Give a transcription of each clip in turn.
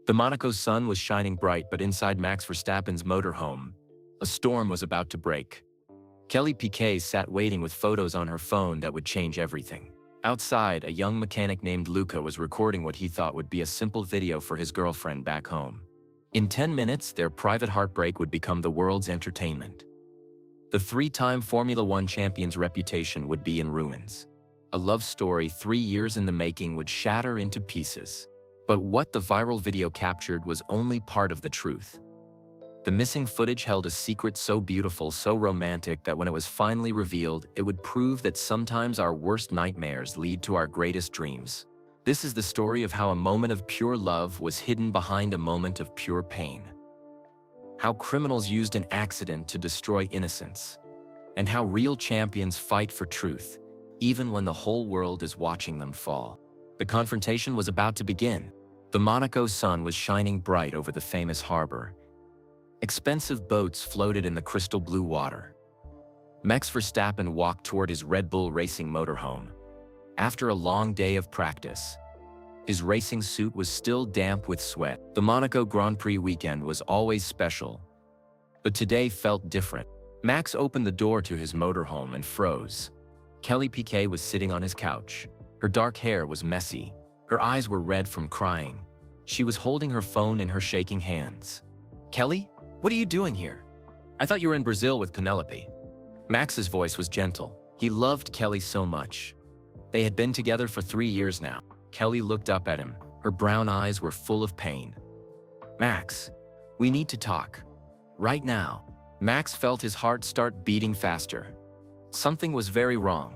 The Monaco sun was shining bright, but inside Max Verstappen's motorhome, a storm was about to break. Kelly Piquet sat waiting with photos on her phone that would change everything. Outside, a young mechanic named Luca was recording what he thought would be a simple video for his girlfriend back home. In 10 minutes, their private heartbreak would become the world's entertainment. The three-time Formula One champion's reputation would be in ruins. A love story 3 years in the making would shatter into pieces. But what the viral video captured was only part of the truth. The missing footage held a secret so beautiful, so romantic, that when it was finally revealed, it would prove that sometimes our worst nightmares lead to our greatest dreams. This is the story of how a moment of pure love was hidden behind a moment of pure pain. How criminals used an accident to destroy innocence. And how real champions fight for truth, even when the whole world is watching them fall. The confrontation was about to begin. The Monaco sun was shining bright over the famous harbor. Expensive boats floated in the crystal blue water. Max Verstappen walked toward his Red Bull racing motorhome. After a long day of practice, his racing suit was still damp with sweat. The Monaco Grand Prix weekend was always special, but today felt different. Max opened the door to his motorhome and froze. Kelly Piquet was sitting on his couch. Her dark hair was messy. Her eyes were red from crying. She was holding her phone in her shaking hands. "Kelly, what are you doing here? I thought you were in Brazil with Penelope." Max's voice was gentle. He loved Kelly so much. They had been together for 3 years now. Kelly looked up at him. Her brown eyes were full of pain. "Max, we need to talk. Right now." Max felt his heart start beating faster. Something was very wrong.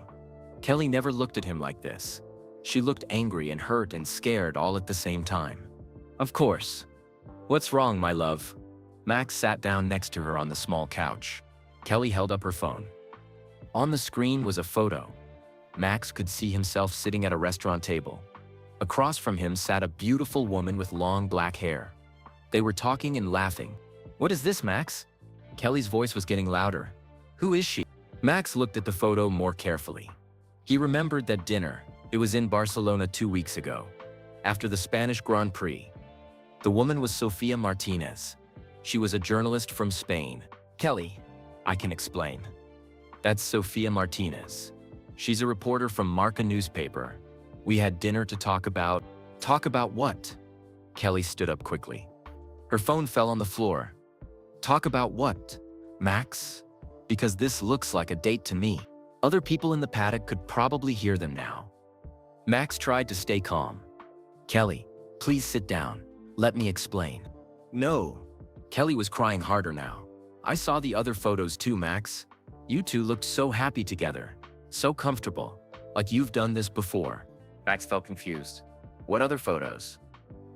Kelly never looked at him like this. She looked angry and hurt and scared all at the same time. "Of course. What's wrong, my love?" Max sat down next to her on the small couch. Kelly held up her phone. On the screen was a photo. Max could see himself sitting at a restaurant table. Across from him sat a beautiful woman with long black hair. They were talking and laughing. "What is this, Max?" Kelly's voice was getting louder. "Who is she?" Max looked at the photo more carefully. He remembered that dinner. It was in Barcelona 2 weeks ago, after the Spanish Grand Prix. The woman was Sofia Martinez. She was a journalist from Spain. "Kelly, I can explain. That's Sofia Martinez. She's a reporter from Marca newspaper. We had dinner to talk about..." "Talk about what?" Kelly stood up quickly. Her phone fell on the floor. "Talk about what, Max? Because this looks like a date to me." Other people in the paddock could probably hear them now. Max tried to stay calm. "Kelly, please sit down. Let me explain." "No." Kelly was crying harder now. "I saw the other photos too, Max. You two looked so happy together. So comfortable. Like you've done this before." Max felt confused. "What other photos?"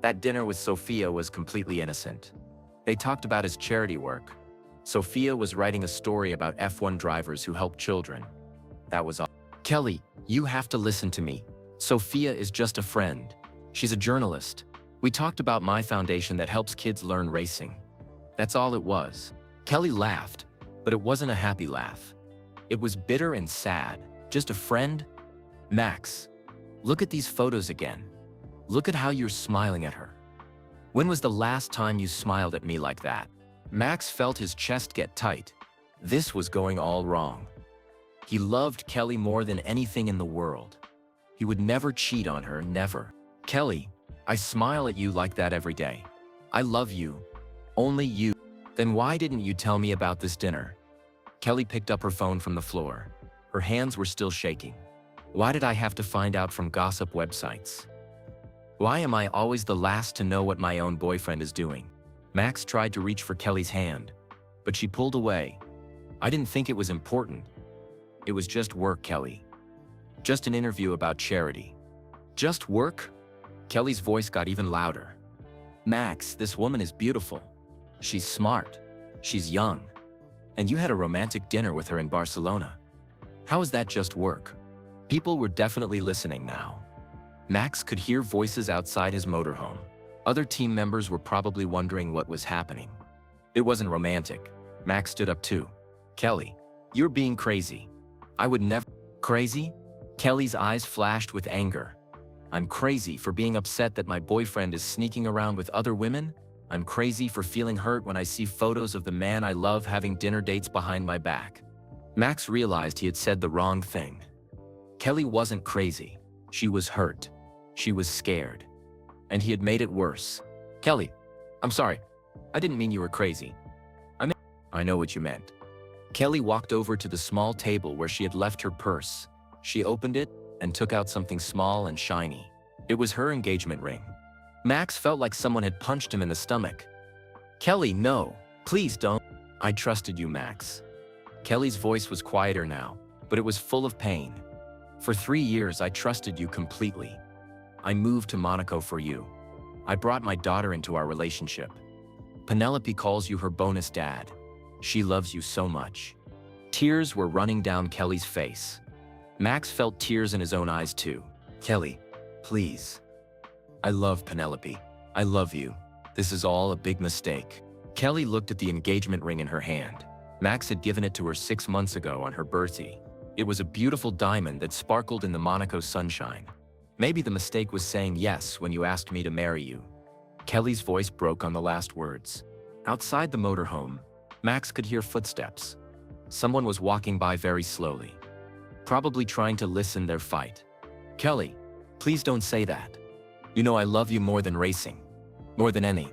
That dinner with Sofia was completely innocent. They talked about his charity work. Sofia was writing a story about F1 drivers who help children. That was all. "Kelly, you have to listen to me. Sofia is just a friend. She's a journalist. We talked about my foundation that helps kids learn racing. That's all it was." Kelly laughed, but it wasn't a happy laugh. It was bitter and sad. "Just a friend?" "Max, look at these photos again. Look at how you're smiling at her. When was the last time you smiled at me like that?" Max felt his chest get tight. This was going all wrong. He loved Kelly more than anything in the world. He would never cheat on her, never. "Kelly, I smile at you like that every day. I love you. Only you. Then why didn't you tell me about this dinner?" Kelly picked up her phone from the floor. Her hands were still shaking. "Why did I have to find out from gossip websites? Why am I always the last to know what my own boyfriend is doing?" Max tried to reach for Kelly's hand, but she pulled away. "I didn't think it was important. It was just work, Kelly. Just an interview about charity." "Just work?" Kelly's voice got even louder. "Max, this woman is beautiful. She's smart. She's young. And you had a romantic dinner with her in Barcelona. How is that just work?" People were definitely listening now. Max could hear voices outside his motorhome. Other team members were probably wondering what was happening. It wasn't romantic. Max stood up too. "Kelly, you're being crazy. I would never..." "Crazy?" Kelly's eyes flashed with anger. I'm crazy for being upset that my boyfriend is sneaking around with other women. I'm crazy for feeling hurt when I see photos of the man I love having dinner dates behind my back. Max realized he had said the wrong thing. Kelly wasn't crazy. She was hurt. She was scared. And he had made it worse. Kelly, I'm sorry. I didn't mean you were crazy. I know what you meant. Kelly walked over to the small table where she had left her purse. She opened it and took out something small and shiny. It was her engagement ring. Max felt like someone had punched him in the stomach. Kelly, no, please don't. I trusted you, Max. Kelly's voice was quieter now, but it was full of pain. For 3 years, I trusted you completely. I moved to Monaco for you. I brought my daughter into our relationship. Penelope calls you her bonus dad. She loves you so much. Tears were running down Kelly's face. Max felt tears in his own eyes too. Kelly, please. I love Penelope. I love you. This is all a big mistake. Kelly looked at the engagement ring in her hand. Max had given it to her 6 months ago on her birthday. It was a beautiful diamond that sparkled in the Monaco sunshine. Maybe the mistake was saying yes when you asked me to marry you. Kelly's voice broke on the last words. Outside the motorhome, Max could hear footsteps. Someone was walking by very slowly, probably trying to listen their fight. Kelly, please don't say that. You know I love you more than racing. More than any.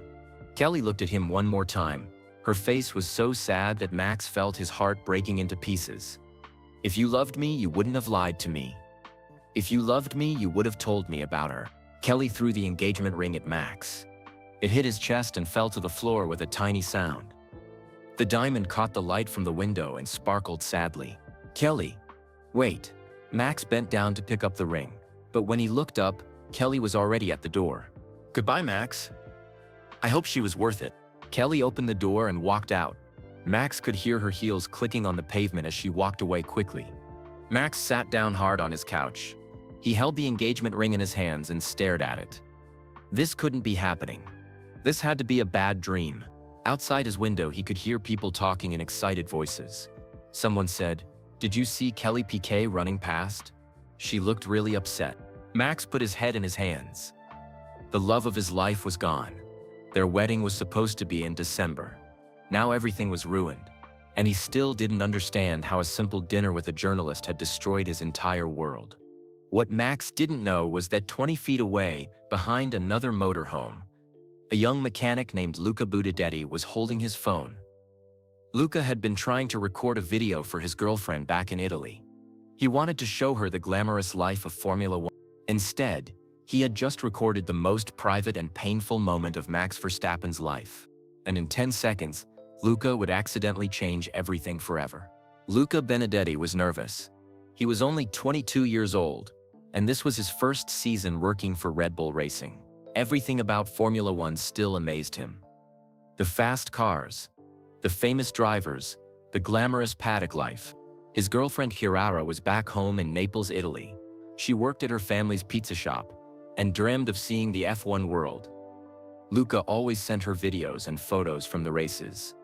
Kelly looked at him one more time. Her face was so sad that Max felt his heart breaking into pieces. If you loved me, you wouldn't have lied to me. If you loved me, you would have told me about her. Kelly threw the engagement ring at Max. It hit his chest and fell to the floor with a tiny sound. The diamond caught the light from the window and sparkled sadly. Kelly, wait. Max bent down to pick up the ring, but when he looked up, Kelly was already at the door. Goodbye, Max. I hope she was worth it. Kelly opened the door and walked out. Max could hear her heels clicking on the pavement as she walked away quickly. Max sat down hard on his couch. He held the engagement ring in his hands and stared at it. This couldn't be happening. This had to be a bad dream. Outside his window, he could hear people talking in excited voices. Someone said, "Did you see Kelly Piquet running past? She looked really upset." Max put his head in his hands. The love of his life was gone. Their wedding was supposed to be in December. Now everything was ruined, and he still didn't understand how a simple dinner with a journalist had destroyed his entire world. What Max didn't know was that 20 feet away, behind another motorhome, a young mechanic named Luca Budadetti was holding his phone. Luca had been trying to record a video for his girlfriend back in Italy. He wanted to show her the glamorous life of Formula One. Instead, he had just recorded the most private and painful moment of Max Verstappen's life. And in 10 seconds, Luca would accidentally change everything forever. Luca Benedetti was nervous. He was only 22 years old, and this was his first season working for Red Bull Racing. Everything about Formula One still amazed him. The fast cars, the famous drivers, the glamorous paddock life. His girlfriend Chiara was back home in Naples, Italy. She worked at her family's pizza shop and dreamed of seeing the F1 world. Luca always sent her videos and photos from the races.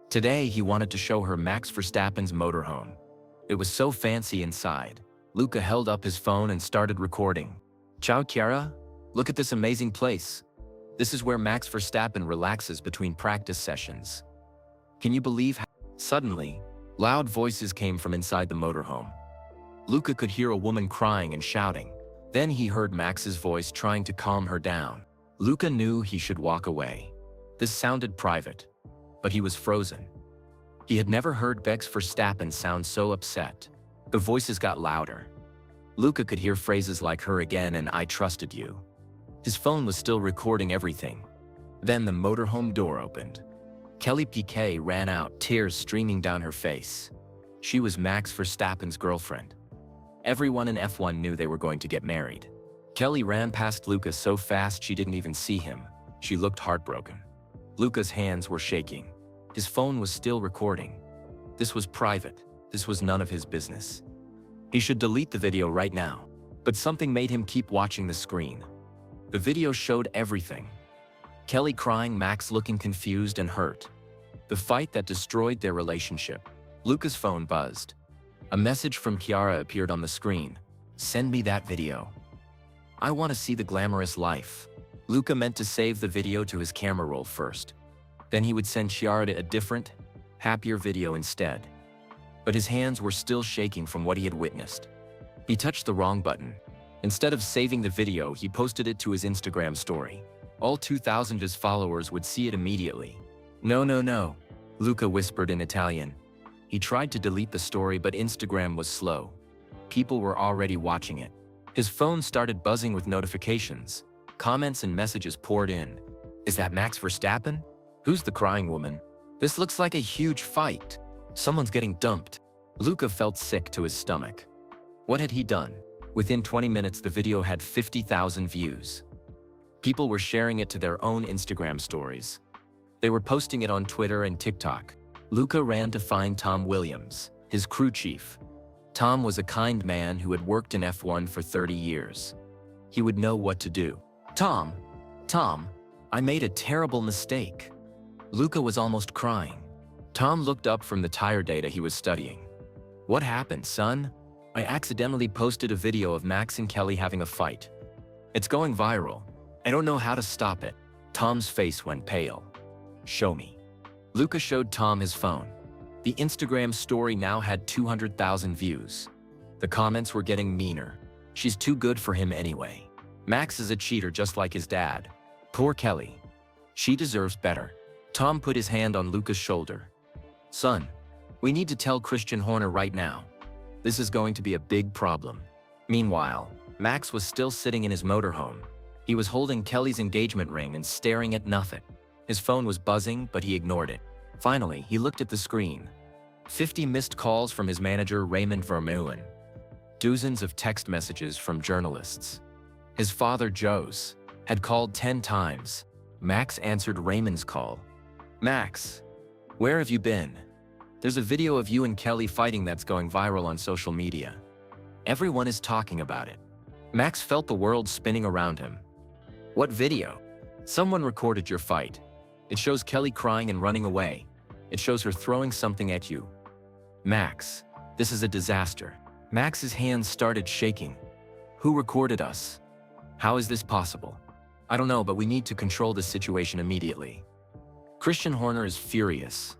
Today, he wanted to show her Max Verstappen's motorhome. It was so fancy inside. Luca held up his phone and started recording. "Ciao, Chiara. Look at this amazing place. This is where Max Verstappen relaxes between practice sessions. Can you believe how..." Suddenly, loud voices came from inside the motorhome. Luca could hear a woman crying and shouting. Then he heard Max's voice trying to calm her down. Luca knew he should walk away. This sounded private, but he was frozen. He had never heard Max Verstappen sound so upset. The voices got louder. Luca could hear phrases like "her again" and "I trusted you." His phone was still recording everything. Then the motorhome door opened. Kelly Piquet ran out, tears streaming down her face. She was Max Verstappen's girlfriend. Everyone in F1 knew they were going to get married. Kelly ran past Luca so fast she didn't even see him. She looked heartbroken. Luca's hands were shaking. His phone was still recording. This was private. This was none of his business. He should delete the video right now. But something made him keep watching the screen. The video showed everything. Kelly crying, Max looking confused and hurt. The fight that destroyed their relationship. Luca's phone buzzed. A message from Chiara appeared on the screen. "Send me that video. I want to see the glamorous life. Luca meant to save the video to his camera roll first. Then he would send Chiara a different, happier video instead. But his hands were still shaking from what he had witnessed. He touched the wrong button. Instead of saving the video, he posted it to his Instagram story. All 2,000 of his followers would see it immediately. No, no, no, Luca whispered in Italian. He tried to delete the story, but Instagram was slow. People were already watching it. His phone started buzzing with notifications. Comments and messages poured in. Is that Max Verstappen? Who's the crying woman? This looks like a huge fight. Someone's getting dumped. Luca felt sick to his stomach. What had he done? Within 20 minutes, the video had 50,000 views. People were sharing it to their own Instagram stories. They were posting it on Twitter and TikTok. Luca ran to find Tom Williams, his crew chief. Tom was a kind man who had worked in F1 for 30 years. He would know what to do. Tom, I made a terrible mistake. Luca was almost crying. Tom looked up from the tire data he was studying. What happened, son? I accidentally posted a video of Max and Kelly having a fight. It's going viral. I don't know how to stop it. Tom's face went pale. Show me. Luca showed Tom his phone. The Instagram story now had 200,000 views. The comments were getting meaner. She's too good for him anyway. Max is a cheater just like his dad. Poor Kelly. She deserves better. Tom put his hand on Luca's shoulder. Son, we need to tell Christian Horner right now. This is going to be a big problem. Meanwhile, Max was still sitting in his motorhome. He was holding Kelly's engagement ring and staring at nothing. His phone was buzzing, but he ignored it. Finally, he looked at the screen. 50 missed calls from his manager, Raymond Vermeulen. Dozens of text messages from journalists. His father, Jose, had called 10 times. Max answered Raymond's call. Max, where have you been? There's a video of you and Kelly fighting that's going viral on social media. Everyone is talking about it. Max felt the world spinning around him. What video? Someone recorded your fight. It shows Kelly crying and running away. It shows her throwing something at you. Max, this is a disaster. Max's hands started shaking. Who recorded us? How is this possible? I don't know, but we need to control this situation immediately. Christian Horner is furious.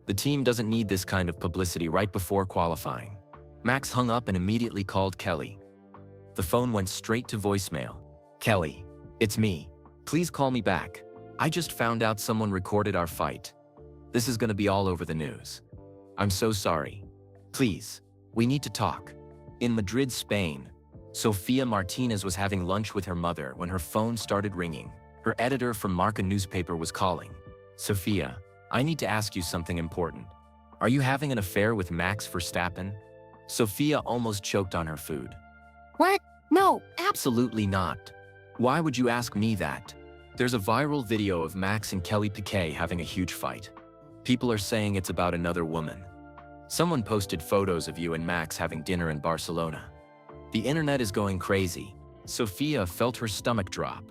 The team doesn't need this kind of publicity right before qualifying. Max hung up and immediately called Kelly. The phone went straight to voicemail. Kelly, it's me. Please call me back. I just found out someone recorded our fight. This is gonna be all over the news. I'm so sorry. Please, we need to talk. In Madrid, Spain, Sofia Martinez was having lunch with her mother when her phone started ringing. Her editor from Marca newspaper was calling. Sofia, I need to ask you something important. Are you having an affair with Max Verstappen? Sofia almost choked on her food. What? No, Absolutely not. Why would you ask me that? There's a viral video of Max and Kelly Piquet having a huge fight. People are saying it's about another woman. Someone posted photos of you and Max having dinner in Barcelona. The internet is going crazy. Sofia felt her stomach drop.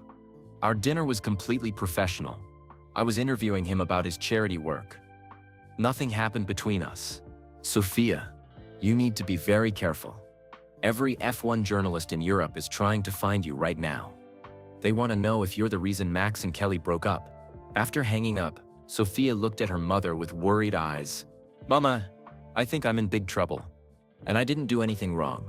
Our dinner was completely professional. I was interviewing him about his charity work. Nothing happened between us. Sofia, you need to be very careful. Every F1 journalist in Europe is trying to find you right now. They want to know if you're the reason Max and Kelly broke up. After hanging up, Sofia looked at her mother with worried eyes. Mama, I think I'm in big trouble. And I didn't do anything wrong.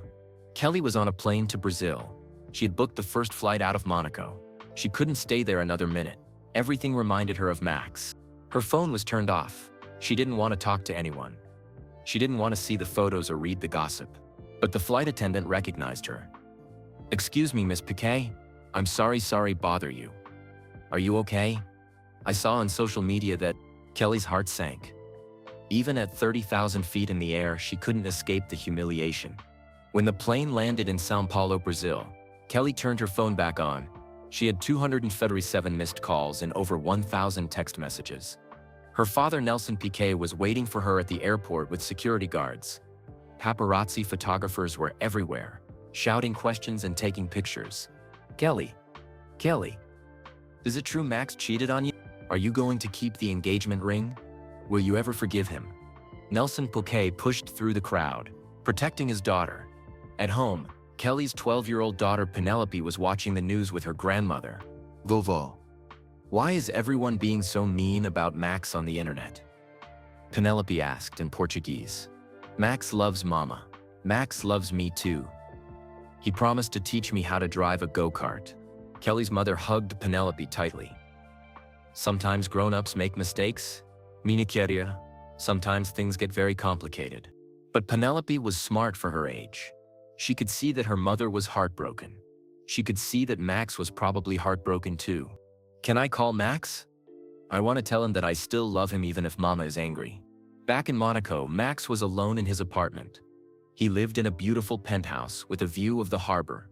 Kelly was on a plane to Brazil. She had booked the first flight out of Monaco. She couldn't stay there another minute. Everything reminded her of Max. Her phone was turned off. She didn't want to talk to anyone. She didn't want to see the photos or read the gossip. But the flight attendant recognized her. Excuse me, Miss Piquet. I'm sorry bother you. Are you okay? I saw on social media that Kelly's heart sank. Even at 30,000 feet in the air, she couldn't escape the humiliation. When the plane landed in São Paulo, Brazil, Kelly turned her phone back on. She had 237 missed calls and over 1,000 text messages. Her father, Nelson Piquet, was waiting for her at the airport with security guards. Paparazzi photographers were everywhere, shouting questions and taking pictures. Kelly, is it true Max cheated on you? Are you going to keep the engagement ring? Will you ever forgive him? Nelson Piquet pushed through the crowd, protecting his daughter. At home, Kelly's 12-year-old daughter Penelope was watching the news with her grandmother. Vovó, why is everyone being so mean about Max on the internet? Penelope asked in Portuguese. Max loves Mama. Max loves me too. He promised to teach me how to drive a go-kart. Kelly's mother hugged Penelope tightly. Sometimes grown-ups make mistakes. Minha querida. Sometimes things get very complicated. But Penelope was smart for her age. She could see that her mother was heartbroken. She could see that Max was probably heartbroken too. Can I call Max? I want to tell him that I still love him even if Mama is angry. Back in Monaco, Max was alone in his apartment. He lived in a beautiful penthouse with a view of the harbor.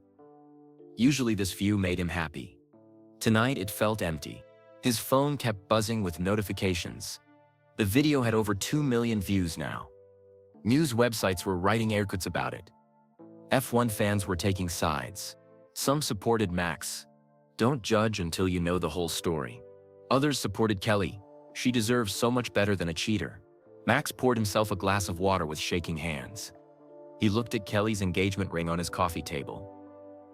Usually this view made him happy. Tonight it felt empty. His phone kept buzzing with notifications. The video had over 2 million views now. News websites were writing air-quotes about it. F1 fans were taking sides. Some supported Max. Don't judge until you know the whole story. Others supported Kelly. She deserves so much better than a cheater. Max poured himself a glass of water with shaking hands. He looked at Kelly's engagement ring on his coffee table.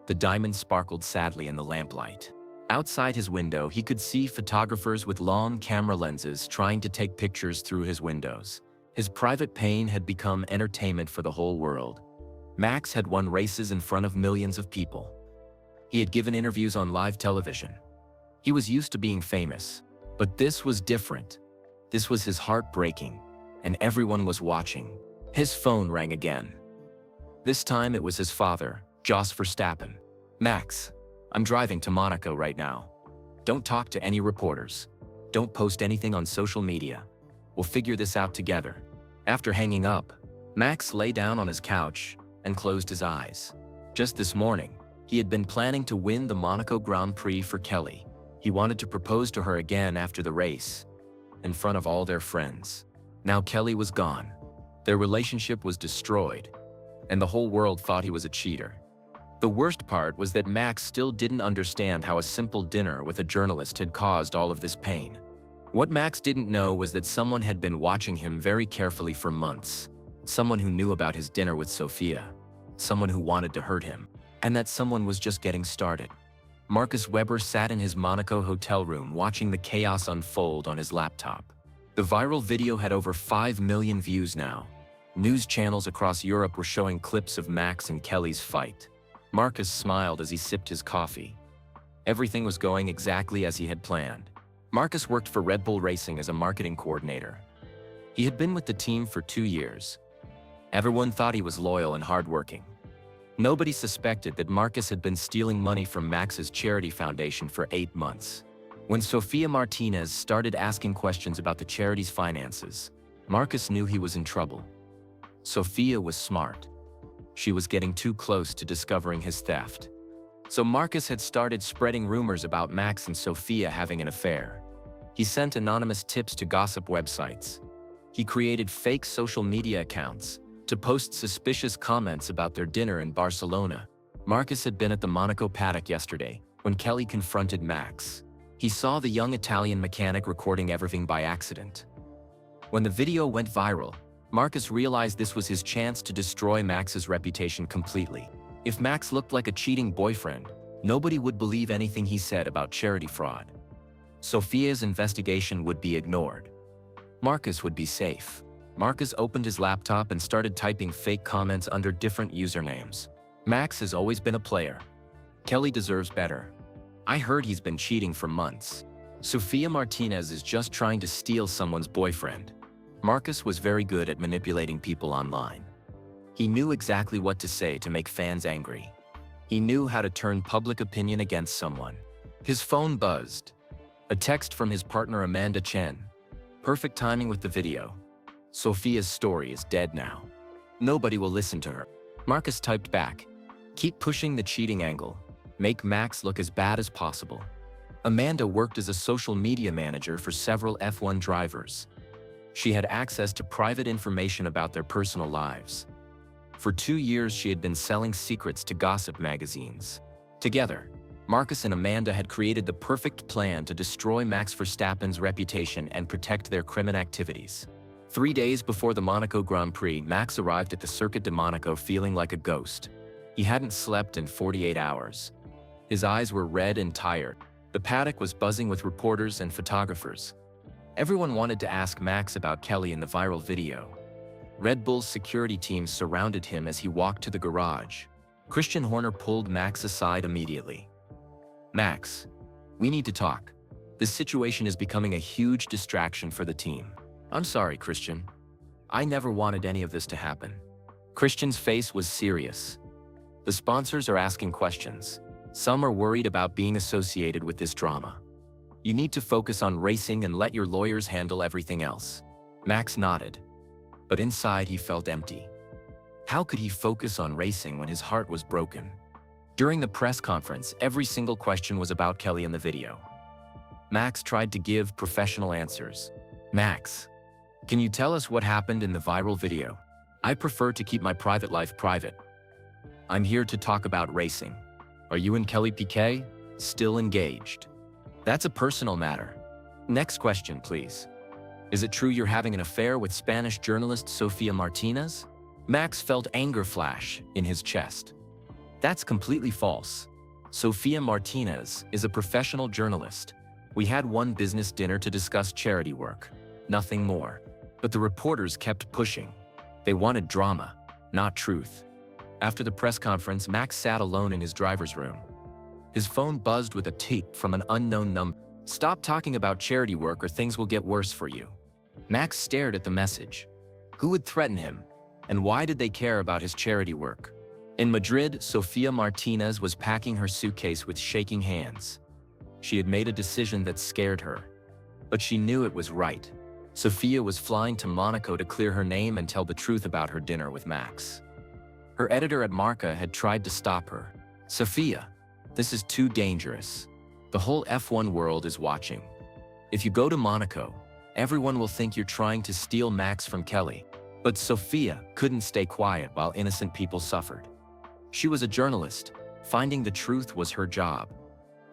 The diamond sparkled sadly in the lamplight. Outside his window, he could see photographers with long camera lenses trying to take pictures through his windows. His private pain had become entertainment for the whole world. Max had won races in front of millions of people. He had given interviews on live television. He was used to being famous. But this was different. This was his heart breaking, and everyone was watching. His phone rang again. This time it was his father, Jos Verstappen. Max, I'm driving to Monaco right now. Don't talk to any reporters. Don't post anything on social media. We'll figure this out together. After hanging up, Max lay down on his couch and closed his eyes. Just this morning, he had been planning to win the Monaco Grand Prix for Kelly. He wanted to propose to her again after the race, in front of all their friends. Now Kelly was gone. Their relationship was destroyed, and the whole world thought he was a cheater. The worst part was that Max still didn't understand how a simple dinner with a journalist had caused all of this pain. What Max didn't know was that someone had been watching him very carefully for months. Someone who knew about his dinner with Sofia. Someone who wanted to hurt him. And that someone was just getting started. Marcus Weber sat in his Monaco hotel room watching the chaos unfold on his laptop. The viral video had over 5 million views now. News channels across Europe were showing clips of Max and Kelly's fight. Marcus smiled as he sipped his coffee. Everything was going exactly as he had planned. Marcus worked for Red Bull Racing as a marketing coordinator. He had been with the team for 2 years. Everyone thought he was loyal and hardworking. Nobody suspected that Marcus had been stealing money from Max's charity foundation for 8 months. When Sofia Martinez started asking questions about the charity's finances, Marcus knew he was in trouble. Sofia was smart. She was getting too close to discovering his theft. So Marcus had started spreading rumors about Max and Sofia having an affair. He sent anonymous tips to gossip websites. He created fake social media accounts to post suspicious comments about their dinner in Barcelona. Marcus had been at the Monaco paddock yesterday when Kelly confronted Max. He saw the young Italian mechanic recording everything by accident. When the video went viral, Marcus realized this was his chance to destroy Max's reputation completely. If Max looked like a cheating boyfriend, nobody would believe anything he said about charity fraud. Sofia's investigation would be ignored. Marcus would be safe. Marcus opened his laptop and started typing fake comments under different usernames. Max has always been a player. Kelly deserves better. I heard he's been cheating for months. Sofia Martinez is just trying to steal someone's boyfriend. Marcus was very good at manipulating people online. He knew exactly what to say to make fans angry. He knew how to turn public opinion against someone. His phone buzzed. A text from his partner Amanda Chen. Perfect timing with the video. Sofia's story is dead now. Nobody will listen to her. Marcus typed back. Keep pushing the cheating angle. Make Max look as bad as possible. Amanda worked as a social media manager for several F1 drivers. She had access to private information about their personal lives. For 2 years, she had been selling secrets to gossip magazines. Together, Marcus and Amanda had created the perfect plan to destroy Max Verstappen's reputation and protect their criminal activities. 3 days before the Monaco Grand Prix, Max arrived at the Circuit de Monaco feeling like a ghost. He hadn't slept in 48 hours. His eyes were red and tired. The paddock was buzzing with reporters and photographers. Everyone wanted to ask Max about Kelly in the viral video. Red Bull's security team surrounded him as he walked to the garage. Christian Horner pulled Max aside immediately. "Max, we need to talk. This situation is becoming a huge distraction for the team." "I'm sorry, Christian. I never wanted any of this to happen." Christian's face was serious. "The sponsors are asking questions. Some are worried about being associated with this drama. You need to focus on racing and let your lawyers handle everything else." Max nodded, but inside he felt empty. How could he focus on racing when his heart was broken? During the press conference, every single question was about Kelly in the video. Max tried to give professional answers. "Max, can you tell us what happened in the viral video? I prefer to keep my private life private. I'm here to talk about racing. Are you and Kelly Piquet still engaged? That's a personal matter. Next question, please. Is it true you're having an affair with Spanish journalist Sofia Martinez?" Max felt anger flash in his chest. "That's completely false. Sofia Martinez is a professional journalist. We had one business dinner to discuss charity work. Nothing more." But the reporters kept pushing. They wanted drama, not truth. After the press conference, Max sat alone in his driver's room. His phone buzzed with a tip from an unknown number. "Stop talking about charity work or things will get worse for you." Max stared at the message. Who would threaten him? And why did they care about his charity work? In Madrid, Sofia Martinez was packing her suitcase with shaking hands. She had made a decision that scared her, but she knew it was right. Sofia was flying to Monaco to clear her name and tell the truth about her dinner with Max. Her editor at Marca had tried to stop her. "Sofia, this is too dangerous. The whole F1 world is watching. If you go to Monaco, everyone will think you're trying to steal Max from Kelly." But Sofia couldn't stay quiet while innocent people suffered. She was a journalist. Finding the truth was her job.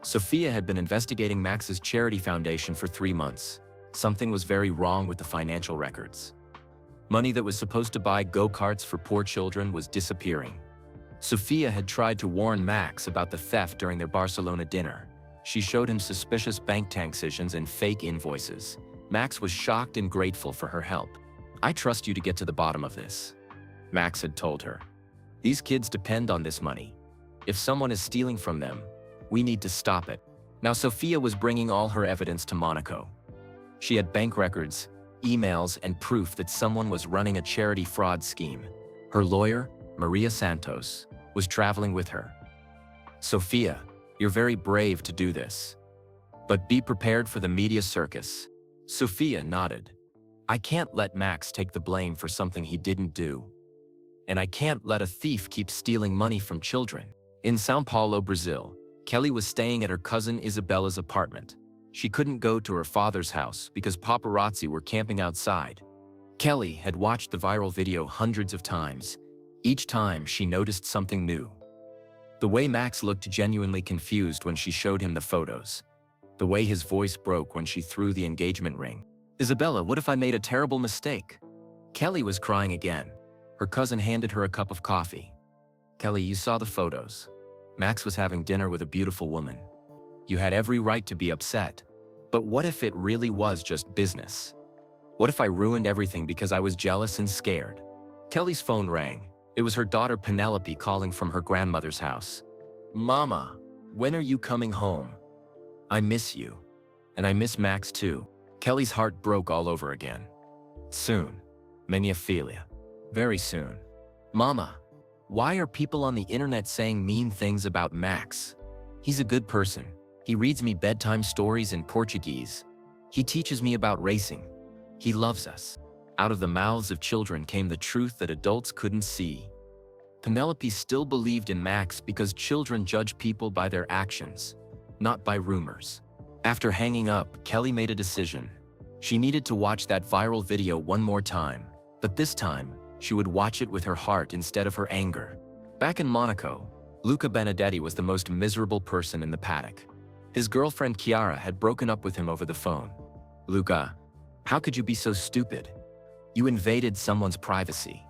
Sofia had been investigating Max's charity foundation for 3 months. Something was very wrong with the financial records. Money that was supposed to buy go-karts for poor children was disappearing. Sofia had tried to warn Max about the theft during their Barcelona dinner. She showed him suspicious bank transactions and fake invoices. Max was shocked and grateful for her help. "I trust you to get to the bottom of this," Max had told her. "These kids depend on this money. If someone is stealing from them, we need to stop it." Now Sofia was bringing all her evidence to Monaco. She had bank records, emails, and proof that someone was running a charity fraud scheme. Her lawyer, Maria Santos, was traveling with her. "Sofia, you're very brave to do this. But be prepared for the media circus." Sofia nodded. "I can't let Max take the blame for something he didn't do. And I can't let a thief keep stealing money from children." In São Paulo, Brazil, Kelly was staying at her cousin Isabella's apartment. She couldn't go to her father's house because paparazzi were camping outside. Kelly had watched the viral video hundreds of times. Each time she noticed something new. The way Max looked genuinely confused when she showed him the photos. The way his voice broke when she threw the engagement ring. "Isabella, what if I made a terrible mistake?" Kelly was crying again. Her cousin handed her a cup of coffee. "Kelly, you saw the photos. Max was having dinner with a beautiful woman. You had every right to be upset. But what if it really was just business? What if I ruined everything because I was jealous and scared?" Kelly's phone rang. It was her daughter Penelope calling from her grandmother's house. "Mama, when are you coming home? I miss you. And I miss Max too." Kelly's heart broke all over again. "Soon. Minha very soon." "Mama, why are people on the internet saying mean things about Max? He's a good person. He reads me bedtime stories in Portuguese. He teaches me about racing. He loves us." Out of the mouths of children came the truth that adults couldn't see. Penelope still believed in Max because children judge people by their actions, not by rumors. After hanging up, Kelly made a decision. She needed to watch that viral video one more time, but this time, she would watch it with her heart instead of her anger. Back in Monaco, Luca Benedetti was the most miserable person in the paddock. His girlfriend Chiara had broken up with him over the phone. "Luca, how could you be so stupid? You invaded someone's privacy.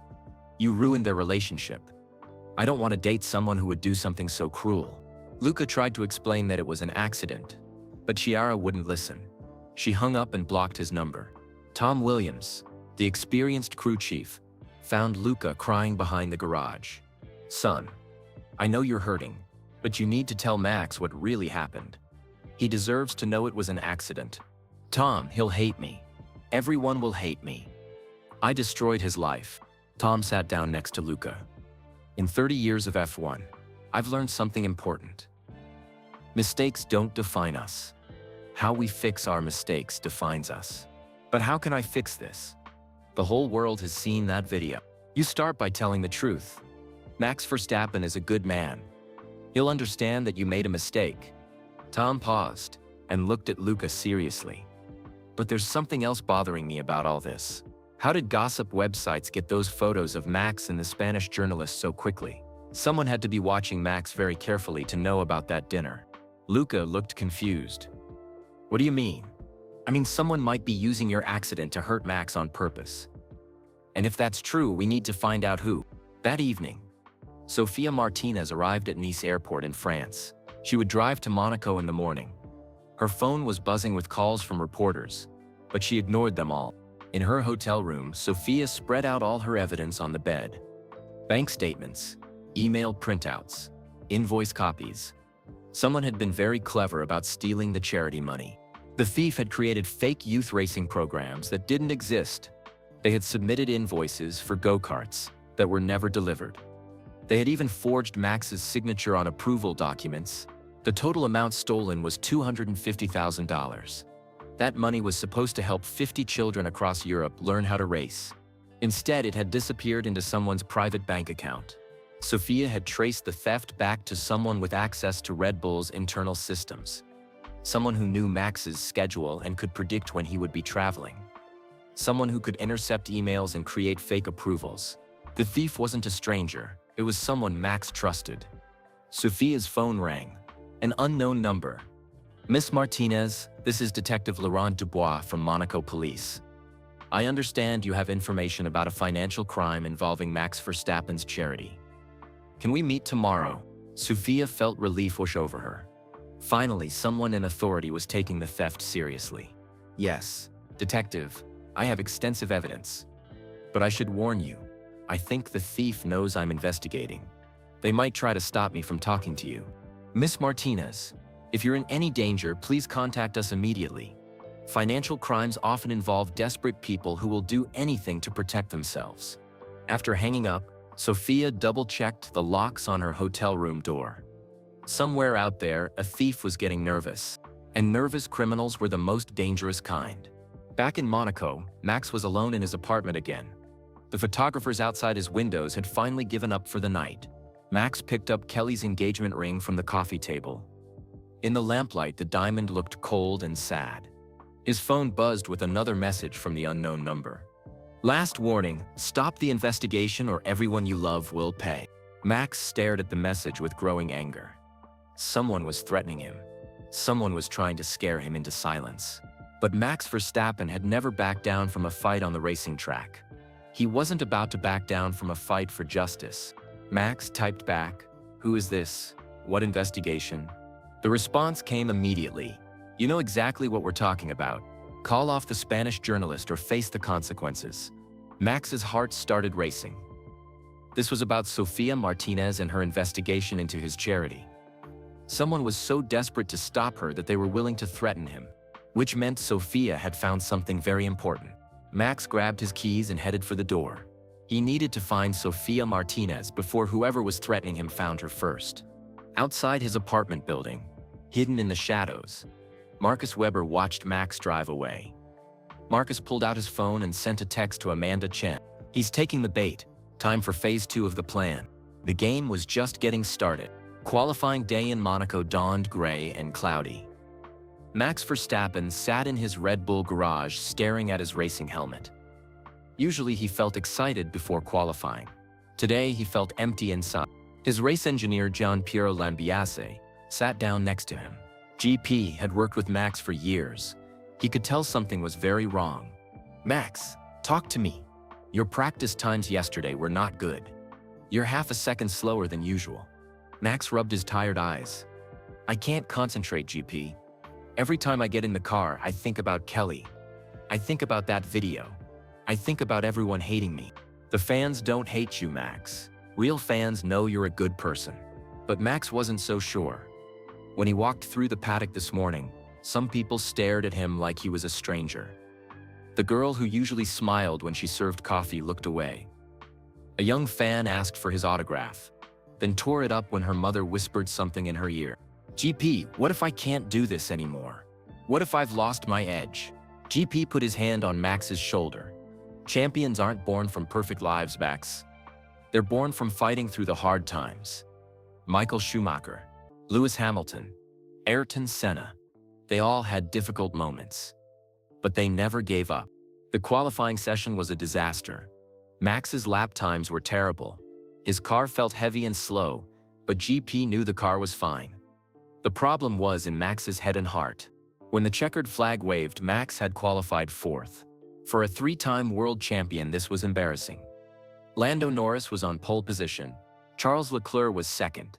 You ruined their relationship. I don't want to date someone who would do something so cruel. Luca tried to explain that it was an accident, but Chiara wouldn't listen. She hung up and blocked his number. Tom Williams, the experienced crew chief, found Luca crying behind the garage. Son, I know you're hurting, but you need to tell Max what really happened. He deserves to know it was an accident. Tom, he'll hate me. Everyone will hate me. I destroyed his life. Tom sat down next to Luca. In 30 years of F1, I've learned something important. Mistakes don't define us. How we fix our mistakes defines us. But how can I fix this? The whole world has seen that video. You start by telling the truth. Max Verstappen is a good man. He'll understand that you made a mistake. Tom paused and looked at Luca seriously. But there's something else bothering me about all this. How did gossip websites get those photos of Max and the Spanish journalist so quickly? Someone had to be watching Max very carefully to know about that dinner. Luca looked confused. What do you mean? I mean, someone might be using your accident to hurt Max on purpose. And if that's true, we need to find out who. That evening, Sofia Martinez arrived at Nice airport in France. She would drive to Monaco in the morning. Her phone was buzzing with calls from reporters, but she ignored them all. In her hotel room, Sofia spread out all her evidence on the bed. Bank statements, email printouts, invoice copies. Someone had been very clever about stealing the charity money. The thief had created fake youth racing programs that didn't exist. They had submitted invoices for go-karts that were never delivered. They had even forged Max's signature on approval documents. The total amount stolen was $250,000. That money was supposed to help 50 children across Europe learn how to race. Instead, it had disappeared into someone's private bank account. Sofia had traced the theft back to someone with access to Red Bull's internal systems. Someone who knew Max's schedule and could predict when he would be traveling. Someone who could intercept emails and create fake approvals. The thief wasn't a stranger, it was someone Max trusted. Sofia's phone rang. An unknown number. Miss Martinez, this is Detective Laurent Dubois from Monaco Police. I understand you have information about a financial crime involving Max Verstappen's charity. Can we meet tomorrow? Sofia felt relief wash over her. Finally, someone in authority was taking the theft seriously. Yes, Detective, I have extensive evidence. But I should warn you, I think the thief knows I'm investigating. They might try to stop me from talking to you. Miss Martinez, if you're in any danger, please contact us immediately. Financial crimes often involve desperate people who will do anything to protect themselves. After hanging up, Sofia double-checked the locks on her hotel room door. Somewhere out there, a thief was getting nervous. And nervous criminals were the most dangerous kind. Back in Monaco, Max was alone in his apartment again. The photographers outside his windows had finally given up for the night. Max picked up Kelly's engagement ring from the coffee table. In the lamplight, the diamond looked cold and sad. His phone buzzed with another message from the unknown number. Last warning, stop the investigation or everyone you love will pay. Max stared at the message with growing anger. Someone was threatening him. Someone was trying to scare him into silence. But Max Verstappen had never backed down from a fight on the racing track. He wasn't about to back down from a fight for justice. Max typed back, "Who is this? What investigation?" The response came immediately. "You know exactly what we're talking about. Call off the Spanish journalist or face the consequences." Max's heart started racing. This was about Sofia Martinez and her investigation into his charity. Someone was so desperate to stop her that they were willing to threaten him, which meant Sofia had found something very important. Max grabbed his keys and headed for the door. He needed to find Sofia Martinez before whoever was threatening him found her first. Outside his apartment building, hidden in the shadows, Marcus Weber watched Max drive away. Marcus pulled out his phone and sent a text to Amanda Chen. "He's taking the bait. Time for phase 2 of the plan." The game was just getting started. Qualifying day in Monaco dawned gray and cloudy. Max Verstappen sat in his Red Bull garage staring at his racing helmet. Usually he felt excited before qualifying. Today he felt empty inside. His race engineer Gian Piero Lambiase sat down next to him. GP had worked with Max for years. He could tell something was very wrong. "Max, talk to me. Your practice times yesterday were not good." You're half a second slower than usual. Max rubbed his tired eyes. I can't concentrate, GP. Every time I get in the car, I think about Kelly. I think about that video. I think about everyone hating me. The fans don't hate you, Max. Real fans know you're a good person. But Max wasn't so sure. When he walked through the paddock this morning, some people stared at him like he was a stranger. The girl who usually smiled when she served coffee looked away. A young fan asked for his autograph, then tore it up when her mother whispered something in her ear. GP, what if I can't do this anymore? What if I've lost my edge? GP put his hand on Max's shoulder. Champions aren't born from perfect lives, Max. They're born from fighting through the hard times. Michael Schumacher, Lewis Hamilton, Ayrton Senna, they all had difficult moments. But they never gave up. The qualifying session was a disaster. Max's lap times were terrible. His car felt heavy and slow, but GP knew the car was fine. The problem was in Max's head and heart. When the checkered flag waved, Max had qualified fourth. For a three-time world champion, this was embarrassing. Lando Norris was on pole position. Charles Leclerc was second.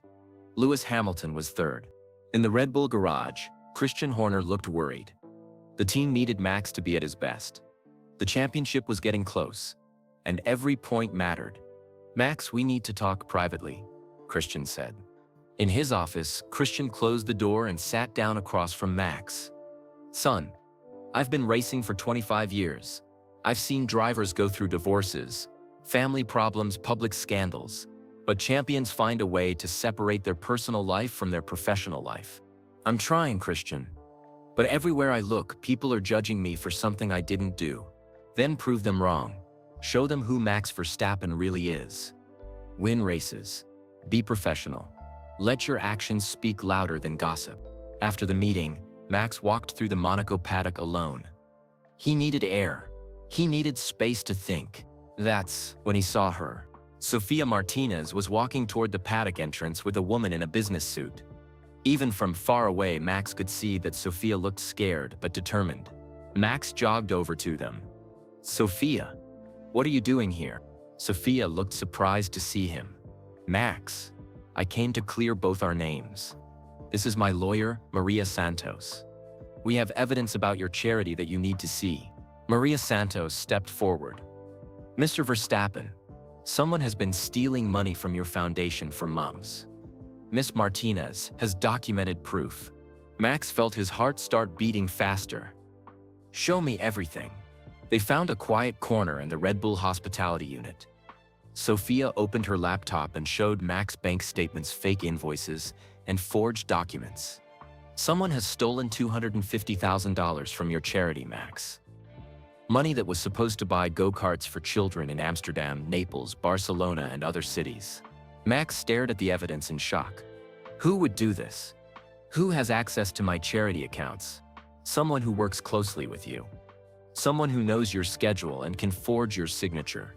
Lewis Hamilton was third. In the Red Bull garage, Christian Horner looked worried. The team needed Max to be at his best. The championship was getting close, and every point mattered. Max, we need to talk privately, Christian said. In his office, Christian closed the door and sat down across from Max. Son, I've been racing for 25 years. I've seen drivers go through divorces, family problems, public scandals, but champions find a way to separate their personal life from their professional life. I'm trying, Christian. But everywhere I look, people are judging me for something I didn't do. Then prove them wrong. Show them who Max Verstappen really is. Win races. Be professional. Let your actions speak louder than gossip. After the meeting, Max walked through the Monaco paddock alone. He needed air. He needed space to think. That's when he saw her. Sofia Martinez was walking toward the paddock entrance with a woman in a business suit. Even from far away, Max could see that Sofia looked scared but determined. Max jogged over to them. Sofia, what are you doing here? Sofia looked surprised to see him. Max, I came to clear both our names. This is my lawyer, Maria Santos. We have evidence about your charity that you need to see. Maria Santos stepped forward. Mr. Verstappen, someone has been stealing money from your foundation for months. Miss Martinez has documented proof. Max felt his heart start beating faster. Show me everything. They found a quiet corner in the Red Bull hospitality unit. Sofia opened her laptop and showed Max bank statements, fake invoices, and forged documents. Someone has stolen $250,000 from your charity, Max. Money that was supposed to buy go-karts for children in Amsterdam, Naples, Barcelona, and other cities. Max stared at the evidence in shock. Who would do this? Who has access to my charity accounts? Someone who works closely with you. Someone who knows your schedule and can forge your signature.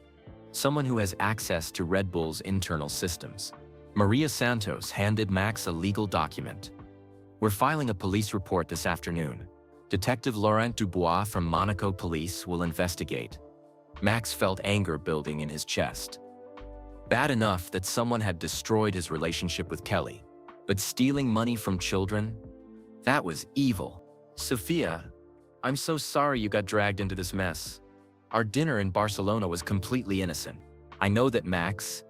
Someone who has access to Red Bull's internal systems. Maria Santos handed Max a legal document. We're filing a police report this afternoon. Detective Laurent Dubois from Monaco Police will investigate. Max felt anger building in his chest. Bad enough that someone had destroyed his relationship with Kelly, but stealing money from children? That was evil. Sofia, I'm so sorry you got dragged into this mess. Our dinner in Barcelona was completely innocent. I know that, Max,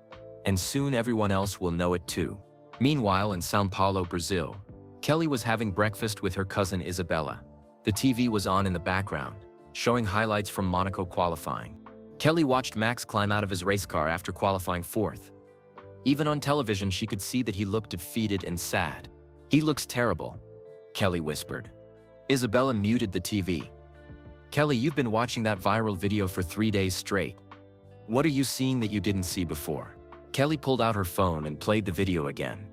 and soon everyone else will know it too. Meanwhile, in São Paulo, Brazil, Kelly was having breakfast with her cousin Isabella. The TV was on in the background, showing highlights from Monaco qualifying. Kelly watched Max climb out of his race car after qualifying fourth. Even on television, she could see that he looked defeated and sad. He looks terrible, Kelly whispered. Isabella muted the TV. Kelly, you've been watching that viral video for 3 days straight. What are you seeing that you didn't see before? Kelly pulled out her phone and played the video again.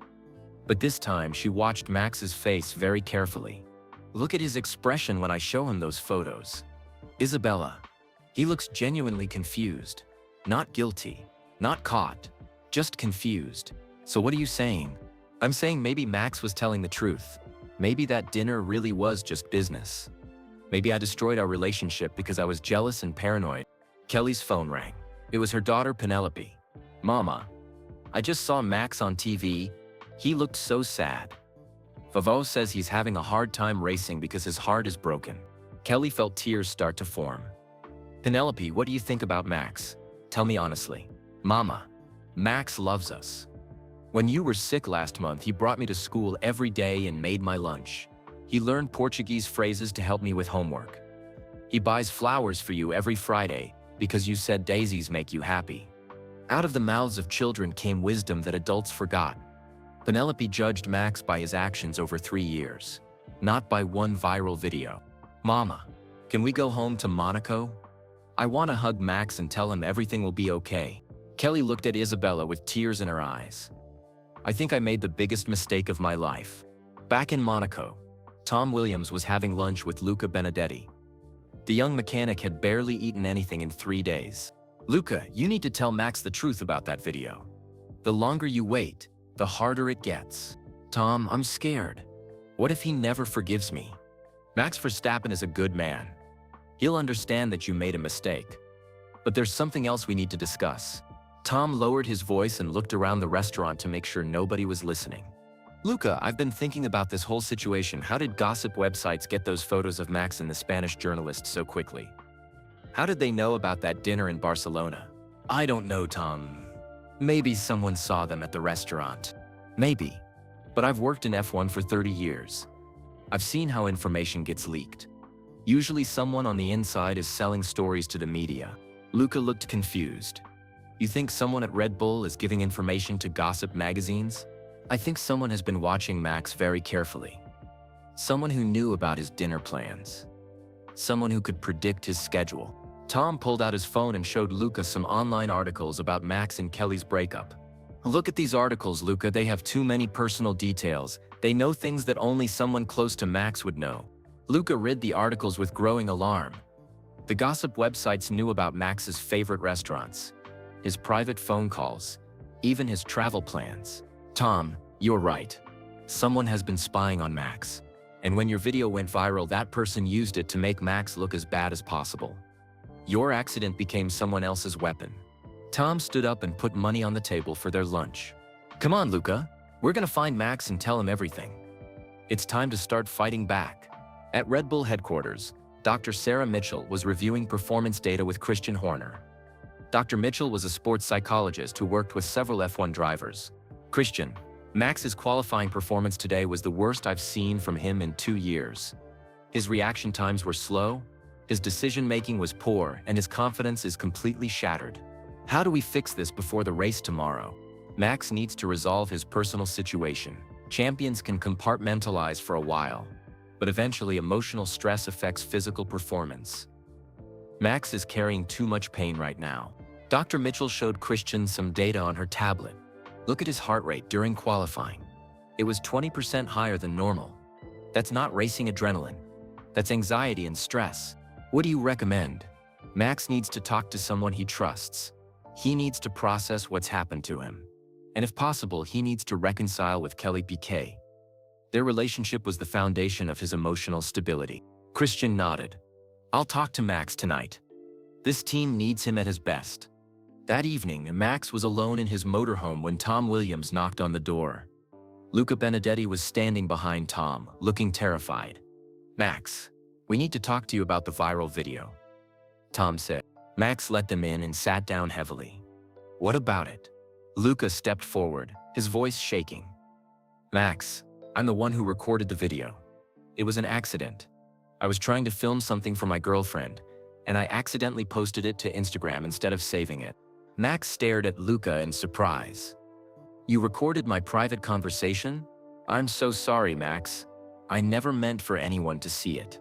But this time, she watched Max's face very carefully. Look at his expression when I show him those photos. Isabella, he looks genuinely confused. Not guilty, not caught, just confused. So what are you saying? I'm saying maybe Max was telling the truth. Maybe that dinner really was just business. Maybe I destroyed our relationship because I was jealous and paranoid. Kelly's phone rang. It was her daughter Penelope. Mama, I just saw Max on TV. He looked so sad. Vavo says he's having a hard time racing because his heart is broken. Kelly felt tears start to form. Penelope, what do you think about Max? Tell me honestly. Mama, Max loves us. When you were sick last month, he brought me to school every day and made my lunch. He learned Portuguese phrases to help me with homework. He buys flowers for you every Friday because you said daisies make you happy. Out of the mouths of children came wisdom that adults forgot. Penelope judged Max by his actions over 3 years, not by one viral video. Mama, can we go home to Monaco? I want to hug Max and tell him everything will be okay. Kelly looked at Isabella with tears in her eyes. I think I made the biggest mistake of my life. Back in Monaco, Tom Williams was having lunch with Luca Benedetti. The young mechanic had barely eaten anything in 3 days. Luca, you need to tell Max the truth about that video. The longer you wait, the harder it gets. Tom, I'm scared. What if he never forgives me? Max Verstappen is a good man. He'll understand that you made a mistake. But there's something else we need to discuss. Tom lowered his voice and looked around the restaurant to make sure nobody was listening. Luca, I've been thinking about this whole situation. How did gossip websites get those photos of Max and the Spanish journalist so quickly? How did they know about that dinner in Barcelona? I don't know, Tom. Maybe someone saw them at the restaurant. Maybe. But I've worked in F1 for 30 years. I've seen how information gets leaked. Usually someone on the inside is selling stories to the media. Luca looked confused. You think someone at Red Bull is giving information to gossip magazines? I think someone has been watching Max very carefully. Someone who knew about his dinner plans. Someone who could predict his schedule. Tom pulled out his phone and showed Luca some online articles about Max and Kelly's breakup. Look at these articles, Luca. They have too many personal details. They know things that only someone close to Max would know. Luca read the articles with growing alarm. The gossip websites knew about Max's favorite restaurants, his private phone calls, even his travel plans. Tom, you're right. Someone has been spying on Max. And when your video went viral, that person used it to make Max look as bad as possible. Your accident became someone else's weapon. Tom stood up and put money on the table for their lunch. Come on, Luca. We're gonna find Max and tell him everything. It's time to start fighting back. At Red Bull headquarters, Dr. Sarah Mitchell was reviewing performance data with Christian Horner. Dr. Mitchell was a sports psychologist who worked with several F1 drivers. Christian, Max's qualifying performance today was the worst I've seen from him in 2 years. His reaction times were slow, his decision-making was poor, and his confidence is completely shattered. How do we fix this before the race tomorrow? Max needs to resolve his personal situation. Champions can compartmentalize for a while, but eventually emotional stress affects physical performance. Max is carrying too much pain right now. Dr. Mitchell showed Christian some data on her tablet. Look at his heart rate during qualifying. It was 20% higher than normal. That's not racing adrenaline. That's anxiety and stress. What do you recommend? Max needs to talk to someone he trusts. He needs to process what's happened to him. And if possible, he needs to reconcile with Kelly Piquet. Their relationship was the foundation of his emotional stability. Christian nodded. I'll talk to Max tonight. This team needs him at his best. That evening, Max was alone in his motorhome when Tom Williams knocked on the door. Luca Benedetti was standing behind Tom, looking terrified. Max, we need to talk to you about the viral video, Tom said. Max let them in and sat down heavily. What about it? Luca stepped forward, his voice shaking. Max, I'm the one who recorded the video. It was an accident. I was trying to film something for my girlfriend, and I accidentally posted it to Instagram instead of saving it. Max stared at Luca in surprise. You recorded my private conversation? I'm so sorry, Max. I never meant for anyone to see it.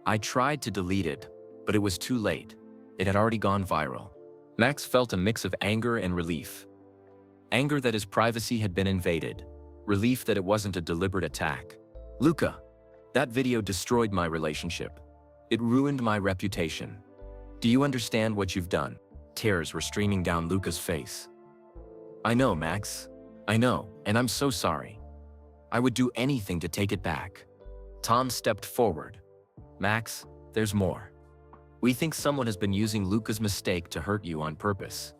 I tried to delete it, but it was too late. It had already gone viral. Max felt a mix of anger and relief. Anger that his privacy had been invaded. Relief that it wasn't a deliberate attack. Luca, that video destroyed my relationship. It ruined my reputation. Do you understand what you've done? Tears were streaming down Luca's face. I know, Max. I know, and I'm so sorry. I would do anything to take it back. Tom stepped forward. Max, there's more. We think someone has been using Luca's mistake to hurt you on purpose.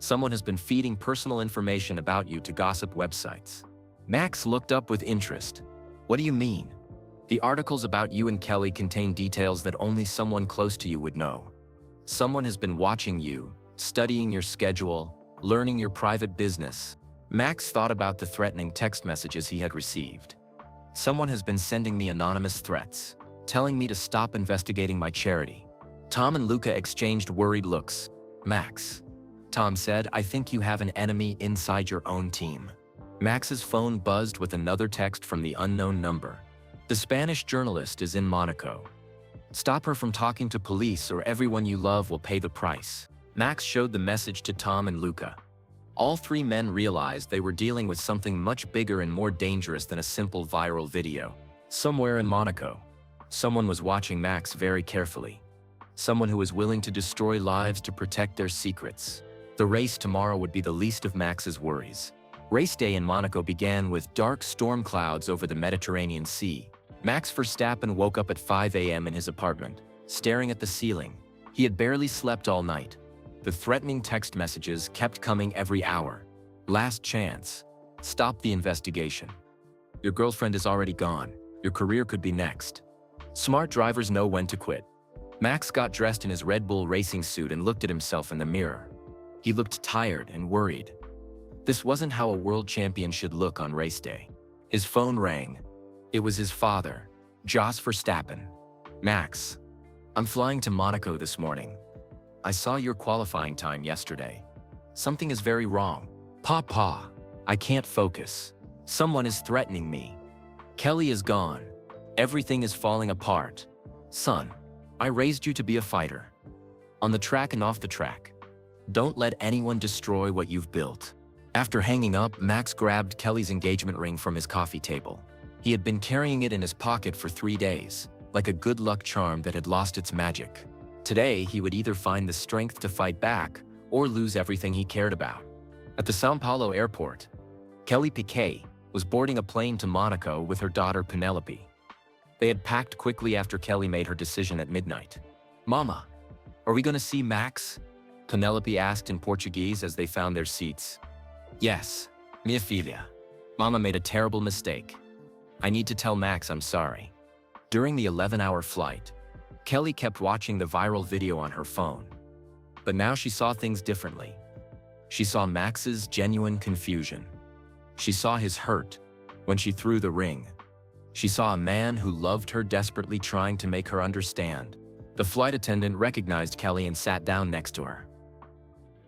Someone has been feeding personal information about you to gossip websites. Max looked up with interest. What do you mean? The articles about you and Kelly contain details that only someone close to you would know. Someone has been watching you, studying your schedule, learning your private business. Max thought about the threatening text messages he had received. Someone has been sending me anonymous threats, telling me to stop investigating my charity. Tom and Luca exchanged worried looks. Max. Tom said, I think you have an enemy inside your own team. Max's phone buzzed with another text from the unknown number. The Spanish journalist is in Monaco. Stop her from talking to police or everyone you love will pay the price. Max showed the message to Tom and Luca. All three men realized they were dealing with something much bigger and more dangerous than a simple viral video. Somewhere in Monaco, someone was watching Max very carefully. Someone who was willing to destroy lives to protect their secrets. The race tomorrow would be the least of Max's worries. Race day in Monaco began with dark storm clouds over the Mediterranean Sea. Max Verstappen woke up at 5 a.m. in his apartment, staring at the ceiling. He had barely slept all night. The threatening text messages kept coming every hour. Last chance. Stop the investigation. Your girlfriend is already gone. Your career could be next. Smart drivers know when to quit. Max got dressed in his Red Bull racing suit and looked at himself in the mirror. He looked tired and worried. This wasn't how a world champion should look on race day. His phone rang. It was his father, Jos Verstappen. Max, I'm flying to Monaco this morning. I saw your qualifying time yesterday. Something is very wrong. Papa, I can't focus. Someone is threatening me. Kelly is gone. Everything is falling apart. Son, I raised you to be a fighter. On the track and off the track. Don't let anyone destroy what you've built. After hanging up, Max grabbed Kelly's engagement ring from his coffee table. He had been carrying it in his pocket for 3 days, like a good luck charm that had lost its magic. Today, he would either find the strength to fight back or lose everything he cared about. At the São Paulo airport, Kelly Piquet was boarding a plane to Monaco with her daughter Penelope. They had packed quickly after Kelly made her decision at midnight. Mama, are we going to see Max? Penelope asked in Portuguese as they found their seats. Yes, minha filha. Mama made a terrible mistake. I need to tell Max I'm sorry. During the 11-hour flight, Kelly kept watching the viral video on her phone. But now she saw things differently. She saw Max's genuine confusion. She saw his hurt when she threw the ring. She saw a man who loved her desperately trying to make her understand. The flight attendant recognized Kelly and sat down next to her.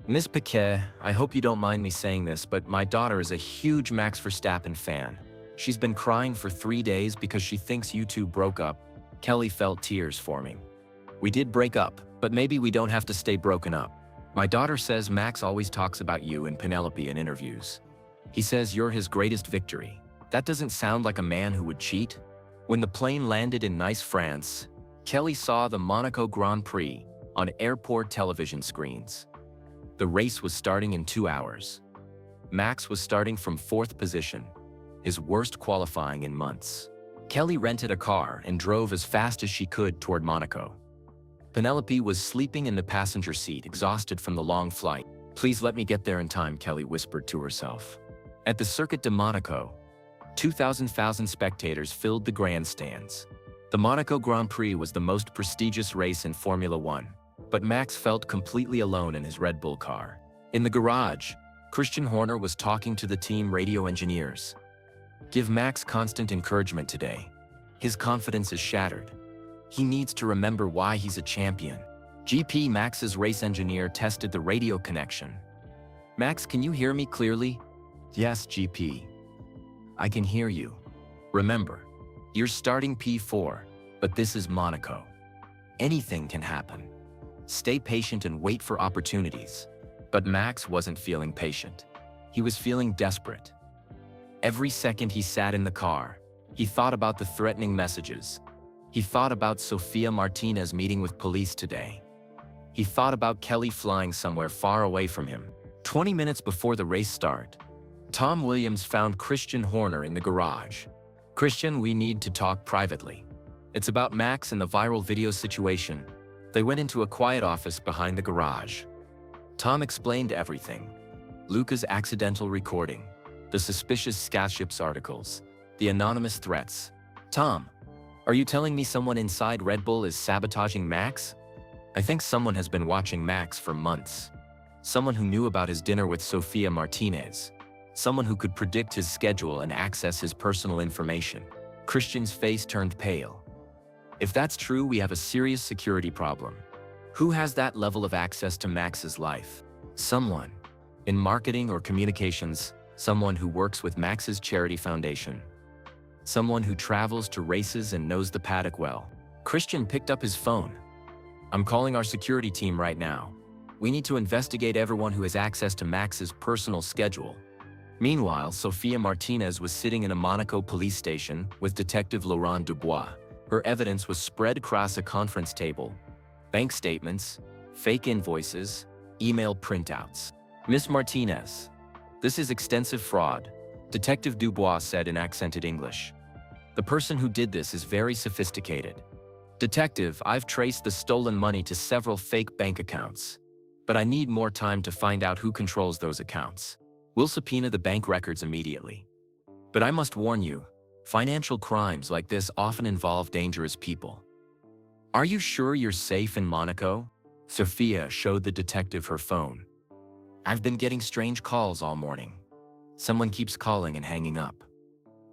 Miss Piquet, I hope you don't mind me saying this, but my daughter is a huge Max Verstappen fan. She's been crying for 3 days because she thinks you two broke up. Kelly felt tears forming. We did break up, but maybe we don't have to stay broken up. My daughter says Max always talks about you and Penelope in interviews. He says you're his greatest victory. That doesn't sound like a man who would cheat. When the plane landed in Nice, France, Kelly saw the Monaco Grand Prix on airport television screens. The race was starting in 2 hours. Max was starting from 4th position, his worst qualifying in months. Kelly rented a car and drove as fast as she could toward Monaco. Penelope was sleeping in the passenger seat, exhausted from the long flight. Please let me get there in time, Kelly whispered to herself. At the Circuit de Monaco, 2,000 spectators filled the grandstands. The Monaco Grand Prix was the most prestigious race in Formula One, but Max felt completely alone in his Red Bull car. In the garage, Christian Horner was talking to the team radio engineers. Give Max constant encouragement today. His confidence is shattered. He needs to remember why he's a champion. GP Max's race engineer tested the radio connection. Max, can you hear me clearly? Yes, GP. I can hear you. Remember, you're starting P4, but this is Monaco. Anything can happen. Stay patient and wait for opportunities. But Max wasn't feeling patient. He was feeling desperate. Every second he sat in the car, he thought about the threatening messages. He thought about Sofia Martinez meeting with police today. He thought about Kelly flying somewhere far away from him. 20 minutes before the race start, Tom Williams found Christian Horner in the garage. Christian, we need to talk privately. It's about Max and the viral video situation. They went into a quiet office behind the garage. Tom explained everything. Luca's accidental recording, the suspicious Scatship's articles, the anonymous threats. Tom, are you telling me someone inside Red Bull is sabotaging Max? I think someone has been watching Max for months. Someone who knew about his dinner with Sofia Martinez. Someone who could predict his schedule and access his personal information. Christian's face turned pale. If that's true, we have a serious security problem. Who has that level of access to Max's life? Someone. In marketing or communications, someone who works with Max's charity foundation. Someone who travels to races and knows the paddock well. Christian picked up his phone. I'm calling our security team right now. We need to investigate everyone who has access to Max's personal schedule. Meanwhile, Sofia Martinez was sitting in a Monaco police station with Detective Laurent Dubois. Her evidence was spread across a conference table. Bank statements, fake invoices, email printouts. Miss Martinez, this is extensive fraud, Detective Dubois said in accented English. The person who did this is very sophisticated. Detective, I've traced the stolen money to several fake bank accounts. But I need more time to find out who controls those accounts. We'll subpoena the bank records immediately. But I must warn you, financial crimes like this often involve dangerous people. Are you sure you're safe in Monaco? Sophia showed the detective her phone. I've been getting strange calls all morning. Someone keeps calling and hanging up.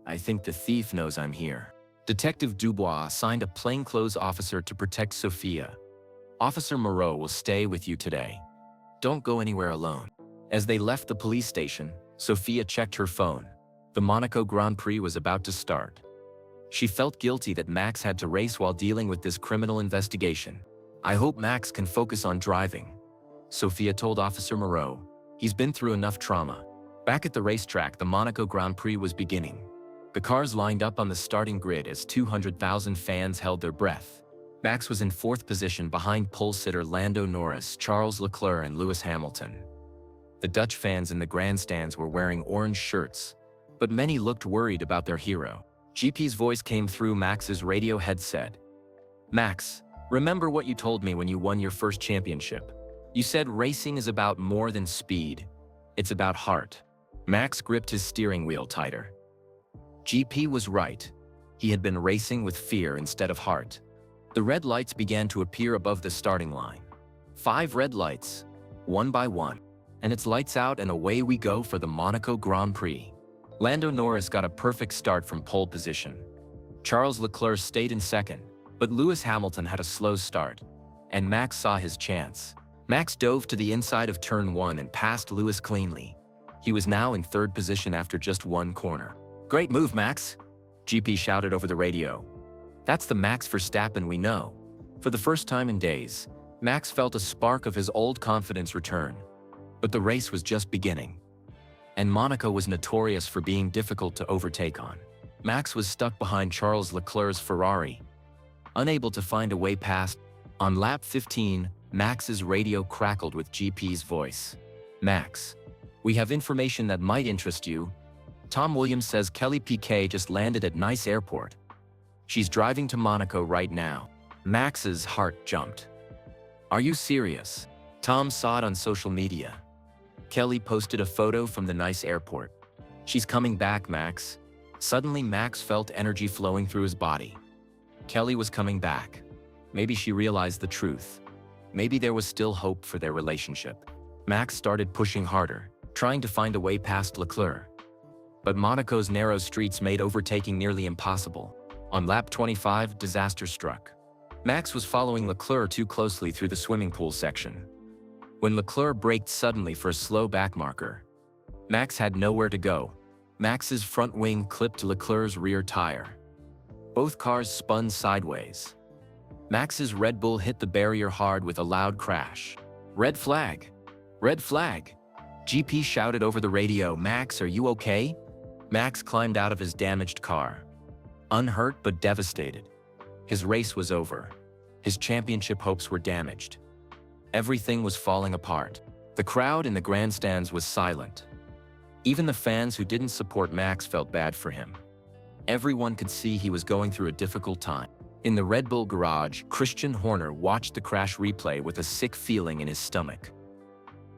I think the thief knows I'm here. Detective Dubois assigned a plainclothes officer to protect Sophia. Officer Moreau will stay with you today. Don't go anywhere alone. As they left the police station, Sophia checked her phone. The Monaco Grand Prix was about to start. She felt guilty that Max had to race while dealing with this criminal investigation. I hope Max can focus on driving, Sophia told Officer Moreau. He's been through enough trauma. Back at the racetrack, the Monaco Grand Prix was beginning. The cars lined up on the starting grid as 200,000 fans held their breath. Max was in fourth position behind pole-sitter Lando Norris, Charles Leclerc, and Lewis Hamilton. The Dutch fans in the grandstands were wearing orange shirts, but many looked worried about their hero. GP's voice came through Max's radio headset. Max, remember what you told me when you won your first championship. You said racing is about more than speed. It's about heart. Max gripped his steering wheel tighter. GP was right. He had been racing with fear instead of heart. The red lights began to appear above the starting line. 5 red lights, one by one. And it's lights out and away we go for the Monaco Grand Prix. Lando Norris got a perfect start from pole position. Charles Leclerc stayed in second, but Lewis Hamilton had a slow start, and Max saw his chance. Max dove to the inside of turn 1 and passed Lewis cleanly. He was now in third position after just one corner. Great move, Max, GP shouted over the radio. That's the Max Verstappen we know. For the first time in days, Max felt a spark of his old confidence return. But the race was just beginning. And Monaco was notorious for being difficult to overtake on. Max was stuck behind Charles Leclerc's Ferrari, unable to find a way past. On lap 15, Max's radio crackled with GP's voice. Max, we have information that might interest you. Tom Williams says Kelly Piquet just landed at Nice Airport. She's driving to Monaco right now. Max's heart jumped. Are you serious? Tom saw it on social media. Kelly posted a photo from the Nice airport. She's coming back, Max. Suddenly, Max felt energy flowing through his body. Kelly was coming back. Maybe she realized the truth. Maybe there was still hope for their relationship. Max started pushing harder, trying to find a way past Leclerc. But Monaco's narrow streets made overtaking nearly impossible. On lap 25, disaster struck. Max was following Leclerc too closely through the swimming pool section. When Leclerc braked suddenly for a slow backmarker, Max had nowhere to go. Max's front wing clipped Leclerc's rear tire. Both cars spun sideways. Max's Red Bull hit the barrier hard with a loud crash. Red flag! Red flag! GP shouted over the radio, Max, are you okay? Max climbed out of his damaged car. Unhurt but devastated. His race was over. His championship hopes were damaged. Everything was falling apart. The crowd in the grandstands was silent. Even the fans who didn't support Max felt bad for him. Everyone could see he was going through a difficult time. In the Red Bull garage, Christian Horner watched the crash replay with a sick feeling in his stomach.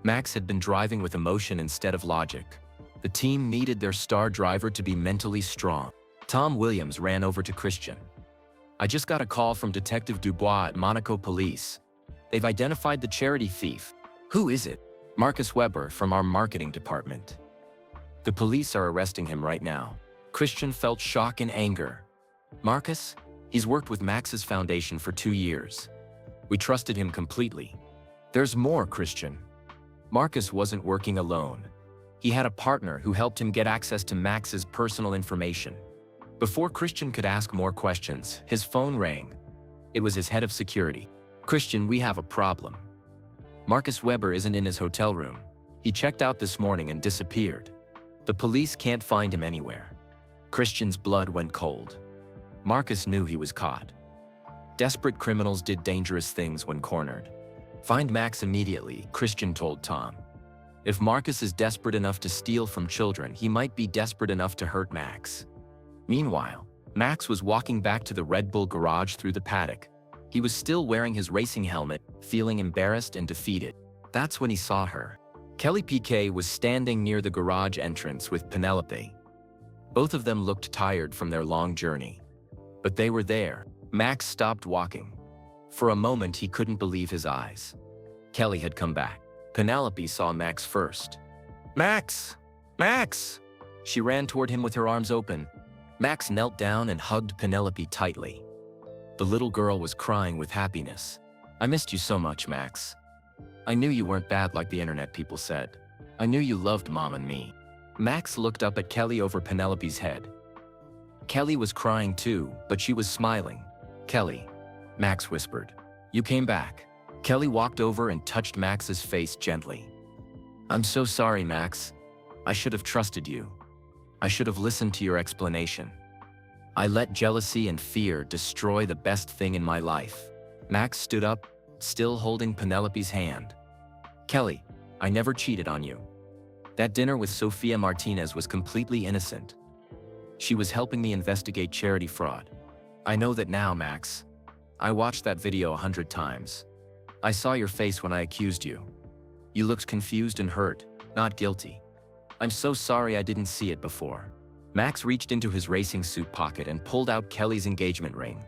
Max had been driving with emotion instead of logic. The team needed their star driver to be mentally strong. Tom Williams ran over to Christian. "I just got a call from Detective Dubois at Monaco Police. They've identified the charity thief." "Who is it?" "Marcus Weber from our marketing department. The police are arresting him right now." Christian felt shock and anger. "Marcus? He's worked with Max's foundation for 2 years. We trusted him completely." "There's more, Christian. Marcus wasn't working alone. He had a partner who helped him get access to Max's personal information." Before Christian could ask more questions, his phone rang. It was his head of security. "Christian, we have a problem. Marcus Weber isn't in his hotel room. He checked out this morning and disappeared. The police can't find him anywhere." Christian's blood went cold. Marcus knew he was caught. Desperate criminals did dangerous things when cornered. "Find Max immediately," Christian told Tom. "If Marcus is desperate enough to steal from children, he might be desperate enough to hurt Max." Meanwhile, Max was walking back to the Red Bull garage through the paddock. He was still wearing his racing helmet, feeling embarrassed and defeated. That's when he saw her. Kelly Piquet was standing near the garage entrance with Penelope. Both of them looked tired from their long journey. But they were there. Max stopped walking. For a moment, he couldn't believe his eyes. Kelly had come back. Penelope saw Max first. "Max! Max!" She ran toward him with her arms open. Max knelt down and hugged Penelope tightly. The little girl was crying with happiness. "I missed you so much, Max. I knew you weren't bad like the internet people said. I knew you loved Mom and me." Max looked up at Kelly over Penelope's head. Kelly was crying too, but she was smiling. "Kelly," Max whispered. "You came back." Kelly walked over and touched Max's face gently. "I'm so sorry, Max. I should have trusted you. I should have listened to your explanation. I let jealousy and fear destroy the best thing in my life." Max stood up, still holding Penelope's hand. "Kelly, I never cheated on you. That dinner with Sofia Martinez was completely innocent. She was helping me investigate charity fraud. I know that now, Max. I watched that video 100 times. I saw your face when I accused you. You looked confused and hurt, not guilty. I'm so sorry I didn't see it before." Max reached into his racing suit pocket and pulled out Kelly's engagement ring.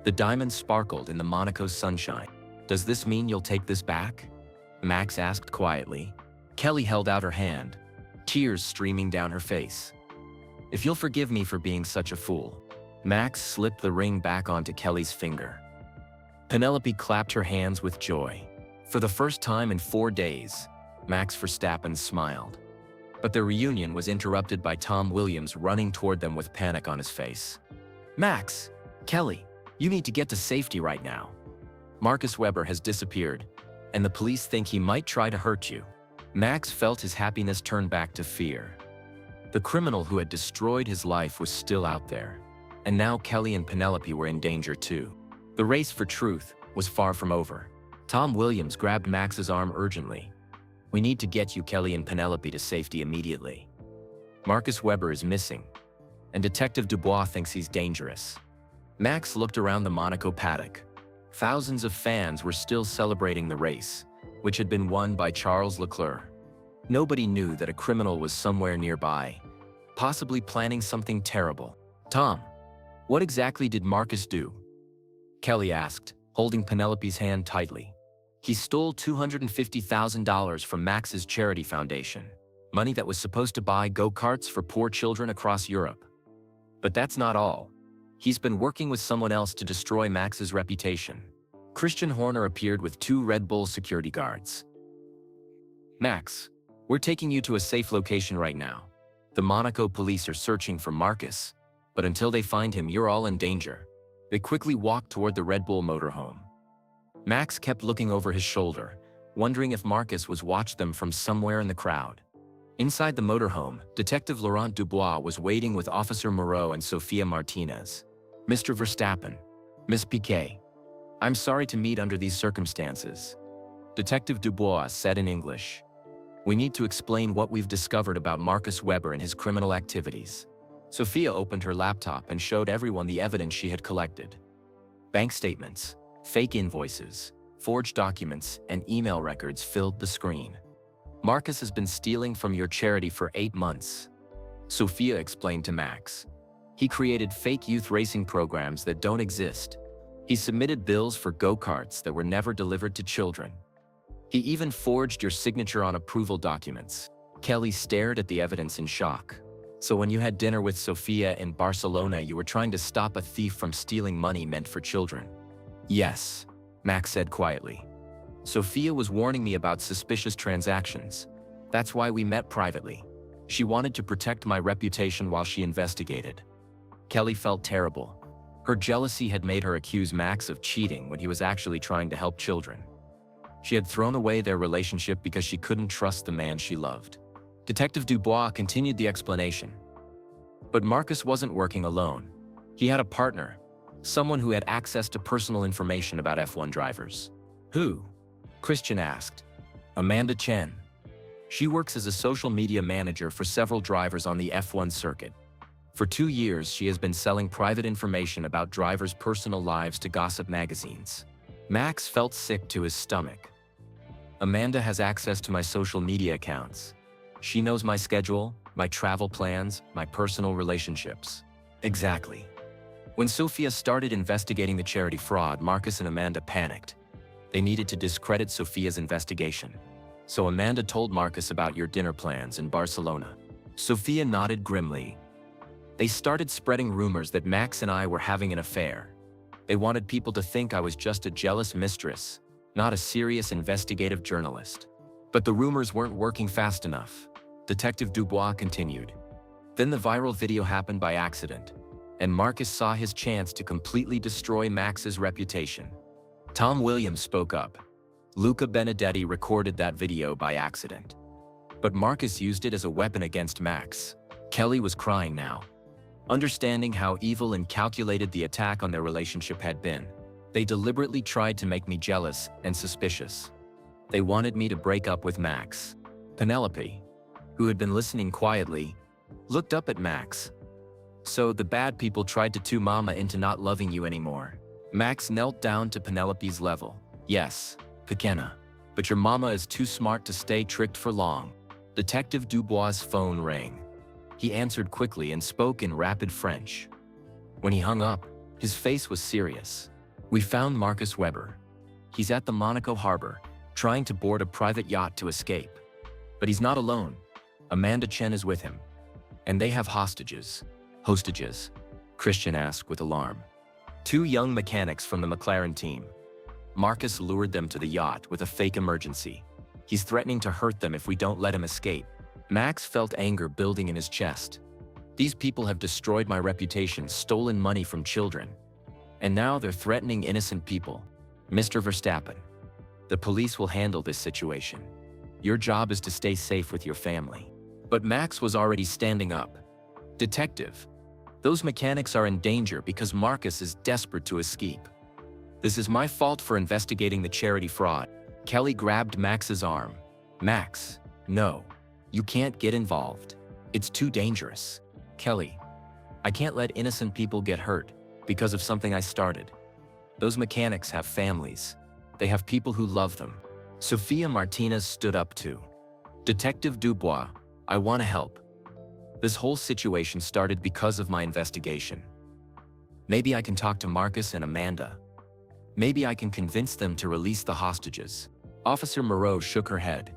The diamond sparkled in the Monaco sunshine. "Does this mean you'll take this back?" Max asked quietly. Kelly held out her hand, tears streaming down her face. "If you'll forgive me for being such a fool." Max slipped the ring back onto Kelly's finger. Penelope clapped her hands with joy. For the first time in 4 days, Max Verstappen smiled. But their reunion was interrupted by Tom Williams running toward them with panic on his face. "Max! Kelly! You need to get to safety right now. Marcus Weber has disappeared, and the police think he might try to hurt you." Max felt his happiness turn back to fear. The criminal who had destroyed his life was still out there, and now Kelly and Penelope were in danger too. The race for truth was far from over. Tom Williams grabbed Max's arm urgently. "We need to get you, Kelly and Penelope, to safety immediately. Marcus Weber is missing, and Detective Dubois thinks he's dangerous." Max looked around the Monaco paddock. Thousands of fans were still celebrating the race, which had been won by Charles Leclerc. Nobody knew that a criminal was somewhere nearby, possibly planning something terrible. "Tom, what exactly did Marcus do?" Kelly asked, holding Penelope's hand tightly. "He stole $250,000 from Max's charity foundation, money that was supposed to buy go-karts for poor children across Europe. But that's not all. He's been working with someone else to destroy Max's reputation." Christian Horner appeared with 2 Red Bull security guards. "Max, we're taking you to a safe location right now. The Monaco police are searching for Marcus, but until they find him, you're all in danger." They quickly walked toward the Red Bull motorhome. Max kept looking over his shoulder, wondering if Marcus was watching them from somewhere in the crowd. Inside the motorhome, Detective Laurent Dubois was waiting with Officer Moreau and Sofia Martinez. "Mr. Verstappen, Miss Piquet, I'm sorry to meet under these circumstances," Detective Dubois said in English. "We need to explain what we've discovered about Marcus Weber and his criminal activities." Sofia opened her laptop and showed everyone the evidence she had collected. Bank statements, fake invoices, forged documents, and email records filled the screen. Marcus has been stealing from your charity for 8 months. Sophia explained to Max. He created fake youth racing programs that don't exist. He submitted bills for go-karts that were never delivered to children. He even forged your signature on approval documents. Kelly stared at the evidence in shock. So when you had dinner with Sophia in Barcelona, you were trying to stop a thief from stealing money meant for children? Yes, Max said quietly. Sophia was warning me about suspicious transactions. That's why we met privately. She wanted to protect my reputation while she investigated. Kelly felt terrible. Her jealousy had made her accuse Max of cheating when he was actually trying to help children. She had thrown away their relationship because she couldn't trust the man she loved. Detective Dubois continued the explanation. But Marcus wasn't working alone. He had a partner, someone who had access to personal information about F1 drivers. Who? Christian asked. Amanda Chen. She works as a social media manager for several drivers on the F1 circuit. For 2 years, she has been selling private information about drivers' personal lives to gossip magazines. Max felt sick to his stomach. Amanda has access to my social media accounts. She knows my schedule, my travel plans, my personal relationships. Exactly. When Sophia started investigating the charity fraud, Marcus and Amanda panicked. They needed to discredit Sophia's investigation. So Amanda told Marcus about your dinner plans in Barcelona. Sophia nodded grimly. They started spreading rumors that Max and I were having an affair. They wanted people to think I was just a jealous mistress, not a serious investigative journalist. But the rumors weren't working fast enough. Detective Dubois continued. Then the viral video happened by accident, and Marcus saw his chance to completely destroy Max's reputation. Tom Williams spoke up. Luca Benedetti recorded that video by accident. But Marcus used it as a weapon against Max. Kelly was crying now. Understanding how evil and calculated the attack on their relationship had been, they deliberately tried to make me jealous and suspicious. They wanted me to break up with Max. Penelope, who had been listening quietly, looked up at Max. So the bad people tried to two Mama into not loving you anymore. Max knelt down to Penelope's level. Yes, Pequena, but your mama is too smart to stay tricked for long. Detective Dubois' phone rang. He answered quickly and spoke in rapid French. When he hung up, his face was serious. We found Marcus Weber. He's at the Monaco harbor, trying to board a private yacht to escape. But he's not alone. Amanda Chen is with him. And they have hostages. Hostages? Christian asked with alarm. 2 young mechanics from the McLaren team. Marcus lured them to the yacht with a fake emergency. He's threatening to hurt them if we don't let him escape. Max felt anger building in his chest. These people have destroyed my reputation, stolen money from children. And now they're threatening innocent people. Mr. Verstappen, the police will handle this situation. Your job is to stay safe with your family. But Max was already standing up. Detective, those mechanics are in danger because Marcus is desperate to escape. This is my fault for investigating the charity fraud. Kelly grabbed Max's arm. Max, no. You can't get involved. It's too dangerous. Kelly, I can't let innocent people get hurt because of something I started. Those mechanics have families. They have people who love them. Sophia Martinez stood up too. Detective Dubois, I want to help. This whole situation started because of my investigation. Maybe I can talk to Marcus and Amanda. Maybe I can convince them to release the hostages. Officer Moreau shook her head.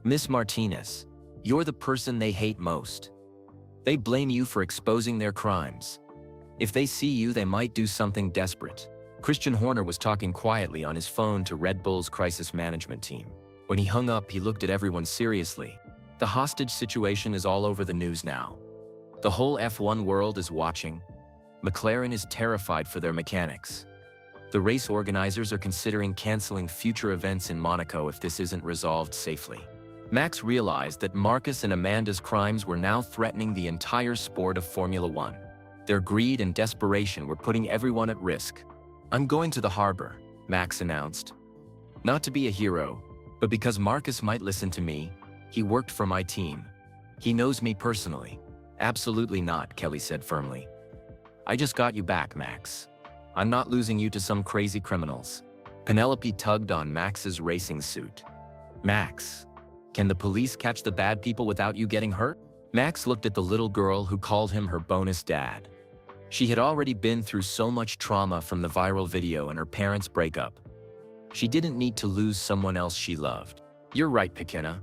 Miss Martinez, you're the person they hate most. They blame you for exposing their crimes. If they see you, they might do something desperate. Christian Horner was talking quietly on his phone to Red Bull's crisis management team. When he hung up, he looked at everyone seriously. The hostage situation is all over the news now. The whole F1 world is watching. McLaren is terrified for their mechanics. The race organizers are considering canceling future events in Monaco if this isn't resolved safely. Max realized that Marcus and Amanda's crimes were now threatening the entire sport of Formula One. Their greed and desperation were putting everyone at risk. I'm going to the harbor, Max announced. Not to be a hero, but because Marcus might listen to me. He worked for my team. He knows me personally. Absolutely not, Kelly said firmly. I just got you back, Max. I'm not losing you to some crazy criminals. Penelope tugged on Max's racing suit. Max, Can the police catch the bad people without you getting hurt? Max looked at the little girl who called him her bonus dad. She had already been through so much trauma from the viral video and her parents' breakup. She didn't need to lose someone else she loved. You're right, Piquet.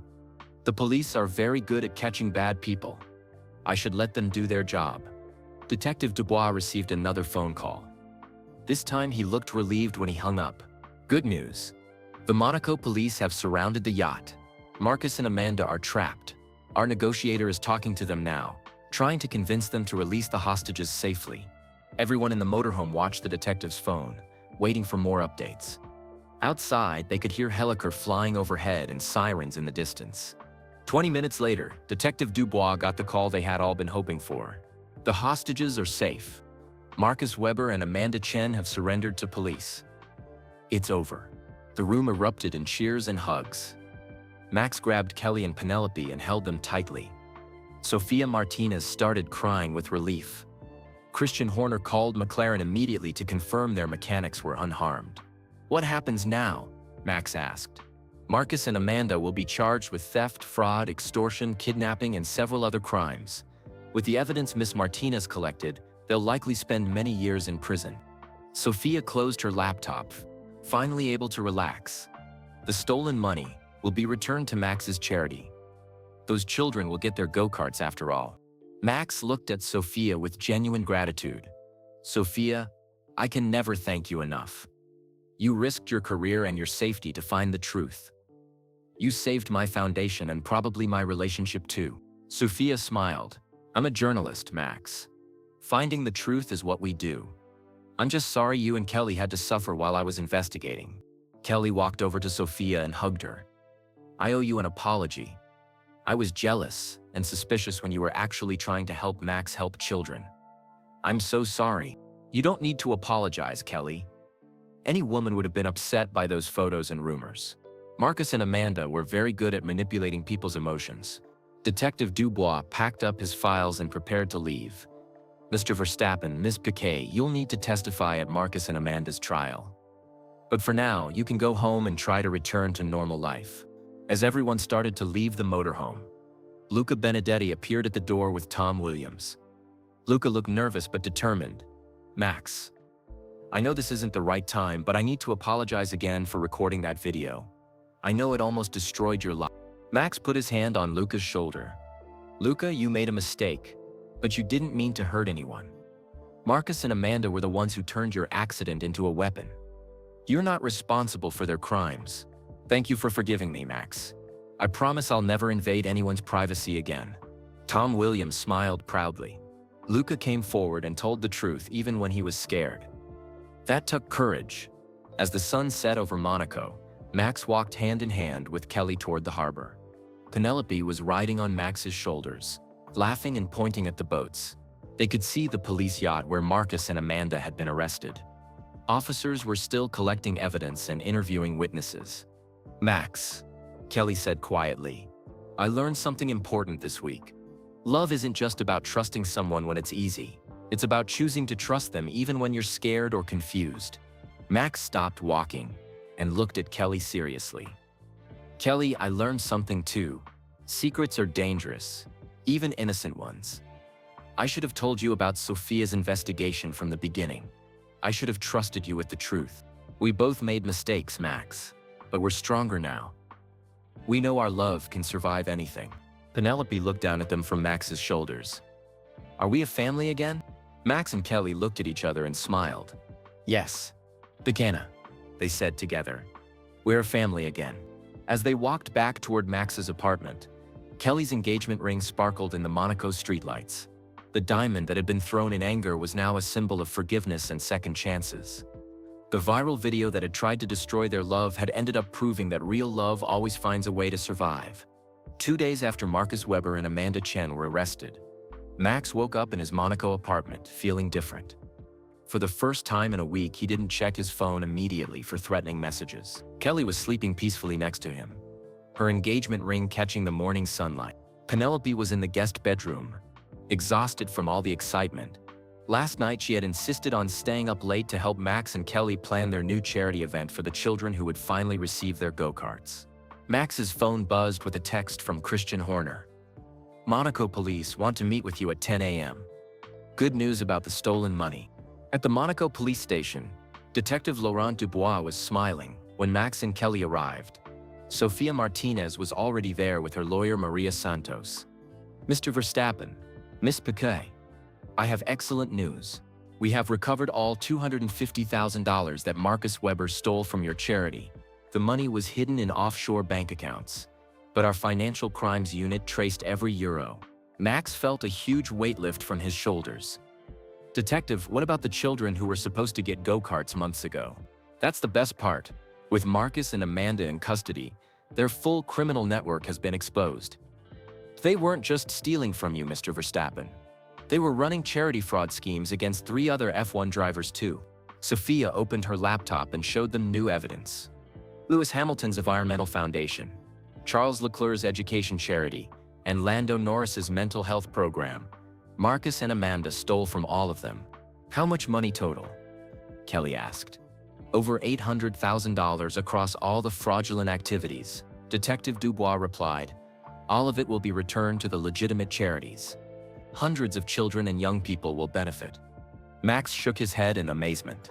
The police are very good at catching bad people. I should let them do their job. Detective Dubois received another phone call. This time he looked relieved when he hung up. Good news. The Monaco police have surrounded the yacht. Marcus and Amanda are trapped. Our negotiator is talking to them now, trying to convince them to release the hostages safely. Everyone in the motorhome watched the detective's phone, waiting for more updates. Outside, they could hear helicopter flying overhead and sirens in the distance. 20 minutes later, Detective Dubois got the call they had all been hoping for. The hostages are safe. Marcus Weber and Amanda Chen have surrendered to police. It's over. The room erupted in cheers and hugs. Max grabbed Kelly and Penelope and held them tightly. Sofia Martinez started crying with relief. Christian Horner called McLaren immediately to confirm their mechanics were unharmed. What happens now? Max asked. Marcus and Amanda will be charged with theft, fraud, extortion, kidnapping, and several other crimes. With the evidence Miss Martinez collected, they'll likely spend many years in prison. Sofia closed her laptop, finally able to relax. The stolen money will be returned to Max's charity. Those children will get their go-karts after all. Max looked at Sofia with genuine gratitude. Sofia, I can never thank you enough. You risked your career and your safety to find the truth. You saved my foundation and probably my relationship too. Sofia smiled. I'm a journalist, Max. Finding the truth is what we do. I'm just sorry you and Kelly had to suffer while I was investigating. Kelly walked over to Sofia and hugged her. I owe you an apology. I was jealous and suspicious when you were actually trying to help Max help children. I'm so sorry. You don't need to apologize, Kelly. Any woman would have been upset by those photos and rumors. Marcus and Amanda were very good at manipulating people's emotions. Detective Dubois packed up his files and prepared to leave. Mr. Verstappen, Miss Piquet, you'll need to testify at Marcus and Amanda's trial. But for now, you can go home and try to return to normal life. As everyone started to leave the motorhome, Luca Benedetti appeared at the door with Tom Williams. Luca looked nervous but determined. Max, I know this isn't the right time, but I need to apologize again for recording that video. I know it almost destroyed your life. Max put his hand on Luca's shoulder. Luca, you made a mistake, but you didn't mean to hurt anyone. Marcus and Amanda were the ones who turned your accident into a weapon. You're not responsible for their crimes. Thank you for forgiving me, Max. I promise I'll never invade anyone's privacy again. Tom Williams smiled proudly. Luca came forward and told the truth even when he was scared. That took courage. As the sun set over Monaco, Max walked hand in hand with Kelly toward the harbor. Penelope was riding on Max's shoulders, laughing and pointing at the boats. They could see the police yacht where Marcus and Amanda had been arrested. Officers were still collecting evidence and interviewing witnesses. Max, Kelly said quietly, I learned something important this week. Love isn't just about trusting someone when it's easy. It's about choosing to trust them even when you're scared or confused. Max stopped walking and looked at Kelly seriously. Kelly, I learned something too. Secrets are dangerous, even innocent ones. I should have told you about Sofia's investigation from the beginning. I should have trusted you with the truth. We both made mistakes, Max, but we're stronger now. We know our love can survive anything. Penelope looked down at them from Max's shoulders. Are we a family again? Max and Kelly looked at each other and smiled. Yes, Bacana, they said together. We're a family again. As they walked back toward Max's apartment, Kelly's engagement ring sparkled in the Monaco streetlights. The diamond that had been thrown in anger was now a symbol of forgiveness and second chances. The viral video that had tried to destroy their love had ended up proving that real love always finds a way to survive. 2 days after Marcus Weber and Amanda Chen were arrested, Max woke up in his Monaco apartment feeling different. For the first time in a week, he didn't check his phone immediately for threatening messages. Kelly was sleeping peacefully next to him, her engagement ring catching the morning sunlight. Penelope was in the guest bedroom, exhausted from all the excitement. Last night, she had insisted on staying up late to help Max and Kelly plan their new charity event for the children who would finally receive their go-karts. Max's phone buzzed with a text from Christian Horner. Monaco police want to meet with you at 10 a.m. Good news about the stolen money. At the Monaco police station, Detective Laurent Dubois was smiling when Max and Kelly arrived. Sofia Martinez was already there with her lawyer Maria Santos. Mr. Verstappen, Miss Piquet, I have excellent news. We have recovered all $250,000 that Marcus Weber stole from your charity. The money was hidden in offshore bank accounts, but our financial crimes unit traced every euro. Max felt a huge weight lift from his shoulders. Detective, what about the children who were supposed to get go-karts months ago? That's the best part. With Marcus and Amanda in custody, their full criminal network has been exposed. They weren't just stealing from you, Mr. Verstappen. They were running charity fraud schemes against 3 other F1 drivers too. Sofia opened her laptop and showed them new evidence. Lewis Hamilton's Environmental Foundation, Charles Leclerc's education charity, and Lando Norris's mental health program. Marcus and Amanda stole from all of them. How much money total? Kelly asked. Over $800,000 across all the fraudulent activities, Detective Dubois replied. All of it will be returned to the legitimate charities. Hundreds of children and young people will benefit. Max shook his head in amazement.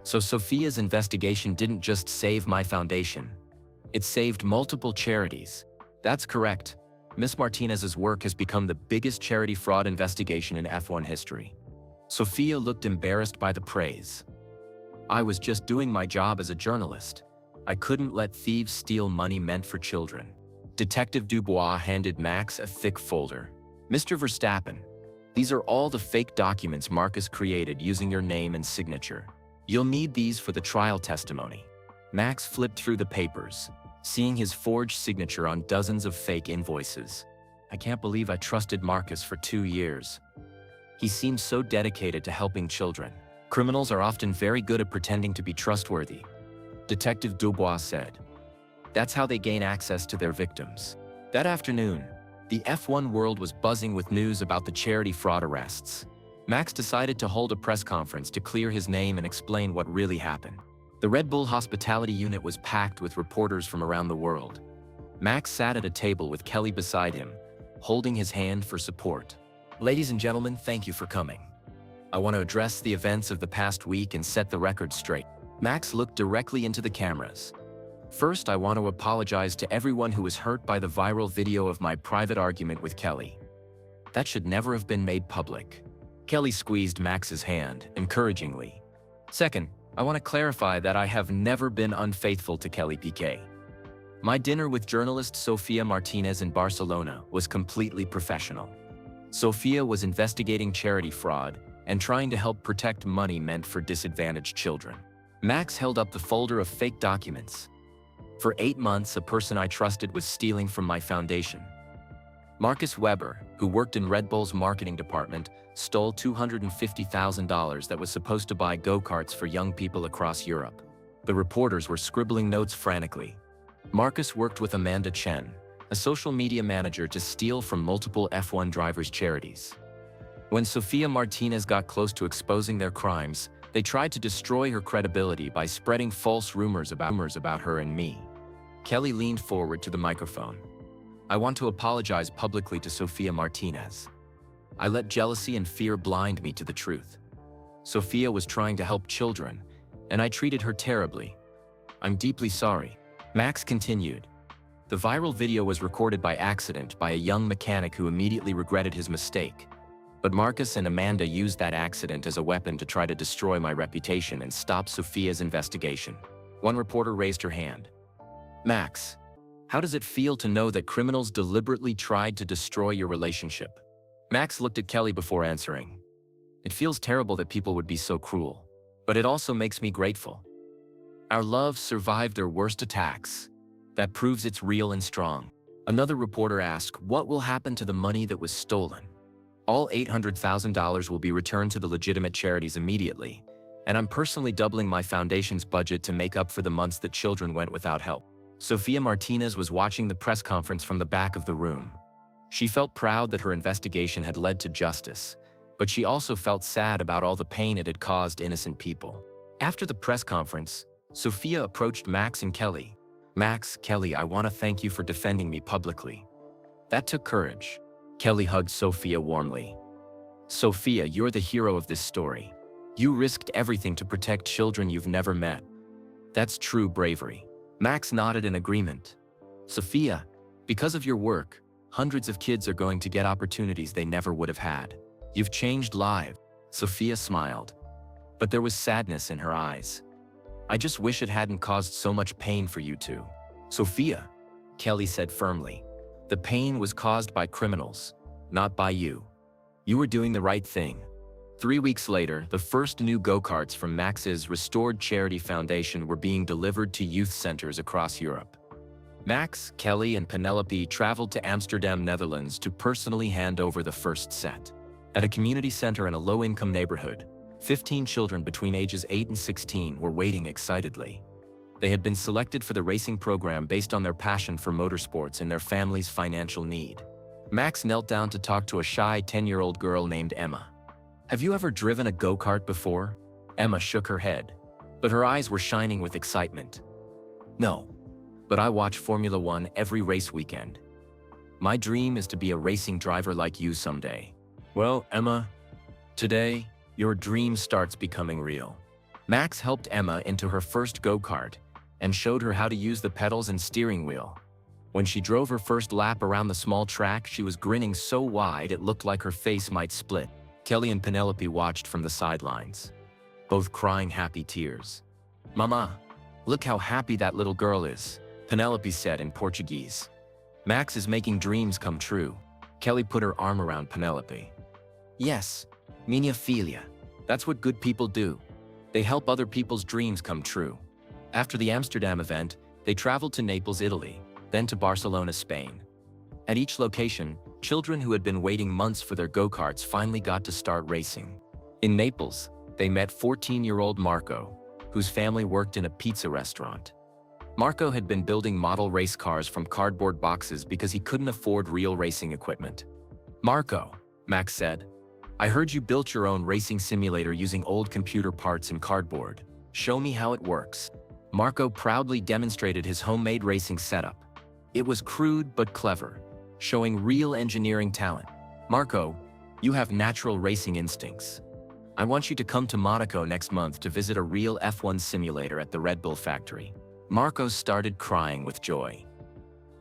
So Sofia's investigation didn't just save my foundation. It saved multiple charities. That's correct. Miss Martinez's work has become the biggest charity fraud investigation in F1 history. Sofia looked embarrassed by the praise. I was just doing my job as a journalist. I couldn't let thieves steal money meant for children. Detective Dubois handed Max a thick folder. Mr. Verstappen, these are all the fake documents Marcus created using your name and signature. You'll need these for the trial testimony. Max flipped through the papers, seeing his forged signature on dozens of fake invoices. I can't believe I trusted Marcus for 2 years. He seemed so dedicated to helping children. Criminals are often very good at pretending to be trustworthy, Detective Dubois said. That's how they gain access to their victims. That afternoon, the F1 world was buzzing with news about the charity fraud arrests. Max decided to hold a press conference to clear his name and explain what really happened. The Red Bull hospitality unit was packed with reporters from around the world. Max sat at a table with Kelly beside him, holding his hand for support. Ladies and gentlemen, thank you for coming. I want to address the events of the past week and set the record straight. Max looked directly into the cameras. First, I want to apologize to everyone who was hurt by the viral video of my private argument with Kelly. That should never have been made public. Kelly squeezed Max's hand, encouragingly. Second, I want to clarify that I have never been unfaithful to Kelly Piquet. My dinner with journalist Sofia Martinez in Barcelona was completely professional. Sofia was investigating charity fraud and trying to help protect money meant for disadvantaged children. Max held up the folder of fake documents. For 8 months, a person I trusted was stealing from my foundation. Marcus Weber, who worked in Red Bull's marketing department, stole $250,000 that was supposed to buy go-karts for young people across Europe. The reporters were scribbling notes frantically. Marcus worked with Amanda Chen, a social media manager, to steal from multiple F1 drivers' charities. When Sofia Martinez got close to exposing their crimes, they tried to destroy her credibility by spreading false rumors about her and me. Kelly leaned forward to the microphone. I want to apologize publicly to Sofia Martinez. I let jealousy and fear blind me to the truth. Sofia was trying to help children, and I treated her terribly. I'm deeply sorry. Max continued. The viral video was recorded by accident by a young mechanic who immediately regretted his mistake. But Marcus and Amanda used that accident as a weapon to try to destroy my reputation and stop Sofia's investigation. One reporter raised her hand. Max, how does it feel to know that criminals deliberately tried to destroy your relationship? Max looked at Kelly before answering. It feels terrible that people would be so cruel, but it also makes me grateful. Our love survived their worst attacks. That proves it's real and strong. Another reporter asked, what will happen to the money that was stolen? All $800,000 will be returned to the legitimate charities immediately, and I'm personally doubling my foundation's budget to make up for the months that children went without help. Sofia Martinez was watching the press conference from the back of the room. She felt proud that her investigation had led to justice, but she also felt sad about all the pain it had caused innocent people. After the press conference, Sofia approached Max and Kelly. Max, Kelly, I want to thank you for defending me publicly. That took courage. Kelly hugged Sophia warmly. Sophia, you're the hero of this story. You risked everything to protect children you've never met. That's true bravery. Max nodded in agreement. Sophia, because of your work, hundreds of kids are going to get opportunities they never would have had. You've changed lives. Sophia smiled. But there was sadness in her eyes. I just wish it hadn't caused so much pain for you two. Sophia, Kelly said firmly. The pain was caused by criminals, not by you. You were doing the right thing. 3 weeks later, the first new go-karts from Max's restored charity foundation were being delivered to youth centers across Europe. Max, Kelly, and Penelope traveled to Amsterdam, Netherlands to personally hand over the first set. At a community center in a low-income neighborhood, 15 children between ages 8 and 16 were waiting excitedly. They had been selected for the racing program based on their passion for motorsports and their family's financial need. Max knelt down to talk to a shy 10-year-old girl named Emma. Have you ever driven a go-kart before? Emma shook her head, but her eyes were shining with excitement. No, but I watch Formula One every race weekend. My dream is to be a racing driver like you someday. Well, Emma, today, your dream starts becoming real. Max helped Emma into her first go-kart and showed her how to use the pedals and steering wheel. When she drove her first lap around the small track, she was grinning so wide it looked like her face might split. Kelly and Penelope watched from the sidelines, both crying happy tears. Mama, look how happy that little girl is, Penelope said in Portuguese. Max is making dreams come true. Kelly put her arm around Penelope. Yes, minha filha. That's what good people do. They help other people's dreams come true. After the Amsterdam event, they traveled to Naples, Italy, then to Barcelona, Spain. At each location, children who had been waiting months for their go-karts finally got to start racing. In Naples, they met 14-year-old Marco, whose family worked in a pizza restaurant. Marco had been building model race cars from cardboard boxes because he couldn't afford real racing equipment. Marco, Max said, I heard you built your own racing simulator using old computer parts and cardboard. Show me how it works. Marco proudly demonstrated his homemade racing setup. It was crude but clever, showing real engineering talent. Marco, you have natural racing instincts. I want you to come to Monaco next month to visit a real F1 simulator at the Red Bull factory. Marco started crying with joy.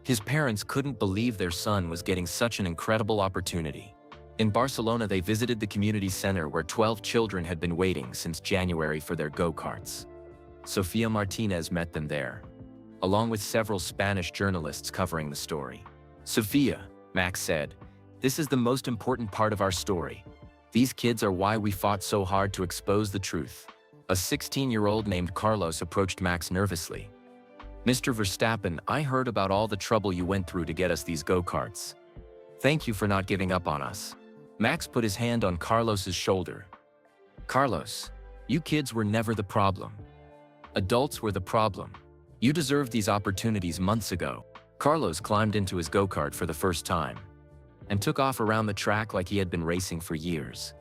His parents couldn't believe their son was getting such an incredible opportunity. In Barcelona, they visited the community center where 12 children had been waiting since January for their go-karts. Sofia Martinez met them there, along with several Spanish journalists covering the story. Sofia, Max said, this is the most important part of our story. These kids are why we fought so hard to expose the truth. A 16-year-old named Carlos approached Max nervously. Mr. Verstappen, I heard about all the trouble you went through to get us these go-karts. Thank you for not giving up on us. Max put his hand on Carlos's shoulder. Carlos, you kids were never the problem. Adults were the problem. You deserved these opportunities months ago. Carlos climbed into his go-kart for the first time and took off around the track like he had been racing for years.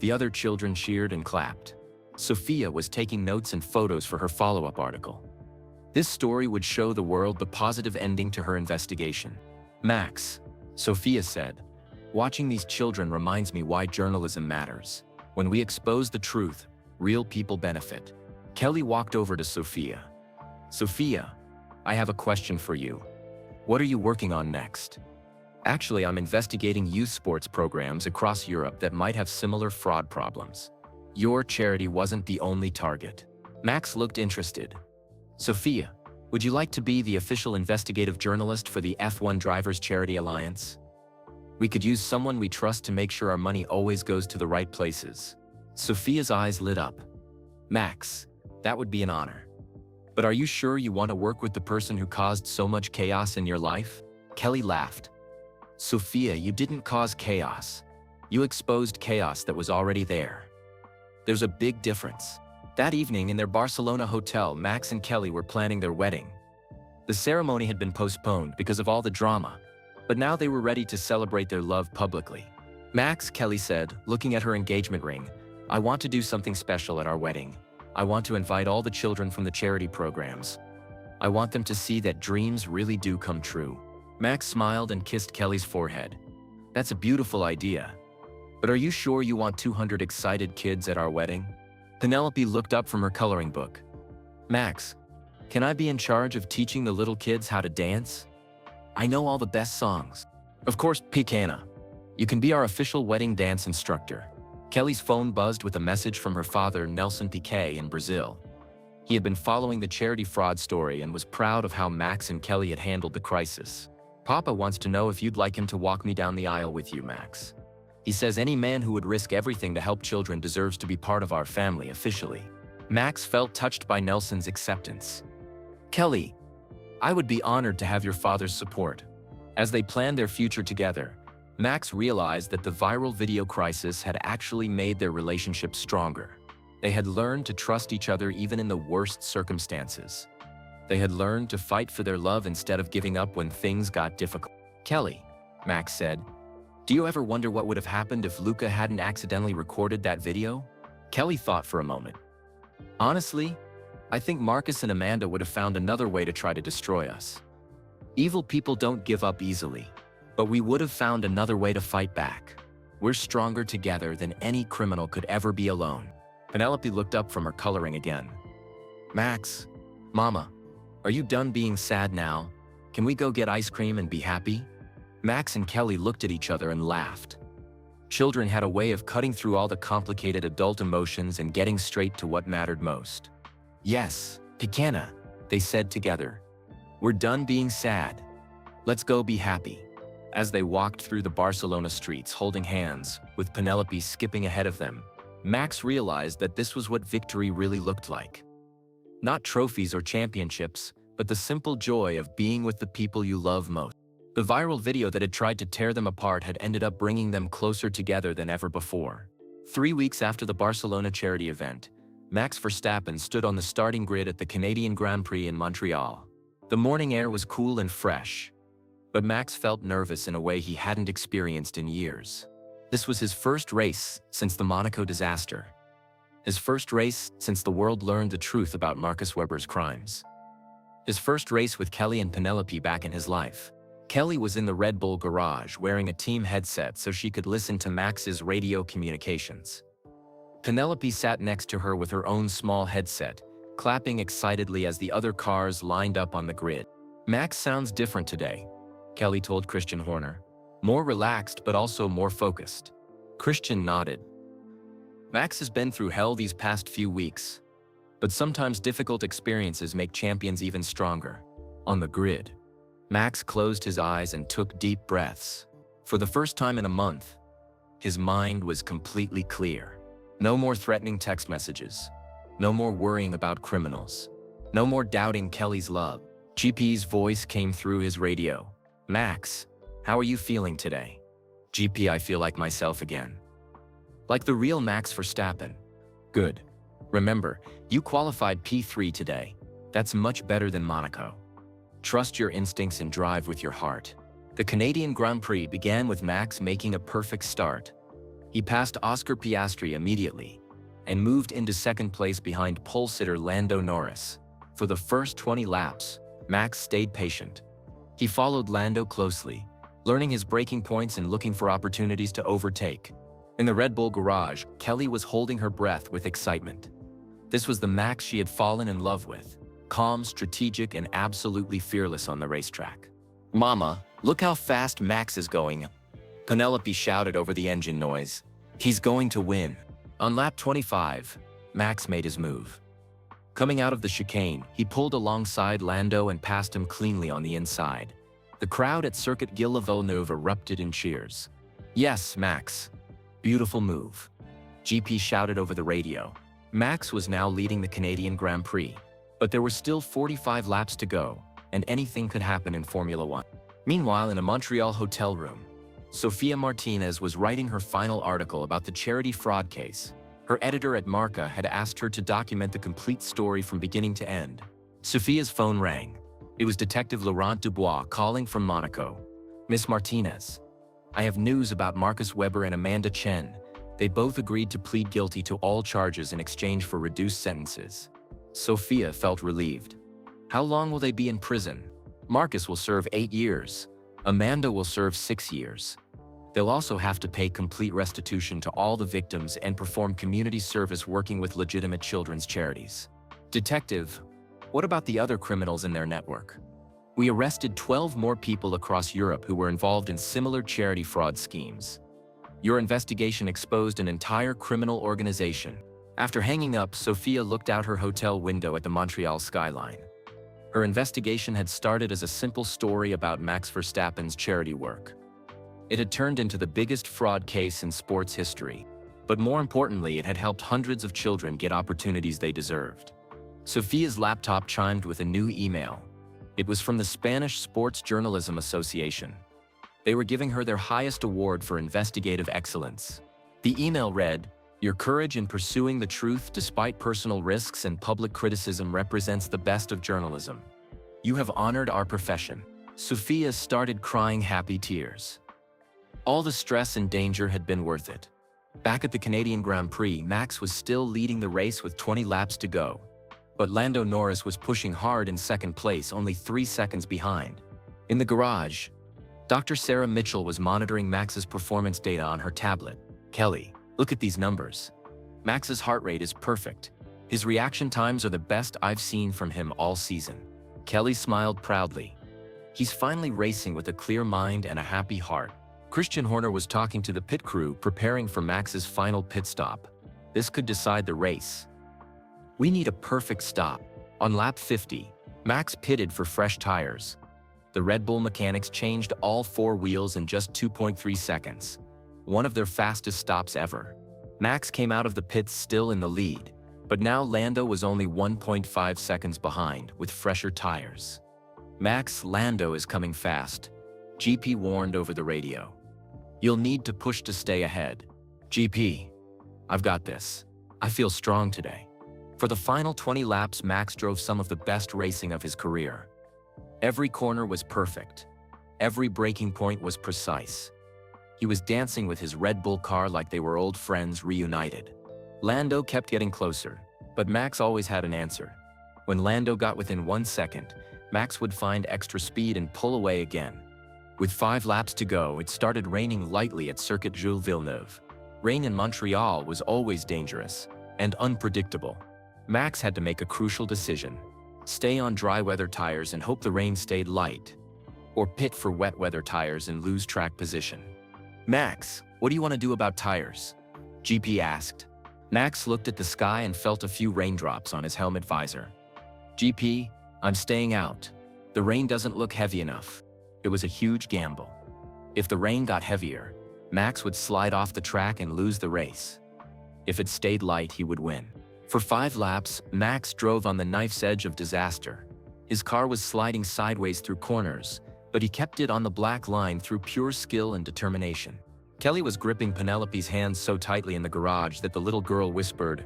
The other children cheered and clapped. Sofia was taking notes and photos for her follow-up article. This story would show the world the positive ending to her investigation. Max, Sofia said, watching these children reminds me why journalism matters. When we expose the truth, real people benefit. Kelly walked over to Sofia. Sofia, I have a question for you. What are you working on next? Actually, I'm investigating youth sports programs across Europe that might have similar fraud problems. Your charity wasn't the only target. Max looked interested. Sofia, would you like to be the official investigative journalist for the F1 Drivers Charity Alliance? We could use someone we trust to make sure our money always goes to the right places. Sofia's eyes lit up. Max, that would be an honor. But are you sure you want to work with the person who caused so much chaos in your life? Kelly laughed. Sofia, you didn't cause chaos. You exposed chaos that was already there. There's a big difference. That evening in their Barcelona hotel, Max and Kelly were planning their wedding. The ceremony had been postponed because of all the drama, but now they were ready to celebrate their love publicly. Max, Kelly said, looking at her engagement ring, I want to do something special at our wedding. I want to invite all the children from the charity programs. I want them to see that dreams really do come true. Max smiled and kissed Kelly's forehead. That's a beautiful idea. But are you sure you want 200 excited kids at our wedding? Penelope looked up from her coloring book. Max, can I be in charge of teaching the little kids how to dance? I know all the best songs. Of course, Piquet. You can be our official wedding dance instructor. Kelly's phone buzzed with a message from her father, Nelson Piquet, in Brazil. He had been following the charity fraud story and was proud of how Max and Kelly had handled the crisis. Papa wants to know if you'd like him to walk me down the aisle with you, Max. He says any man who would risk everything to help children deserves to be part of our family officially. Max felt touched by Nelson's acceptance. Kelly, I would be honored to have your father's support. As they planned their future together, Max realized that the viral video crisis had actually made their relationship stronger. They had learned to trust each other even in the worst circumstances. They had learned to fight for their love instead of giving up when things got difficult. Kelly, Max said, do you ever wonder what would have happened if Luca hadn't accidentally recorded that video? Kelly thought for a moment. Honestly, I think Marcus and Amanda would have found another way to try to destroy us. Evil people don't give up easily, but we would have found another way to fight back. We're stronger together than any criminal could ever be alone. Penelope looked up from her coloring again. Max, Mama, are you done being sad now? Can we go get ice cream and be happy? Max and Kelly looked at each other and laughed. Children had a way of cutting through all the complicated adult emotions and getting straight to what mattered most. Yes, Piquet, they said together. We're done being sad. Let's go be happy. As they walked through the Barcelona streets holding hands, with Penelope skipping ahead of them, Max realized that this was what victory really looked like. Not trophies or championships, but the simple joy of being with the people you love most. The viral video that had tried to tear them apart had ended up bringing them closer together than ever before. 3 weeks after the Barcelona charity event, Max Verstappen stood on the starting grid at the Canadian Grand Prix in Montreal. The morning air was cool and fresh, but Max felt nervous in a way he hadn't experienced in years. This was his first race since the Monaco disaster. His first race since the world learned the truth about Marcus Webber's crimes. His first race with Kelly and Penelope back in his life. Kelly was in the Red Bull garage wearing a team headset so she could listen to Max's radio communications. Penelope sat next to her with her own small headset, clapping excitedly as the other cars lined up on the grid. Max sounds different today, Kelly told Christian Horner. More relaxed but also more focused. Christian nodded. Max has been through hell these past few weeks, but sometimes difficult experiences make champions even stronger. On the grid, Max closed his eyes and took deep breaths. For the first time in a month, his mind was completely clear. No more threatening text messages. No more worrying about criminals. No more doubting Kelly's love. GP's voice came through his radio. Max, how are you feeling today? GP, I feel like myself again. Like the real Max Verstappen. Good. Remember, you qualified P3 today. That's much better than Monaco. Trust your instincts and drive with your heart. The Canadian Grand Prix began with Max making a perfect start. He passed Oscar Piastri immediately and moved into second place behind pole sitter Lando Norris. For the first 20 laps, Max stayed patient. He followed Lando closely, learning his braking points and looking for opportunities to overtake. In the Red Bull garage, Kelly was holding her breath with excitement. This was the Max she had fallen in love with. Calm, strategic, and absolutely fearless on the racetrack. Mama, look how fast Max is going. Penelope shouted over the engine noise. He's going to win. On lap 25, Max made his move. Coming out of the chicane, he pulled alongside Lando and passed him cleanly on the inside. The crowd at Circuit Gilles Villeneuve erupted in cheers. Yes, Max. Beautiful move. GP shouted over the radio. Max was now leading the Canadian Grand Prix. But there were still 45 laps to go, and anything could happen in Formula One. Meanwhile, in a Montreal hotel room, Sofia Martinez was writing her final article about the charity fraud case. Her editor at Marca had asked her to document the complete story from beginning to end. Sofia's phone rang. It was Detective Laurent Dubois calling from Monaco. Miss Martinez, I have news about Marcus Webber and Amanda Chen. They both agreed to plead guilty to all charges in exchange for reduced sentences. Sophia felt relieved. How long will they be in prison? Marcus will serve 8 years. Amanda will serve 6 years. They'll also have to pay complete restitution to all the victims and perform community service working with legitimate children's charities. Detective, what about the other criminals in their network? We arrested 12 more people across Europe who were involved in similar charity fraud schemes. Your investigation exposed an entire criminal organization. After hanging up, Sophia looked out her hotel window at the Montreal skyline. Her investigation had started as a simple story about Max Verstappen's charity work. It had turned into the biggest fraud case in sports history, but more importantly, it had helped hundreds of children get opportunities they deserved. Sophia's laptop chimed with a new email. It was from the Spanish Sports Journalism Association. They were giving her their highest award for investigative excellence. The email read, "Your courage in pursuing the truth despite personal risks and public criticism represents the best of journalism. You have honored our profession." Sophia started crying happy tears. All the stress and danger had been worth it. Back at the Canadian Grand Prix, Max was still leading the race with 20 laps to go. But Lando Norris was pushing hard in second place, only 3 seconds behind. In the garage, Dr. Sarah Mitchell was monitoring Max's performance data on her tablet. "Kelly, look at these numbers. Max's heart rate is perfect. His reaction times are the best I've seen from him all season." Kelly smiled proudly. He's finally racing with a clear mind and a happy heart. Christian Horner was talking to the pit crew, preparing for Max's final pit stop. This could decide the race. "We need a perfect stop." On lap 50, Max pitted for fresh tires. The Red Bull mechanics changed all 4 wheels in just 2.3 seconds, one of their fastest stops ever. Max came out of the pits still in the lead, but now Lando was only 1.5 seconds behind with fresher tires. Lando is coming fast," GP warned over the radio. "You'll need to push to stay ahead." "GP, I've got this. I feel strong today." For the final 20 laps, Max drove some of the best racing of his career. Every corner was perfect. Every braking point was precise. He was dancing with his Red Bull car like they were old friends reunited. Lando kept getting closer, but Max always had an answer. When Lando got within 1 second, Max would find extra speed and pull away again. With 5 laps to go, it started raining lightly at Circuit Jules Villeneuve. Rain in Montreal was always dangerous and unpredictable. Max had to make a crucial decision: stay on dry weather tires and hope the rain stayed light, or pit for wet weather tires and lose track position. "Max, what do you want to do about tires?" GP asked. Max looked at the sky and felt a few raindrops on his helmet visor. "GP, I'm staying out. The rain doesn't look heavy enough." It was a huge gamble. If the rain got heavier, Max would slide off the track and lose the race. If it stayed light, he would win. For 5 laps, Max drove on the knife's edge of disaster. His car was sliding sideways through corners, but he kept it on the black line through pure skill and determination. Kelly was gripping Penelope's hands so tightly in the garage that the little girl whispered,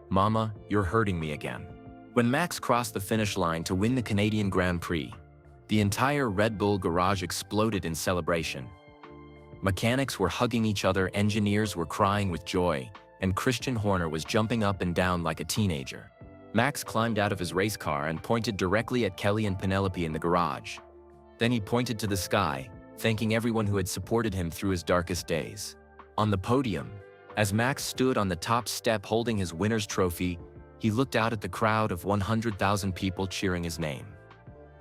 "Mama, you're hurting me again." When Max crossed the finish line to win the Canadian Grand Prix, the entire Red Bull garage exploded in celebration. Mechanics were hugging each other, engineers were crying with joy, and Christian Horner was jumping up and down like a teenager. Max climbed out of his race car and pointed directly at Kelly and Penelope in the garage. Then he pointed to the sky, thanking everyone who had supported him through his darkest days. On the podium, as Max stood on the top step holding his winner's trophy, he looked out at the crowd of 100,000 people cheering his name.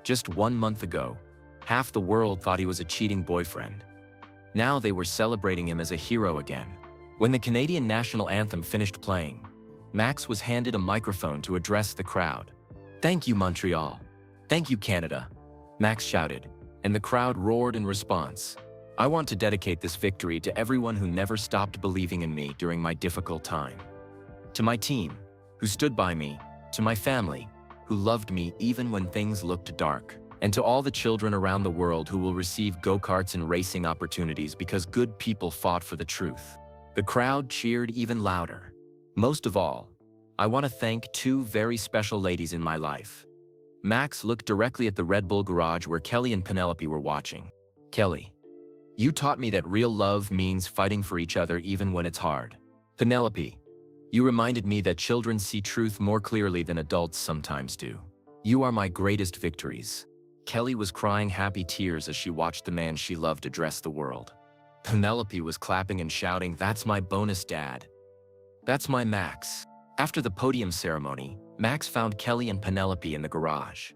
Just 1 month ago, half the world thought he was a cheating boyfriend. Now they were celebrating him as a hero again. When the Canadian national anthem finished playing, Max was handed a microphone to address the crowd. "Thank you, Montreal. Thank you, Canada," Max shouted, and the crowd roared in response. "I want to dedicate this victory to everyone who never stopped believing in me during my difficult time. To my team, who stood by me, to my family, who loved me even when things looked dark, and to all the children around the world who will receive go-karts and racing opportunities because good people fought for the truth." The crowd cheered even louder. "Most of all, I want to thank 2 very special ladies in my life." Max looked directly at the Red Bull garage where Kelly and Penelope were watching. "Kelly, you taught me that real love means fighting for each other even when it's hard. Penelope, you reminded me that children see truth more clearly than adults sometimes do." You are my greatest victories." Kelly was crying happy tears as she watched the man she loved address the world. Penelope was clapping and shouting, "That's my bonus dad. That's my Max." After the podium ceremony, Max found Kelly and Penelope in the garage.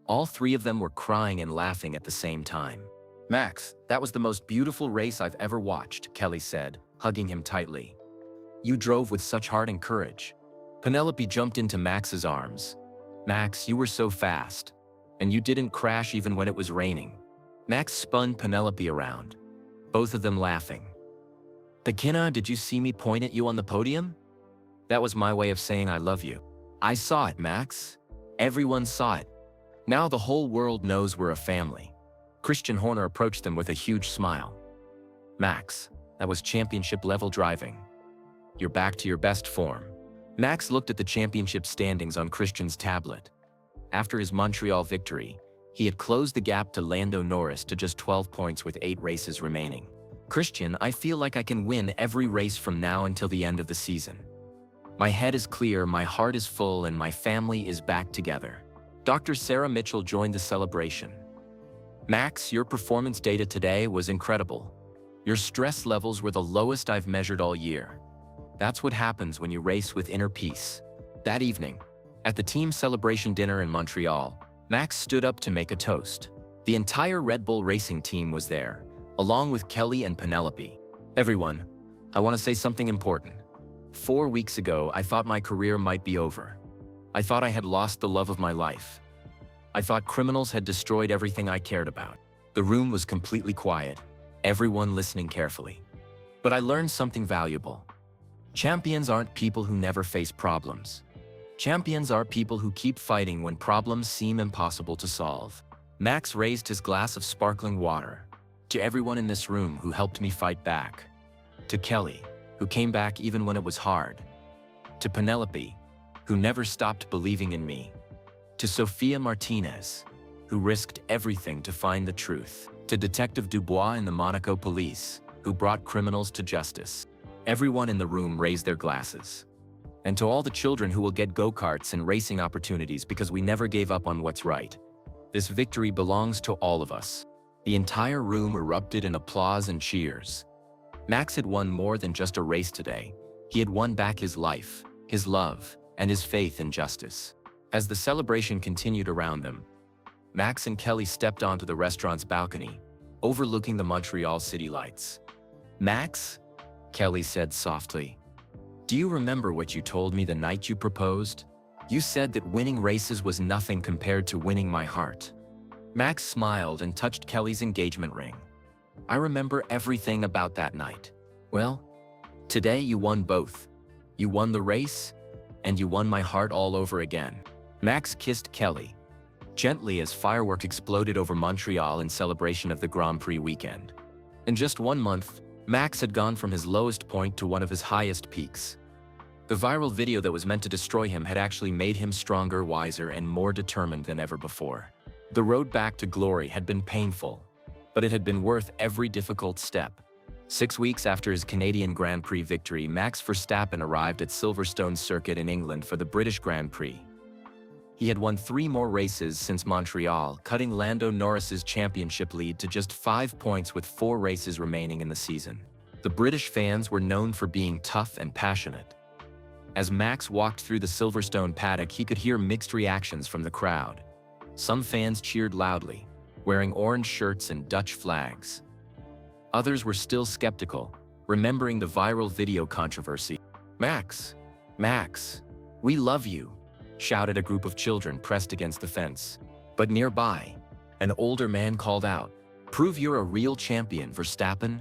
All three of them were crying and laughing at the same time. "Max, that was the most beautiful race I've ever watched," Kelly said, hugging him tightly. "You drove with such heart and courage." Penelope jumped into Max's arms. "Max, you were so fast. And you didn't crash even when it was raining." Max spun Penelope around, both of them laughing. "Piquet, did you see me point at you on the podium? That was my way of saying I love you." "I saw it, Max. Everyone saw it. Now the whole world knows we're a family." Christian Horner approached them with a huge smile. "Max, that was championship-level driving. You're back to your best form." Max looked at the championship standings on Christian's tablet. After his Montreal victory, he had closed the gap to Lando Norris to just 12 points with 8 races remaining. "Christian, I feel like I can win every race from now until the end of the season. My head is clear, my heart is full, and my family is back together." Dr. Sarah Mitchell joined the celebration. "Max, your performance data today was incredible. Your stress levels were the lowest I've measured all year. That's what happens when you race with inner peace." That evening, at the team celebration dinner in Montreal, Max stood up to make a toast. The entire Red Bull Racing team was there, along with Kelly and Penelope. "Everyone, I want to say something important. 4 weeks ago, I thought my career might be over. I thought I had lost the love of my life. I thought criminals had destroyed everything I cared about." The room was completely quiet, everyone listening carefully. "But I learned something valuable. Champions aren't people who never face problems. Champions are people who keep fighting when problems seem impossible to solve." Max raised his glass of sparkling water. "To everyone in this room who helped me fight back. To Kelly, who came back even when it was hard. To Penelope, who never stopped believing in me. To Sofia Martinez, who risked everything to find the truth. To Detective Dubois and the Monaco police, who brought criminals to justice." Everyone in the room raised their glasses. "And to all the children who will get go-karts and racing opportunities because we never gave up on what's right. This victory belongs to all of us." The entire room erupted in applause and cheers. Max had won more than just a race today. He had won back his life, his love, and his faith in justice. As the celebration continued around them, Max and Kelly stepped onto the restaurant's balcony, overlooking the Montreal city lights. "Max," Kelly said softly, "do you remember what you told me the night you proposed? You said that winning races was nothing compared to winning my heart." Max smiled and touched Kelly's engagement ring. "I remember everything about that night. Well, today you won both. You won the race, and you won my heart all over again." Max kissed Kelly gently as fireworks exploded over Montreal in celebration of the Grand Prix weekend. In just 1 month, Max had gone from his lowest point to one of his highest peaks. The viral video that was meant to destroy him had actually made him stronger, wiser, and more determined than ever before. The road back to glory had been painful, but it had been worth every difficult step. 6 weeks after his Canadian Grand Prix victory, Max Verstappen arrived at Silverstone Circuit in England for the British Grand Prix. He had won 3 more races since Montreal, cutting Lando Norris's championship lead to just 5 points with 4 races remaining in the season. The British fans were known for being tough and passionate. As Max walked through the Silverstone paddock, he could hear mixed reactions from the crowd. Some fans cheered loudly, wearing orange shirts and Dutch flags. Others were still skeptical, remembering the viral video controversy. "Max, Max, we love you," shouted a group of children pressed against the fence. But nearby, an older man called out, "Prove you're a real champion, Verstappen.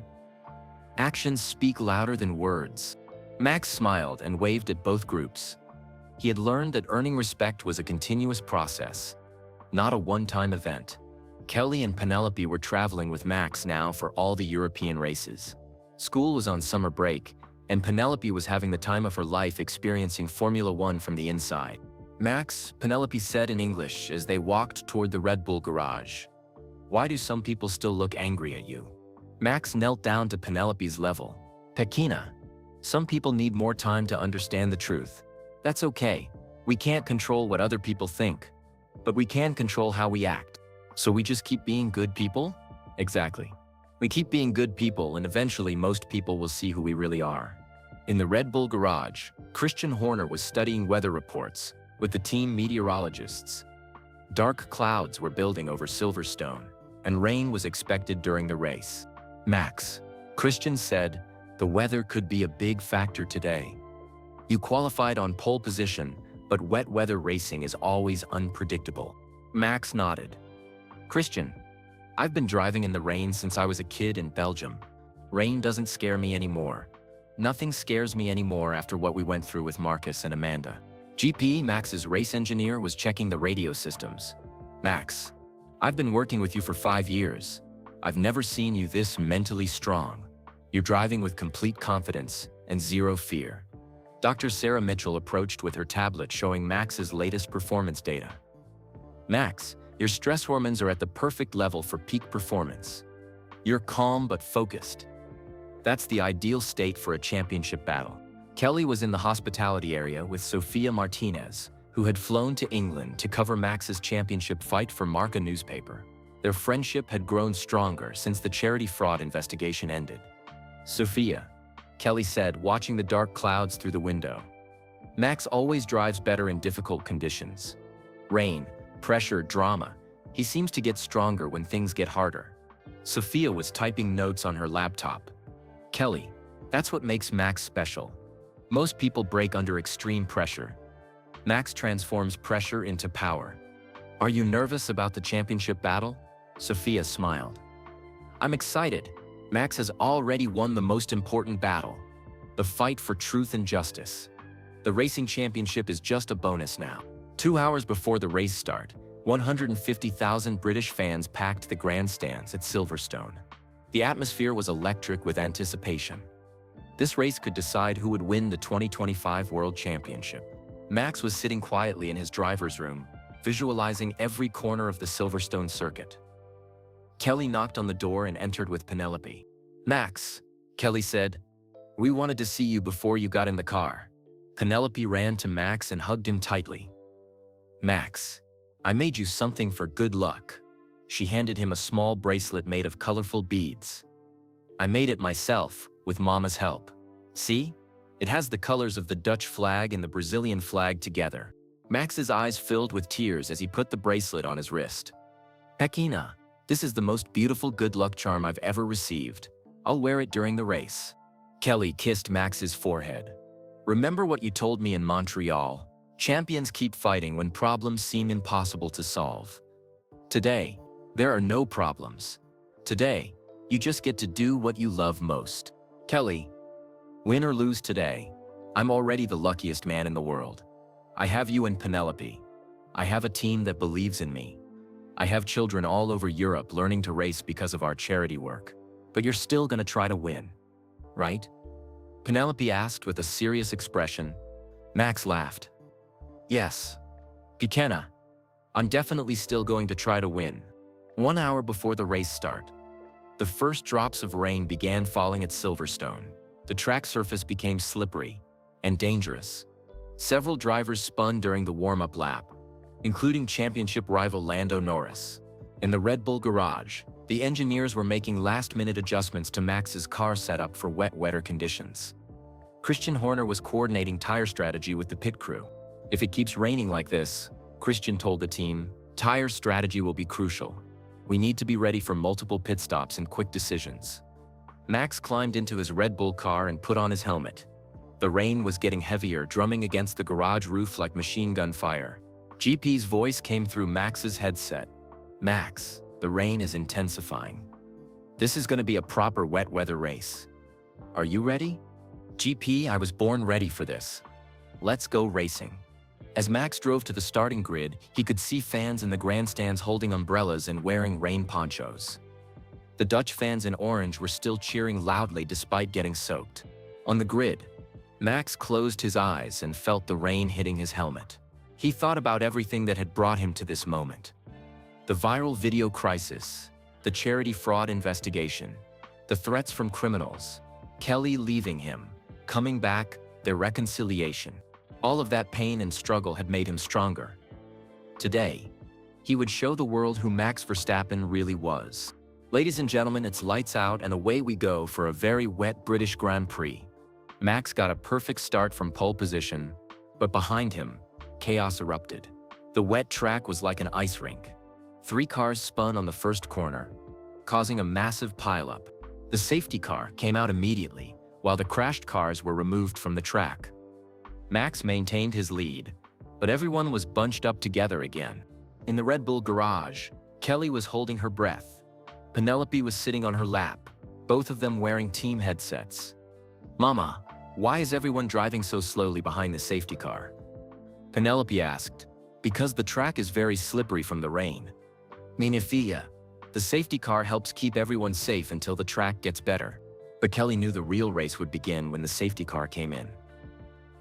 Actions speak louder than words." Max smiled and waved at both groups. He had learned that earning respect was a continuous process, not a one-time event. Kelly and Penelope were traveling with Max now for all the European races. School was on summer break, and Penelope was having the time of her life experiencing Formula One from the inside. "Max," Penelope said in English as they walked toward the Red Bull garage, "why do some people still look angry at you?" Max knelt down to Penelope's level. "Piquet, some people need more time to understand the truth. That's okay. We can't control what other people think. But we can control how we act. So we just keep being good people? Exactly. We keep being good people and eventually most people will see who we really are. In the Red Bull garage, Christian Horner was studying weather reports with the team meteorologists. Dark clouds were building over Silverstone, and rain was expected during the race. Max, Christian said, the weather could be a big factor today. You qualified on pole position, but wet weather racing is always unpredictable. Max nodded. Christian, I've been driving in the rain since I was a kid in Belgium. Rain doesn't scare me anymore. Nothing scares me anymore after what we went through with Marcus and Amanda. GP, Max's race engineer, was checking the radio systems. Max, I've been working with you for 5 years. I've never seen you this mentally strong. You're driving with complete confidence and zero fear. Dr. Sarah Mitchell approached with her tablet showing Max's latest performance data. Max, your stress hormones are at the perfect level for peak performance. You're calm but focused. That's the ideal state for a championship battle. Kelly was in the hospitality area with Sofia Martinez, who had flown to England to cover Max's championship fight for Marca newspaper. Their friendship had grown stronger since the charity fraud investigation ended. Sofia, Kelly said, watching the dark clouds through the window. Max always drives better in difficult conditions. Rain, pressure, drama. He seems to get stronger when things get harder. Sofia was typing notes on her laptop. Kelly, that's what makes Max special. Most people break under extreme pressure. Max transforms pressure into power. Are you nervous about the championship battle? Sofia smiled. I'm excited. Max has already won the most important battle, the fight for truth and justice. The racing championship is just a bonus now. 2 hours before the race start, 150,000 British fans packed the grandstands at Silverstone. The atmosphere was electric with anticipation. This race could decide who would win the 2025 World Championship. Max was sitting quietly in his driver's room, visualizing every corner of the Silverstone circuit. Kelly knocked on the door and entered with Penelope. Max, Kelly said, we wanted to see you before you got in the car. Penelope ran to Max and hugged him tightly. Max, I made you something for good luck. She handed him a small bracelet made of colorful beads. I made it myself, with Mama's help. See? It has the colors of the Dutch flag and the Brazilian flag together. Max's eyes filled with tears as he put the bracelet on his wrist. Pequena, this is the most beautiful good luck charm I've ever received. I'll wear it during the race. Kelly kissed Max's forehead. Remember what you told me in Montreal? Champions keep fighting when problems seem impossible to solve. Today, there are no problems. Today, you just get to do what you love most. Kelly, win or lose today, I'm already the luckiest man in the world. I have you and Penelope. I have a team that believes in me. I have children all over Europe learning to race because of our charity work. But you're still gonna try to win, right? Penelope asked with a serious expression. Max laughed. Yes. Piquet, I'm definitely still going to try to win. 1 hour before the race start, the first drops of rain began falling at Silverstone. The track surface became slippery and dangerous. Several drivers spun during the warm-up lap, including championship rival Lando Norris. In the Red Bull garage, the engineers were making last-minute adjustments to Max's car setup for wetter conditions. Christian Horner was coordinating tire strategy with the pit crew. If it keeps raining like this, Christian told the team, tire strategy will be crucial. We need to be ready for multiple pit stops and quick decisions. Max climbed into his Red Bull car and put on his helmet. The rain was getting heavier, drumming against the garage roof like machine gun fire. GP's voice came through Max's headset. Max, the rain is intensifying. This is going to be a proper wet weather race. Are you ready? GP, I was born ready for this. Let's go racing. As Max drove to the starting grid, he could see fans in the grandstands holding umbrellas and wearing rain ponchos. The Dutch fans in orange were still cheering loudly despite getting soaked. On the grid, Max closed his eyes and felt the rain hitting his helmet. He thought about everything that had brought him to this moment. The viral video crisis, the charity fraud investigation, the threats from criminals, Kelly leaving him, coming back, their reconciliation. All of that pain and struggle had made him stronger. Today, He would show the world who Max Verstappen really was. Ladies and gentlemen, it's lights out and away we go for a very wet British Grand Prix. Max got a perfect start from pole position, but behind him, chaos erupted. The wet track was like an ice rink. 3 cars spun on the first corner, causing a massive pileup. The safety car came out immediately, while the crashed cars were removed from the track. Max maintained his lead, but everyone was bunched up together again. In the Red Bull garage, Kelly was holding her breath. Penelope was sitting on her lap, both of them wearing team headsets. "Mama, why is everyone driving so slowly behind the safety car?" Penelope asked. "Because the track is very slippery from the rain. Minifia, the safety car helps keep everyone safe until the track gets better." But Kelly knew the real race would begin when the safety car came in.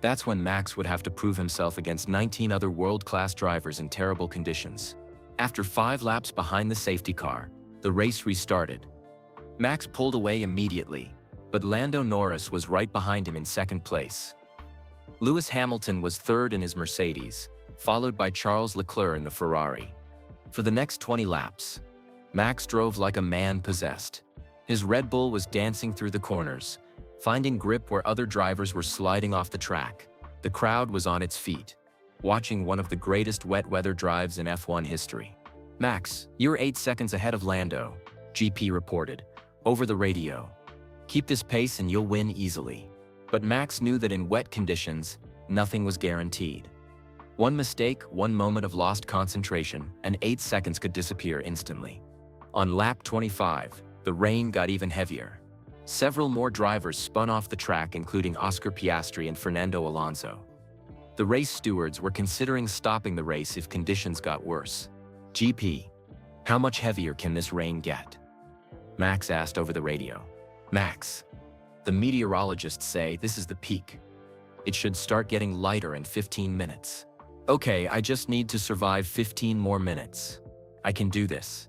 That's when Max would have to prove himself against 19 other world-class drivers in terrible conditions. After 5 laps behind the safety car, the race restarted. Max pulled away immediately, but Lando Norris was right behind him in second place. Lewis Hamilton was third in his Mercedes, followed by Charles Leclerc in the Ferrari. For the next 20 laps, Max drove like a man possessed. His Red Bull was dancing through the corners, finding grip where other drivers were sliding off the track. The crowd was on its feet, watching one of the greatest wet weather drives in F1 history. "Max, you're 8 seconds ahead of Lando," GP reported, over the radio. "Keep this pace and you'll win easily." But Max knew that in wet conditions, nothing was guaranteed. One mistake, one moment of lost concentration, and 8 seconds could disappear instantly. On lap 25, the rain got even heavier. Several more drivers spun off the track, including Oscar Piastri and Fernando Alonso. The race stewards were considering stopping the race if conditions got worse. "GP, how much heavier can this rain get?" Max asked over the radio. "Max, the meteorologists say this is the peak. It should start getting lighter in 15 minutes. Okay, I just need to survive 15 more minutes. I can do this."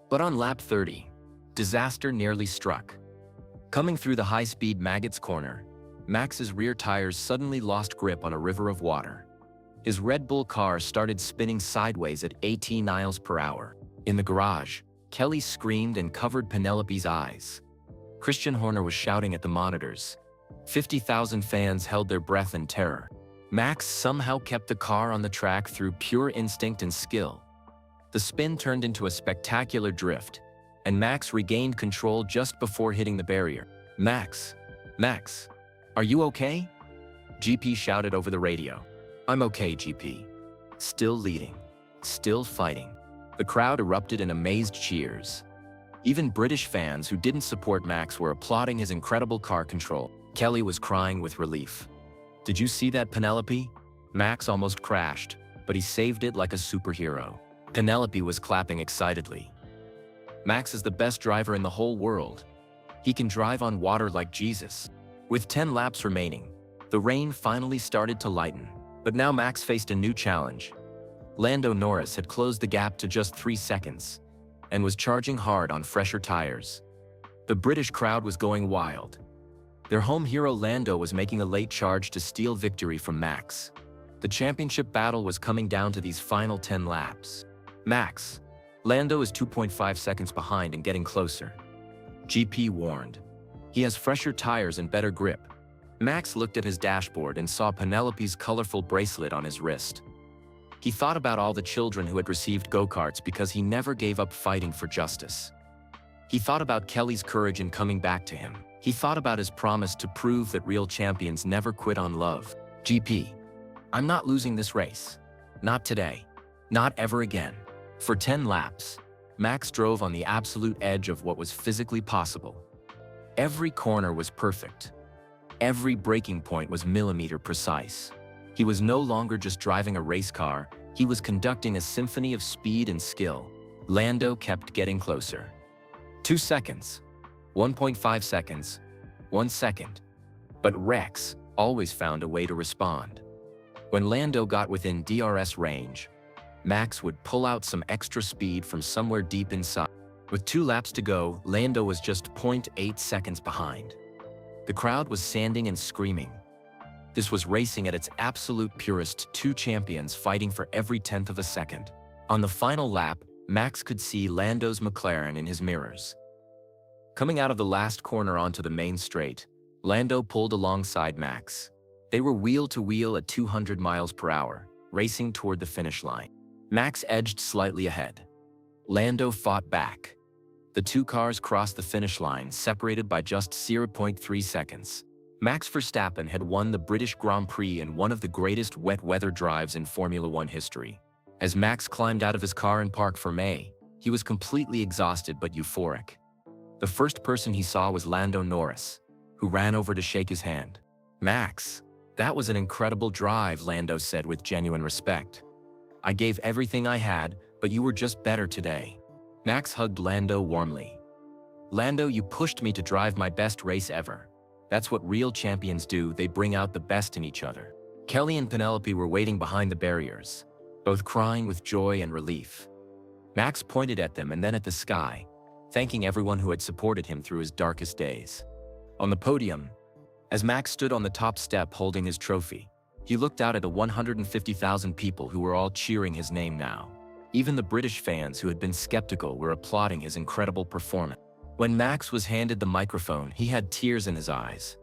But on lap 30, disaster nearly struck. Coming through the high-speed Maggots corner, Max's rear tires suddenly lost grip on a river of water. His Red Bull car started spinning sideways at 18 miles per hour. In the garage, Kelly screamed and covered Penelope's eyes. Christian Horner was shouting at the monitors. 50,000 fans held their breath in terror. Max somehow kept the car on the track through pure instinct and skill. The spin turned into a spectacular drift, and Max regained control just before hitting the barrier. Max, are you okay?" GP shouted over the radio. "I'm okay, GP. Still leading. Still fighting." The crowd erupted in amazed cheers. Even British fans who didn't support Max were applauding his incredible car control. Kelly was crying with relief. "Did you see that, Penelope? Max almost crashed, but he saved it like a superhero." Penelope was clapping excitedly. "Max is the best driver in the whole world. He can drive on water like Jesus." With 10 laps remaining, the rain finally started to lighten. But now Max faced a new challenge. Lando Norris had closed the gap to just 3 seconds and was charging hard on fresher tires. The British crowd was going wild. Their home hero Lando was making a late charge to steal victory from Max. The championship battle was coming down to these final 10 laps. "Max, Lando is 2.5 seconds behind and getting closer," GP warned. "He has fresher tires and better grip." Max looked at his dashboard and saw Penelope's colorful bracelet on his wrist. He thought about all the children who had received go-karts because he never gave up fighting for justice. He thought about Kelly's courage in coming back to him. He thought about his promise to prove that real champions never quit on love. "GP, I'm not losing this race. Not today. Not ever again." For 10 laps, Max drove on the absolute edge of what was physically possible. Every corner was perfect. Every braking point was millimeter precise. He was no longer just driving a race car, he was conducting a symphony of speed and skill. Lando kept getting closer. 2 seconds, 1.5 seconds, 1 second. But Rex always found a way to respond. When Lando got within DRS range, Max would pull out some extra speed from somewhere deep inside. With 2 laps to go, Lando was just 0.8 seconds behind. The crowd was sanding and screaming. This was racing at its absolute purest, 2 champions fighting for every tenth of a second. On the final lap, Max could see Lando's McLaren in his mirrors. Coming out of the last corner onto the main straight, Lando pulled alongside Max. They were wheel to wheel at 200 miles per hour, racing toward the finish line. Max edged slightly ahead. Lando fought back. The two cars crossed the finish line, separated by just 0.3 seconds. Max Verstappen had won the British Grand Prix in one of the greatest wet weather drives in Formula One history. As Max climbed out of his car and parked for May, he was completely exhausted but euphoric. The first person he saw was Lando Norris, who ran over to shake his hand. "Max, that was an incredible drive," Lando said with genuine respect. "I gave everything I had, but you were just better today." Max hugged Lando warmly. "Lando, you pushed me to drive my best race ever. That's what real champions do, they bring out the best in each other." Kelly and Penelope were waiting behind the barriers, both crying with joy and relief. Max pointed at them and then at the sky, thanking everyone who had supported him through his darkest days. On the podium, as Max stood on the top step holding his trophy, he looked out at the 150,000 people who were all cheering his name now. Even the British fans who had been skeptical were applauding his incredible performance. When Max was handed the microphone, he had tears in his eyes.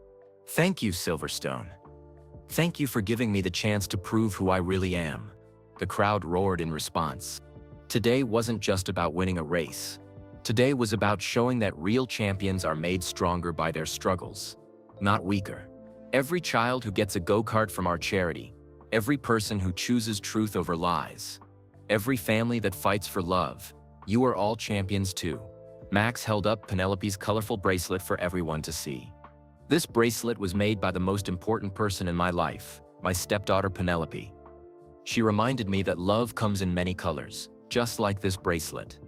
"Thank you, Silverstone. Thank you for giving me the chance to prove who I really am." The crowd roared in response. Today wasn't just about winning a race. Today was about showing that real champions are made stronger by their struggles, not weaker. Every child who gets a go-kart from our charity, every person who chooses truth over lies, every family that fights for love, you are all champions too. Max held up Penelope's colorful bracelet for everyone to see. "This bracelet was made by the most important person in my life, my stepdaughter Penelope. She reminded me that love comes in many colors, just like this bracelet.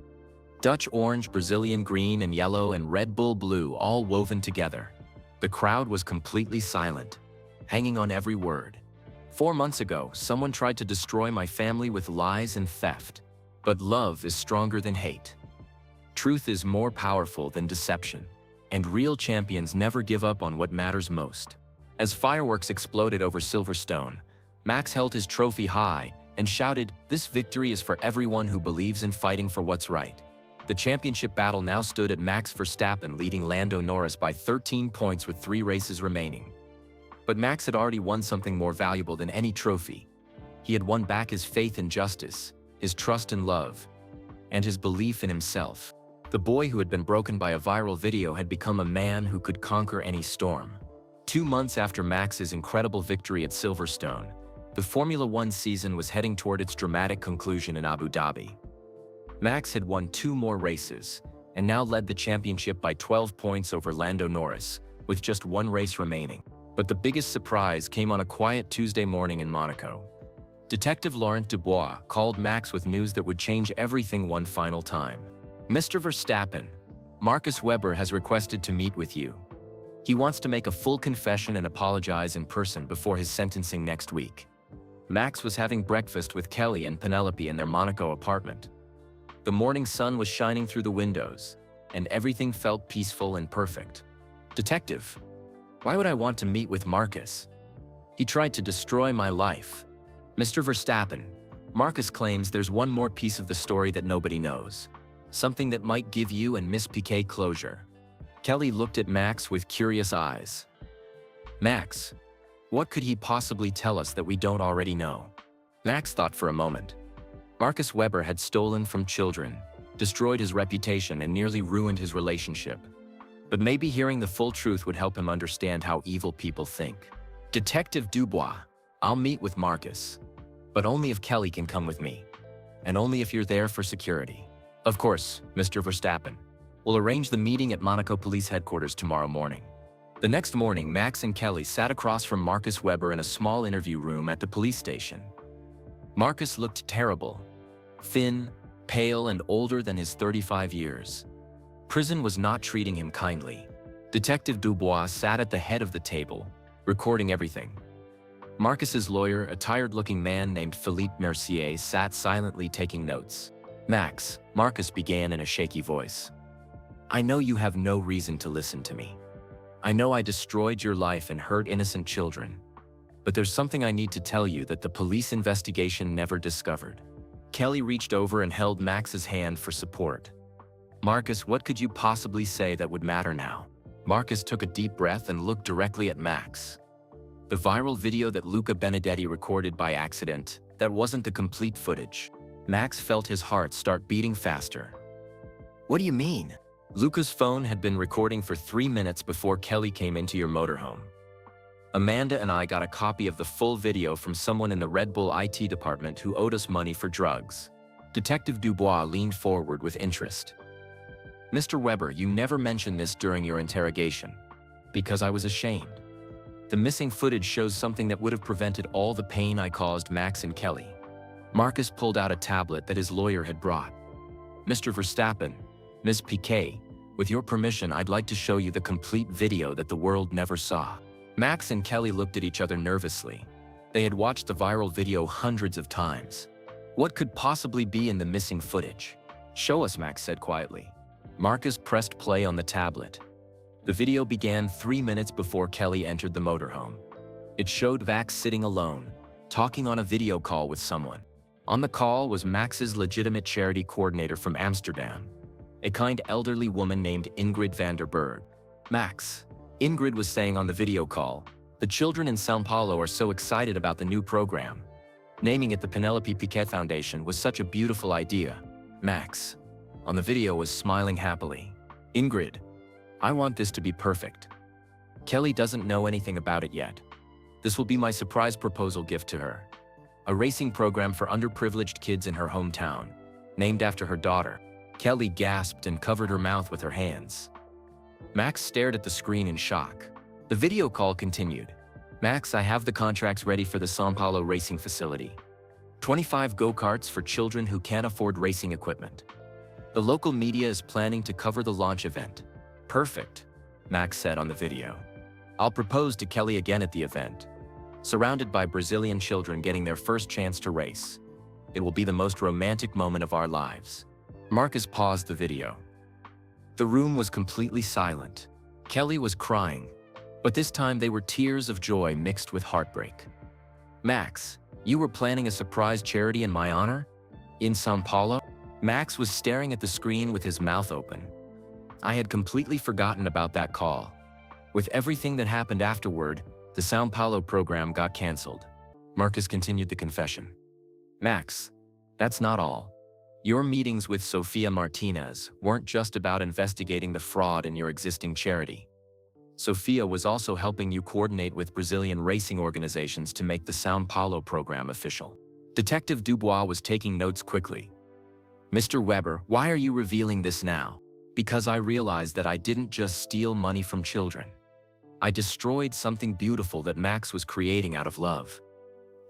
Dutch orange, Brazilian green and yellow and Red Bull blue all woven together." The crowd was completely silent, hanging on every word. "4 months ago, someone tried to destroy my family with lies and theft. But love is stronger than hate. Truth is more powerful than deception. And real champions never give up on what matters most." As fireworks exploded over Silverstone, Max held his trophy high and shouted, "This victory is for everyone who believes in fighting for what's right." The championship battle now stood at Max Verstappen leading Lando Norris by 13 points with 3 races remaining. But Max had already won something more valuable than any trophy. He had won back his faith in justice, his trust in love, and his belief in himself. The boy who had been broken by a viral video had become a man who could conquer any storm. 2 months after Max's incredible victory at Silverstone, the Formula One season was heading toward its dramatic conclusion in Abu Dhabi. Max had won 2 more races, and now led the championship by 12 points over Lando Norris, with just 1 race remaining. But the biggest surprise came on a quiet Tuesday morning in Monaco. Detective Laurent Dubois called Max with news that would change everything one final time. "Mr. Verstappen, Marcus Webber has requested to meet with you. He wants to make a full confession and apologize in person before his sentencing next week." Max was having breakfast with Kelly and Penelope in their Monaco apartment. The morning sun was shining through the windows, and everything felt peaceful and perfect. "Detective, why would I want to meet with Marcus? He tried to destroy my life." "Mr. Verstappen, Marcus claims there's one more piece of the story that nobody knows. Something that might give you and Miss Piquet closure." Kelly looked at Max with curious eyes. "Max, what could he possibly tell us that we don't already know?" Max thought for a moment. Marcus Webber had stolen from children, destroyed his reputation, and nearly ruined his relationship. But maybe hearing the full truth would help him understand how evil people think. "Detective Dubois, I'll meet with Marcus. But only if Kelly can come with me. And only if you're there for security." "Of course, Mr. Verstappen. We'll arrange the meeting at Monaco Police Headquarters tomorrow morning." The next morning, Max and Kelly sat across from Marcus Webber in a small interview room at the police station. Marcus looked terrible. Thin, pale, and older than his 35 years. Prison was not treating him kindly. Detective Dubois sat at the head of the table, recording everything. Marcus's lawyer, a tired-looking man named Philippe Mercier, sat silently taking notes. "Max," Marcus began in a shaky voice, "I know you have no reason to listen to me. I know I destroyed your life and hurt innocent children. But there's something I need to tell you that the police investigation never discovered. Kelly reached over and held Max's hand for support. Marcus, what could you possibly say that would matter now? Marcus took a deep breath and looked directly at Max. The viral video that Luca Benedetti recorded by accident, that wasn't the complete footage. Max felt his heart start beating faster. What do you mean? Luca's phone had been recording for 3 minutes before Kelly came into your motorhome. Amanda and I got a copy of the full video from someone in the Red Bull IT department who owed us money for drugs. Detective Dubois leaned forward with interest. Mr. Weber, you never mentioned this during your interrogation. Because I was ashamed. The missing footage shows something that would have prevented all the pain I caused Max and Kelly. Marcus pulled out a tablet that his lawyer had brought. Mr. Verstappen, Ms. Piquet, with your permission, I'd like to show you the complete video that the world never saw. Max and Kelly looked at each other nervously. They had watched the viral video hundreds of times. What could possibly be in the missing footage? Show us, Max said quietly. Marcus pressed play on the tablet. The video began 3 minutes before Kelly entered the motorhome. It showed Max sitting alone, talking on a video call with someone. On the call was Max's legitimate charity coordinator from Amsterdam, a kind elderly woman named Ingrid van der Berg. Max, Ingrid was saying on the video call, the children in São Paulo are so excited about the new program. Naming it the Penelope Piquet Foundation was such a beautiful idea. Max, on the video, was smiling happily. Ingrid, I want this to be perfect. Kelly doesn't know anything about it yet. This will be my surprise proposal gift to her. A racing program for underprivileged kids in her hometown, named after her daughter. Kelly gasped and covered her mouth with her hands. Max stared at the screen in shock. The video call continued. Max, I have the contracts ready for the São Paulo racing facility. 25 go-karts for children who can't afford racing equipment. The local media is planning to cover the launch event. Perfect, Max said on the video. I'll propose to Kelly again at the event. Surrounded by Brazilian children getting their first chance to race. It will be the most romantic moment of our lives. Marcus paused the video. The room was completely silent. Kelly was crying, but this time they were tears of joy mixed with heartbreak. Max, you were planning a surprise charity in my honor? In São Paulo? Max was staring at the screen with his mouth open. I had completely forgotten about that call. With everything that happened afterward, the São Paulo program got canceled. Marcus continued the confession. Max, that's not all. Your meetings with Sofia Martinez weren't just about investigating the fraud in your existing charity. Sofia was also helping you coordinate with Brazilian racing organizations to make the São Paulo program official. Detective Dubois was taking notes quickly. Mr. Weber, why are you revealing this now? Because I realized that I didn't just steal money from children. I destroyed something beautiful that Max was creating out of love.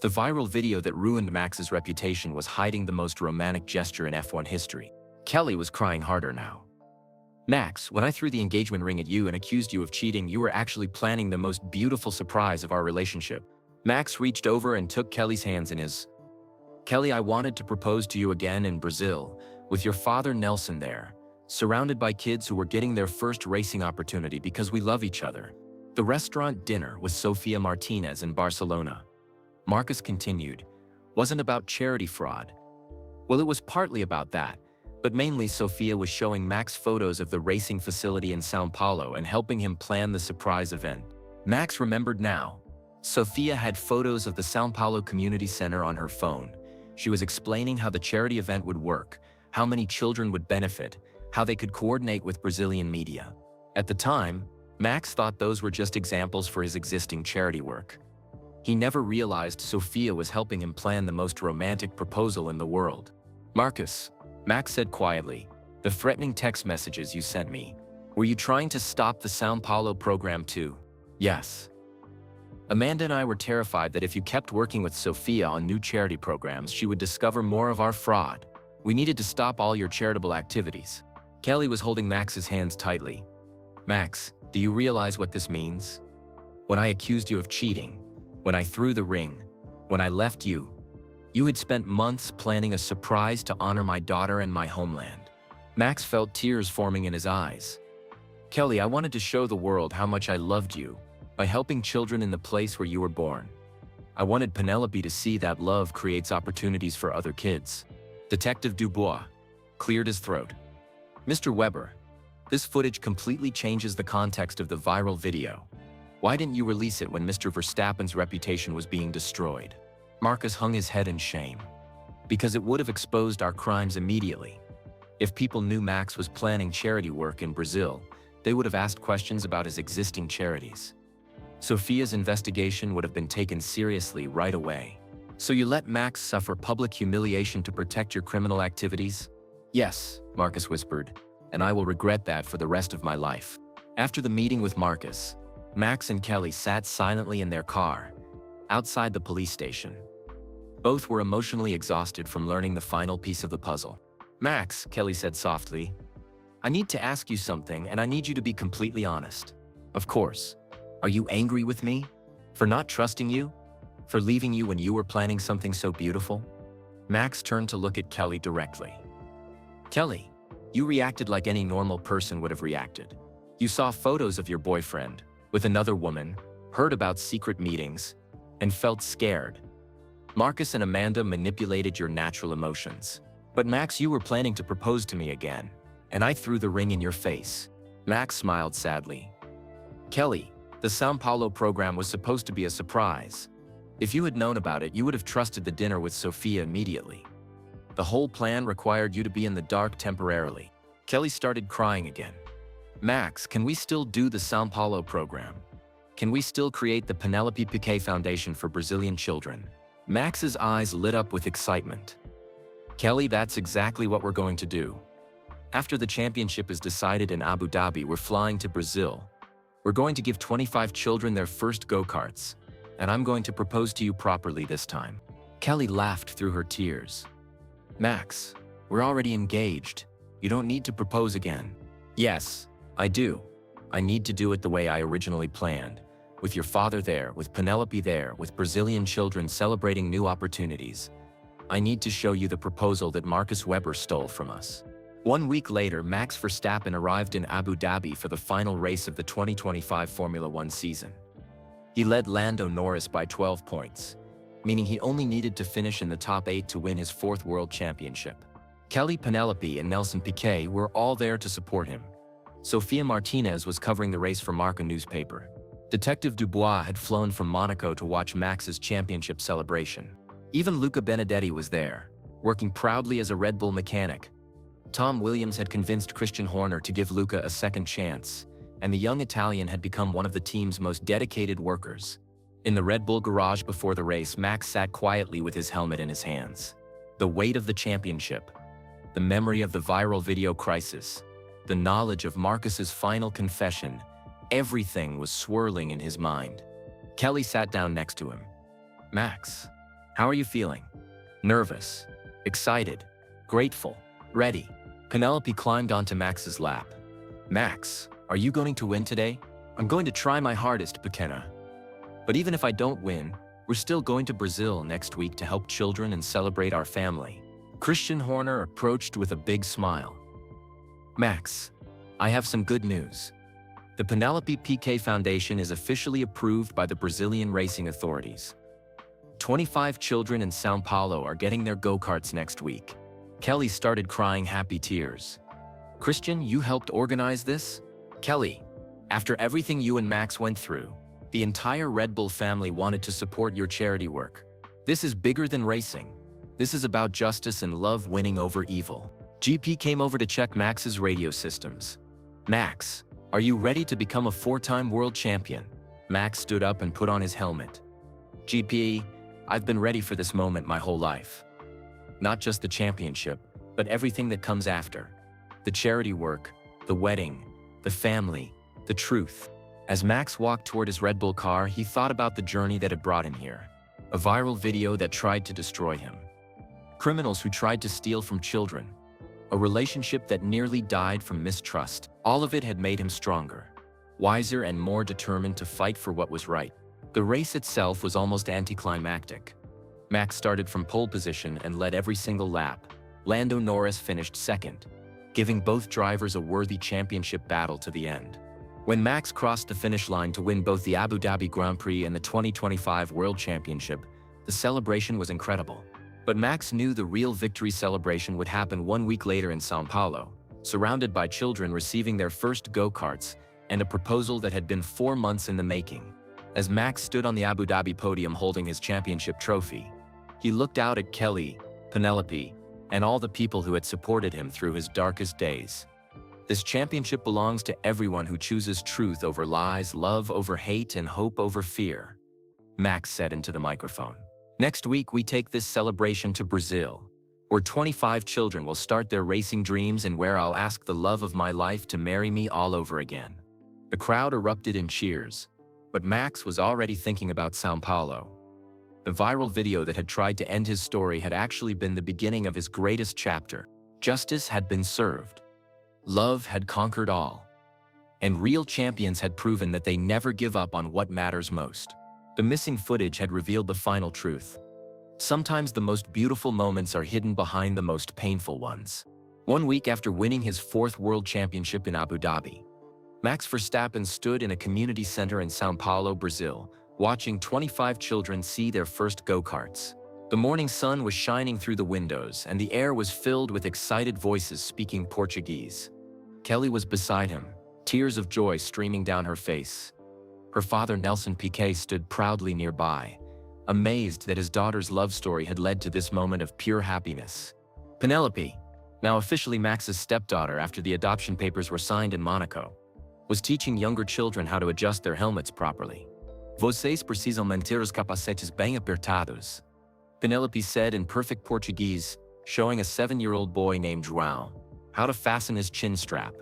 The viral video that ruined Max's reputation was hiding the most romantic gesture in F1 history. Kelly was crying harder now. Max, when I threw the engagement ring at you and accused you of cheating, you were actually planning the most beautiful surprise of our relationship. Max reached over and took Kelly's hands in his. Kelly, I wanted to propose to you again in Brazil, with your father Nelson there, surrounded by kids who were getting their first racing opportunity because we love each other. The restaurant dinner with Sofia Martinez in Barcelona. Marcus continued, wasn't about charity fraud. Well, it was partly about that, but mainly Sofia was showing Max photos of the racing facility in São Paulo and helping him plan the surprise event. Max remembered now. Sofia had photos of the São Paulo Community Center on her phone. She was explaining how the charity event would work, how many children would benefit, how they could coordinate with Brazilian media. At the time, Max thought those were just examples for his existing charity work. He never realized Sofia was helping him plan the most romantic proposal in the world. Marcus, Max said quietly, the threatening text messages you sent me, were you trying to stop the São Paulo program too? Yes. Amanda and I were terrified that if you kept working with Sofia on new charity programs, she would discover more of our fraud. We needed to stop all your charitable activities. Kelly was holding Max's hands tightly. Max, do you realize what this means? When I accused you of cheating, when I threw the ring, when I left you, you had spent months planning a surprise to honor my daughter and my homeland. Max felt tears forming in his eyes. Kelly, I wanted to show the world how much I loved you by helping children in the place where you were born. I wanted Penelope to see that love creates opportunities for other kids. Detective Dubois cleared his throat. Mr. Weber, this footage completely changes the context of the viral video. Why didn't you release it when Mr. Verstappen's reputation was being destroyed? Marcus hung his head in shame. Because it would have exposed our crimes immediately. If people knew Max was planning charity work in Brazil, they would have asked questions about his existing charities. Sophia's investigation would have been taken seriously right away. So you let Max suffer public humiliation to protect your criminal activities? Yes, Marcus whispered, and I will regret that for the rest of my life. After the meeting with Marcus, Max and Kelly sat silently in their car, outside the police station. Both were emotionally exhausted from learning the final piece of the puzzle. Max, Kelly said softly, I need to ask you something and I need you to be completely honest. Of course. Are you angry with me? For not trusting you? For leaving you when you were planning something so beautiful? Max turned to look at Kelly directly. Kelly, you reacted like any normal person would have reacted. You saw photos of your boyfriend with another woman, heard about secret meetings, and felt scared. Marcus and Amanda manipulated your natural emotions. But Max, you were planning to propose to me again, and I threw the ring in your face. Max smiled sadly. Kelly, the São Paulo program was supposed to be a surprise. If you had known about it, you would have trusted the dinner with Sophia immediately. The whole plan required you to be in the dark temporarily. Kelly started crying again. Max, can we still do the São Paulo program? Can we still create the Penelope Piquet Foundation for Brazilian children? Max's eyes lit up with excitement. Kelly, that's exactly what we're going to do. After the championship is decided in Abu Dhabi, we're flying to Brazil. We're going to give 25 children their first go-karts, and I'm going to propose to you properly this time. Kelly laughed through her tears. Max, we're already engaged. You don't need to propose again. Yes, I do. I need to do it the way I originally planned. With your father there, with Penelope there, with Brazilian children celebrating new opportunities. I need to show you the proposal that Marcus Weber stole from us. 1 week later, Max Verstappen arrived in Abu Dhabi for the final race of the 2025 Formula One season. He led Lando Norris by 12 points, meaning he only needed to finish in the top 8 to win his 4th world championship. Kelly, Penelope, and Nelson Piquet were all there to support him. Sofia Martinez was covering the race for Marca newspaper. Detective Dubois had flown from Monaco to watch Max's championship celebration. Even Luca Benedetti was there, working proudly as a Red Bull mechanic. Tom Williams had convinced Christian Horner to give Luca a second chance, and the young Italian had become one of the team's most dedicated workers. In the Red Bull garage before the race, Max sat quietly with his helmet in his hands. The weight of the championship, the memory of the viral video crisis, the knowledge of Marcus's final confession, everything was swirling in his mind. Kelly sat down next to him. Max, how are you feeling? Nervous, excited, grateful, ready. Penelope climbed onto Max's lap. Max, are you going to win today? I'm going to try my hardest, Pequena. But even if I don't win, we're still going to Brazil next week to help children and celebrate our family. Christian Horner approached with a big smile. Max, I have some good news. The Penelope Piquet Foundation is officially approved by the Brazilian racing authorities. 25 children in São Paulo are getting their go-karts next week. Kelly started crying happy tears. Christian, you helped organize this? Kelly, after everything you and Max went through, the entire Red Bull family wanted to support your charity work. This is bigger than racing. This is about justice and love winning over evil. GP came over to check Max's radio systems. Max, are you ready to become a 4-time world champion? Max stood up and put on his helmet. GP, I've been ready for this moment my whole life. Not just the championship, but everything that comes after. The charity work, the wedding, the family, the truth. As Max walked toward his Red Bull car, he thought about the journey that had brought him here. A viral video that tried to destroy him. Criminals who tried to steal from children. A relationship that nearly died from mistrust. All of it had made him stronger, wiser, and more determined to fight for what was right. The race itself was almost anticlimactic. Max started from pole position and led every single lap. Lando Norris finished second, giving both drivers a worthy championship battle to the end. When Max crossed the finish line to win both the Abu Dhabi Grand Prix and the 2025 World Championship, the celebration was incredible. But Max knew the real victory celebration would happen 1 week later in São Paulo, surrounded by children receiving their first go-karts and a proposal that had been 4 months in the making. As Max stood on the Abu Dhabi podium holding his championship trophy, he looked out at Kelly, Penelope, and all the people who had supported him through his darkest days. This championship belongs to everyone who chooses truth over lies, love over hate, and hope over fear, Max said into the microphone. Next week, we take this celebration to Brazil, where 25 children will start their racing dreams and where I'll ask the love of my life to marry me all over again. The crowd erupted in cheers, but Max was already thinking about São Paulo. The viral video that had tried to end his story had actually been the beginning of his greatest chapter. Justice had been served. Love had conquered all. And real champions had proven that they never give up on what matters most. The missing footage had revealed the final truth. Sometimes the most beautiful moments are hidden behind the most painful ones. 1 week after winning his 4th World Championship in Abu Dhabi, Max Verstappen stood in a community center in São Paulo, Brazil, watching 25 children see their first go-karts. The morning sun was shining through the windows, and the air was filled with excited voices speaking Portuguese. Kelly was beside him, tears of joy streaming down her face. Her father, Nelson Piquet, stood proudly nearby, amazed that his daughter's love story had led to this moment of pure happiness. Penelope, now officially Max's stepdaughter after the adoption papers were signed in Monaco, was teaching younger children how to adjust their helmets properly. Vocês precisam manter os capacetes bem apertados, Penelope said in perfect Portuguese, showing a 7-year-old boy named João how to fasten his chin strap.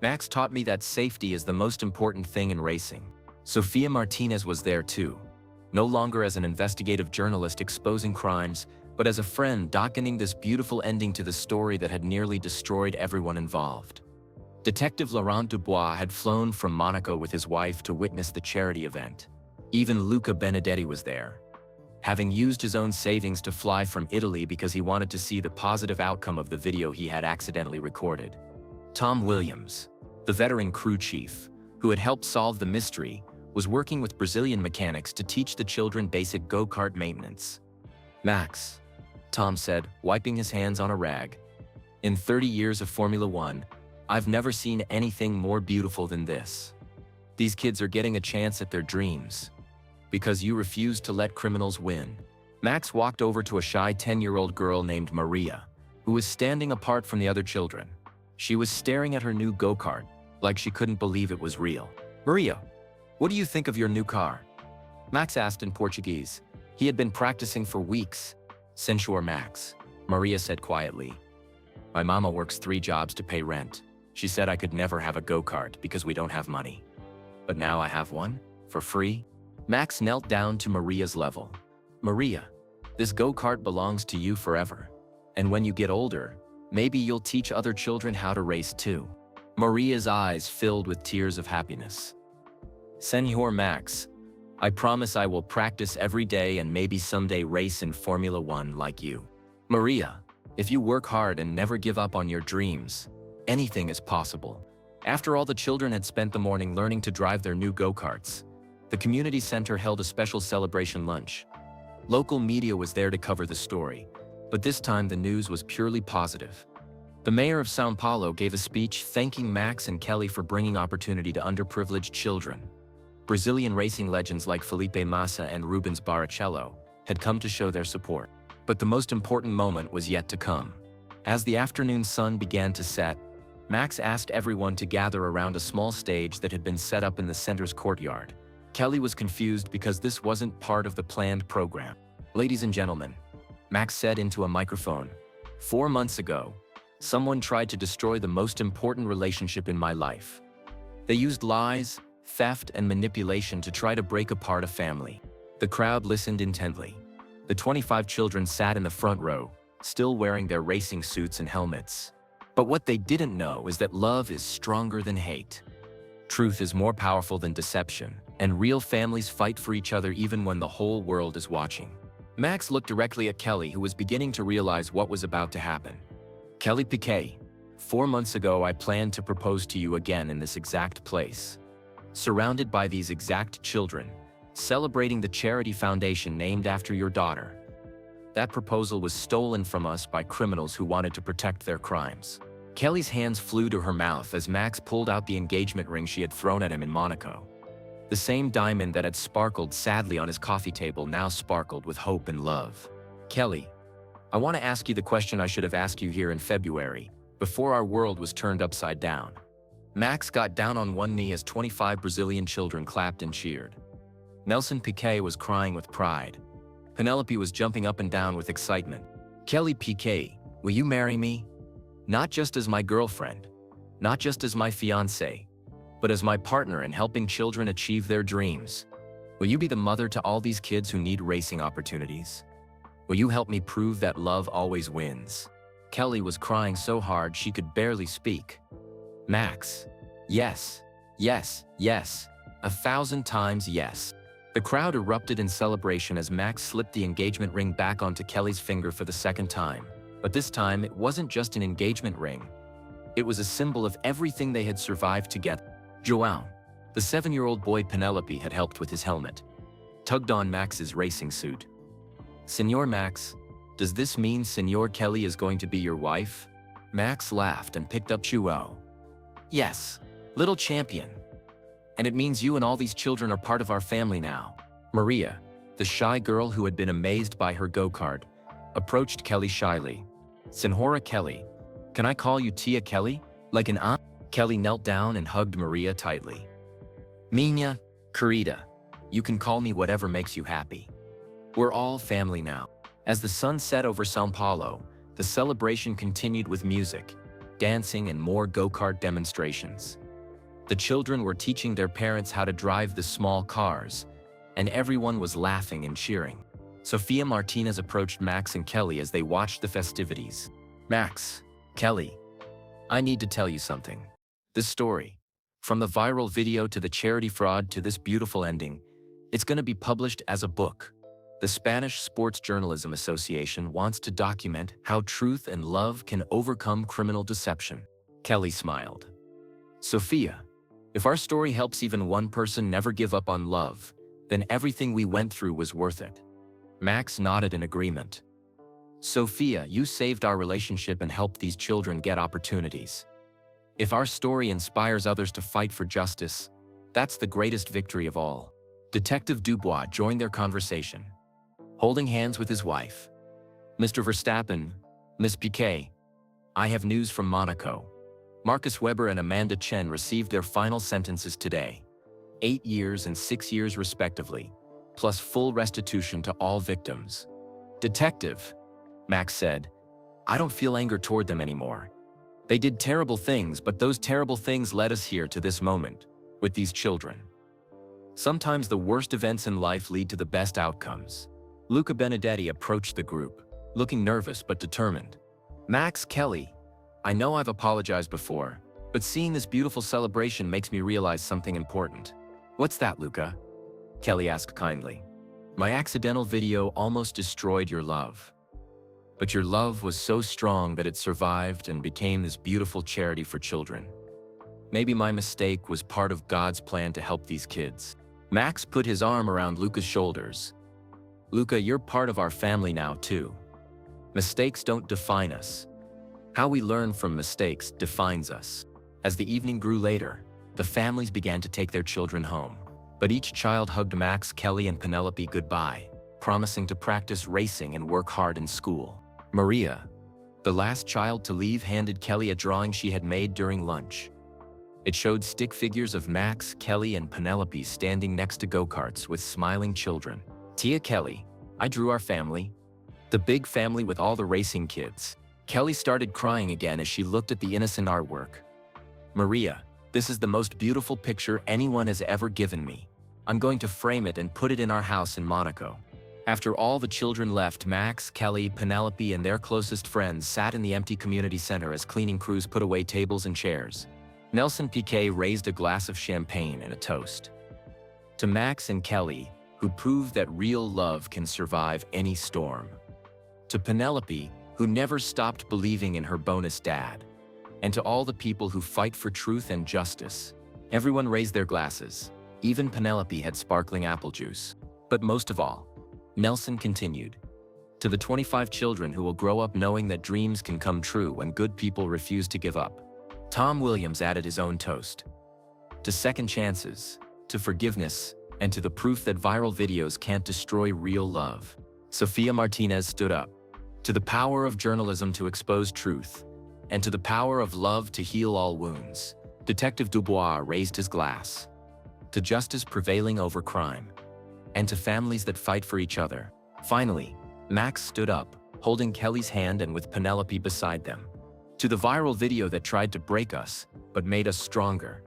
Max taught me that safety is the most important thing in racing. Sofia Martinez was there too, no longer as an investigative journalist exposing crimes, but as a friend docketing this beautiful ending to the story that had nearly destroyed everyone involved. Detective Laurent Dubois had flown from Monaco with his wife to witness the charity event. Even Luca Benedetti was there, having used his own savings to fly from Italy because he wanted to see the positive outcome of the video he had accidentally recorded. Tom Williams, the veteran crew chief, who had helped solve the mystery, was working with Brazilian mechanics to teach the children basic go-kart maintenance. Max, Tom said, wiping his hands on a rag. In 30 years of Formula One, I've never seen anything more beautiful than this. These kids are getting a chance at their dreams. Because you refuse to let criminals win. Max walked over to a shy 10-year-old girl named Maria, who was standing apart from the other children. She was staring at her new go-kart, like she couldn't believe it was real. Maria, what do you think of your new car? Max asked in Portuguese. He had been practicing for weeks. Censure Max, Maria said quietly. My mama works 3 jobs to pay rent. She said I could never have a go-kart because we don't have money. But now I have one, for free. Max knelt down to Maria's level. Maria, this go-kart belongs to you forever. And when you get older, maybe you'll teach other children how to race too. Maria's eyes filled with tears of happiness. Senor Max, I promise I will practice every day and maybe someday race in Formula One like you. Maria, if you work hard and never give up on your dreams, anything is possible. After all the children had spent the morning learning to drive their new go-karts, the community center held a special celebration lunch. Local media was there to cover the story, but this time the news was purely positive. The mayor of São Paulo gave a speech thanking Max and Kelly for bringing opportunity to underprivileged children. Brazilian racing legends like Felipe Massa and Rubens Barrichello had come to show their support. But the most important moment was yet to come. As the afternoon sun began to set, Max asked everyone to gather around a small stage that had been set up in the center's courtyard. Kelly was confused because this wasn't part of the planned program. Ladies and gentlemen, Max said into a microphone, 4 months ago, someone tried to destroy the most important relationship in my life. They used lies, theft, and manipulation to try to break apart a family. The crowd listened intently. The 25 children sat in the front row, still wearing their racing suits and helmets. But what they didn't know is that love is stronger than hate. Truth is more powerful than deception, and real families fight for each other even when the whole world is watching. Max looked directly at Kelly, who was beginning to realize what was about to happen. Kelly Piquet, 4 months ago I planned to propose to you again in this exact place. Surrounded by these exact children, celebrating the charity foundation named after your daughter. That proposal was stolen from us by criminals who wanted to protect their crimes. Kelly's hands flew to her mouth as Max pulled out the engagement ring she had thrown at him in Monaco. The same diamond that had sparkled sadly on his coffee table now sparkled with hope and love. Kelly, I want to ask you the question I should have asked you here in February, before our world was turned upside down. Max got down on one knee as 25 Brazilian children clapped and cheered. Nelson Piquet was crying with pride. Penelope was jumping up and down with excitement. Kelly Piquet, will you marry me? Not just as my girlfriend, not just as my fiancée, but as my partner in helping children achieve their dreams. Will you be the mother to all these kids who need racing opportunities? Will you help me prove that love always wins? Kelly was crying so hard she could barely speak. Max, yes, yes, yes, 1,000 times yes. The crowd erupted in celebration as Max slipped the engagement ring back onto Kelly's finger for the second time. But this time, it wasn't just an engagement ring. It was a symbol of everything they had survived together. João, the 7-year-old boy Penelope had helped with his helmet, tugged on Max's racing suit. Senor Max, does this mean Senor Kelly is going to be your wife? Max laughed and picked up João. Yes, little champion. And it means you and all these children are part of our family now. Maria, the shy girl who had been amazed by her go-kart, approached Kelly shyly. Senhora Kelly, can I call you Tia Kelly? Like an aunt? Kelly knelt down and hugged Maria tightly. Minha querida, you can call me whatever makes you happy. We're all family now. As the sun set over São Paulo, the celebration continued with music, dancing, and more go-kart demonstrations. The children were teaching their parents how to drive the small cars, and everyone was laughing and cheering. Sofia Martinez approached Max and Kelly as they watched the festivities. Max, Kelly, I need to tell you something. This story, from the viral video to the charity fraud to this beautiful ending, it's going to be published as a book. The Spanish Sports Journalism Association wants to document how truth and love can overcome criminal deception. Kelly smiled. Sophia, if our story helps even one person never give up on love, then everything we went through was worth it. Max nodded in agreement. Sophia, you saved our relationship and helped these children get opportunities. If our story inspires others to fight for justice, that's the greatest victory of all. Detective Dubois joined their conversation, holding hands with his wife. Mr. Verstappen, Miss Piquet, I have news from Monaco. Marcus Webber and Amanda Chen received their final sentences today. 8 years and 6 years respectively, plus full restitution to all victims. Detective, Max said, I don't feel anger toward them anymore. They did terrible things, but those terrible things led us here to this moment, with these children. Sometimes the worst events in life lead to the best outcomes. Luca Benedetti approached the group, looking nervous but determined. Max, Kelly, I know I've apologized before, but seeing this beautiful celebration makes me realize something important. What's that, Luca? Kelly asked kindly. My accidental video almost destroyed your love. But your love was so strong that it survived and became this beautiful charity for children. Maybe my mistake was part of God's plan to help these kids. Max put his arm around Luca's shoulders. Luca, you're part of our family now too. Mistakes don't define us. How we learn from mistakes defines us. As the evening grew later, the families began to take their children home. But each child hugged Max, Kelly, and Penelope goodbye, promising to practice racing and work hard in school. Maria, the last child to leave, handed Kelly a drawing she had made during lunch. It showed stick figures of Max, Kelly, and Penelope standing next to go-karts with smiling children. Tia Kelly, I drew our family. The big family with all the racing kids. Kelly started crying again as she looked at the innocent artwork. Maria, this is the most beautiful picture anyone has ever given me. I'm going to frame it and put it in our house in Monaco. After all the children left, Max, Kelly, Penelope, and their closest friends sat in the empty community center as cleaning crews put away tables and chairs. Nelson Piquet raised a glass of champagne and a toast. To Max and Kelly, who proved that real love can survive any storm. To Penelope, who never stopped believing in her bonus dad. And to all the people who fight for truth and justice. Everyone raised their glasses. Even Penelope had sparkling apple juice. But most of all, Nelson continued. To the 25 children who will grow up knowing that dreams can come true when good people refuse to give up. Tom Williams added his own toast. To second chances, to forgiveness, and to the proof that viral videos can't destroy real love. Sophia Martinez stood up. To the power of journalism to expose truth, and to the power of love to heal all wounds. Detective Dubois raised his glass. To justice prevailing over crime, and to families that fight for each other. Finally, Max stood up, holding Kelly's hand and with Penelope beside them. To the viral video that tried to break us, but made us stronger.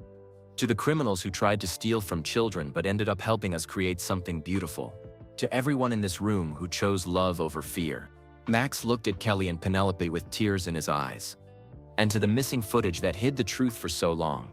To the criminals who tried to steal from children but ended up helping us create something beautiful. To everyone in this room who chose love over fear. Max looked at Kelly and Penelope with tears in his eyes. And to the missing footage that hid the truth for so long.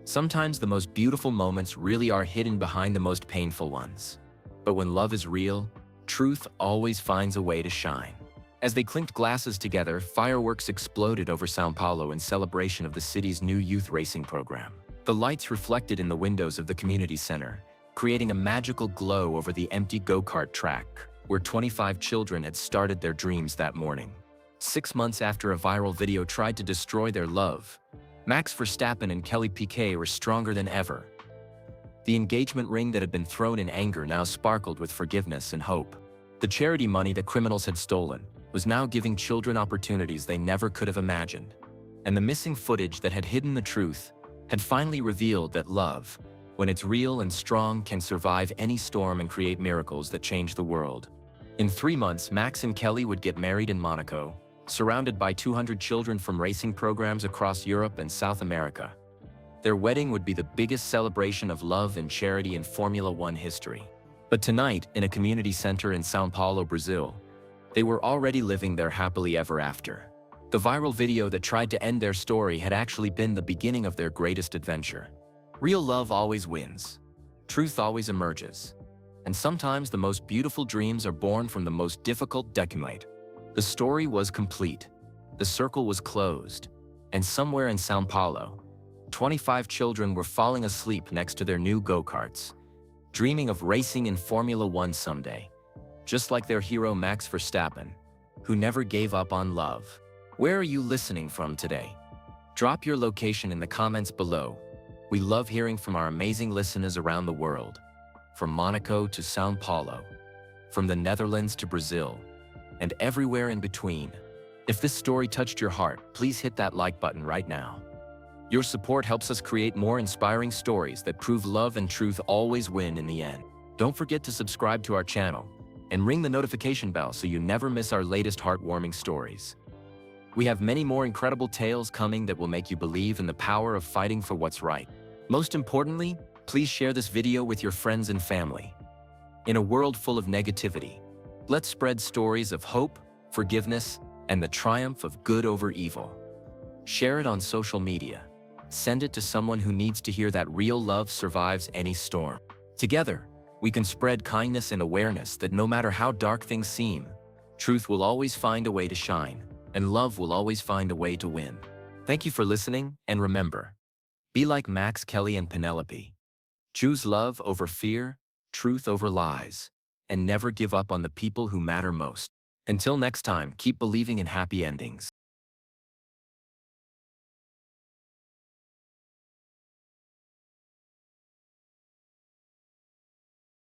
Sometimes the most beautiful moments really are hidden behind the most painful ones. But when love is real, truth always finds a way to shine. As they clinked glasses together, fireworks exploded over São Paulo in celebration of the city's new youth racing program. The lights reflected in the windows of the community center, creating a magical glow over the empty go-kart track, where 25 children had started their dreams that morning. 6 months after a viral video tried to destroy their love, Max Verstappen and Kelly Piquet were stronger than ever. The engagement ring that had been thrown in anger now sparkled with forgiveness and hope. The charity money that criminals had stolen was now giving children opportunities they never could have imagined. And the missing footage that had hidden the truth had finally revealed that love, when it's real and strong, can survive any storm and create miracles that change the world. In 3 months, Max and Kelly would get married in Monaco, surrounded by 200 children from racing programs across Europe and South America. Their wedding would be the biggest celebration of love and charity in Formula One history. But tonight, in a community center in São Paulo, Brazil, they were already living their happily ever after. The viral video that tried to end their story had actually been the beginning of their greatest adventure. Real love always wins. Truth always emerges. And sometimes the most beautiful dreams are born from the most difficult decimate. The story was complete. The circle was closed. And somewhere in São Paulo, 25 children were falling asleep next to their new go-karts, dreaming of racing in Formula One someday, just like their hero Max Verstappen, who never gave up on love. Where are you listening from today? Drop your location in the comments below. We love hearing from our amazing listeners around the world, from Monaco to São Paulo, from the Netherlands to Brazil, and everywhere in between. If this story touched your heart, please hit that like button right now. Your support helps us create more inspiring stories that prove love and truth always win in the end. Don't forget to subscribe to our channel and ring the notification bell so you never miss our latest heartwarming stories. We have many more incredible tales coming that will make you believe in the power of fighting for what's right. Most importantly, please share this video with your friends and family. In a world full of negativity, let's spread stories of hope, forgiveness, and the triumph of good over evil. Share it on social media. Send it to someone who needs to hear that real love survives any storm. Together, we can spread kindness and awareness that no matter how dark things seem, truth will always find a way to shine, and love will always find a way to win. Thank you for listening, and remember, be like Max, Kelly, and Penelope. Choose love over fear, truth over lies, and never give up on the people who matter most. Until next time, keep believing in happy endings.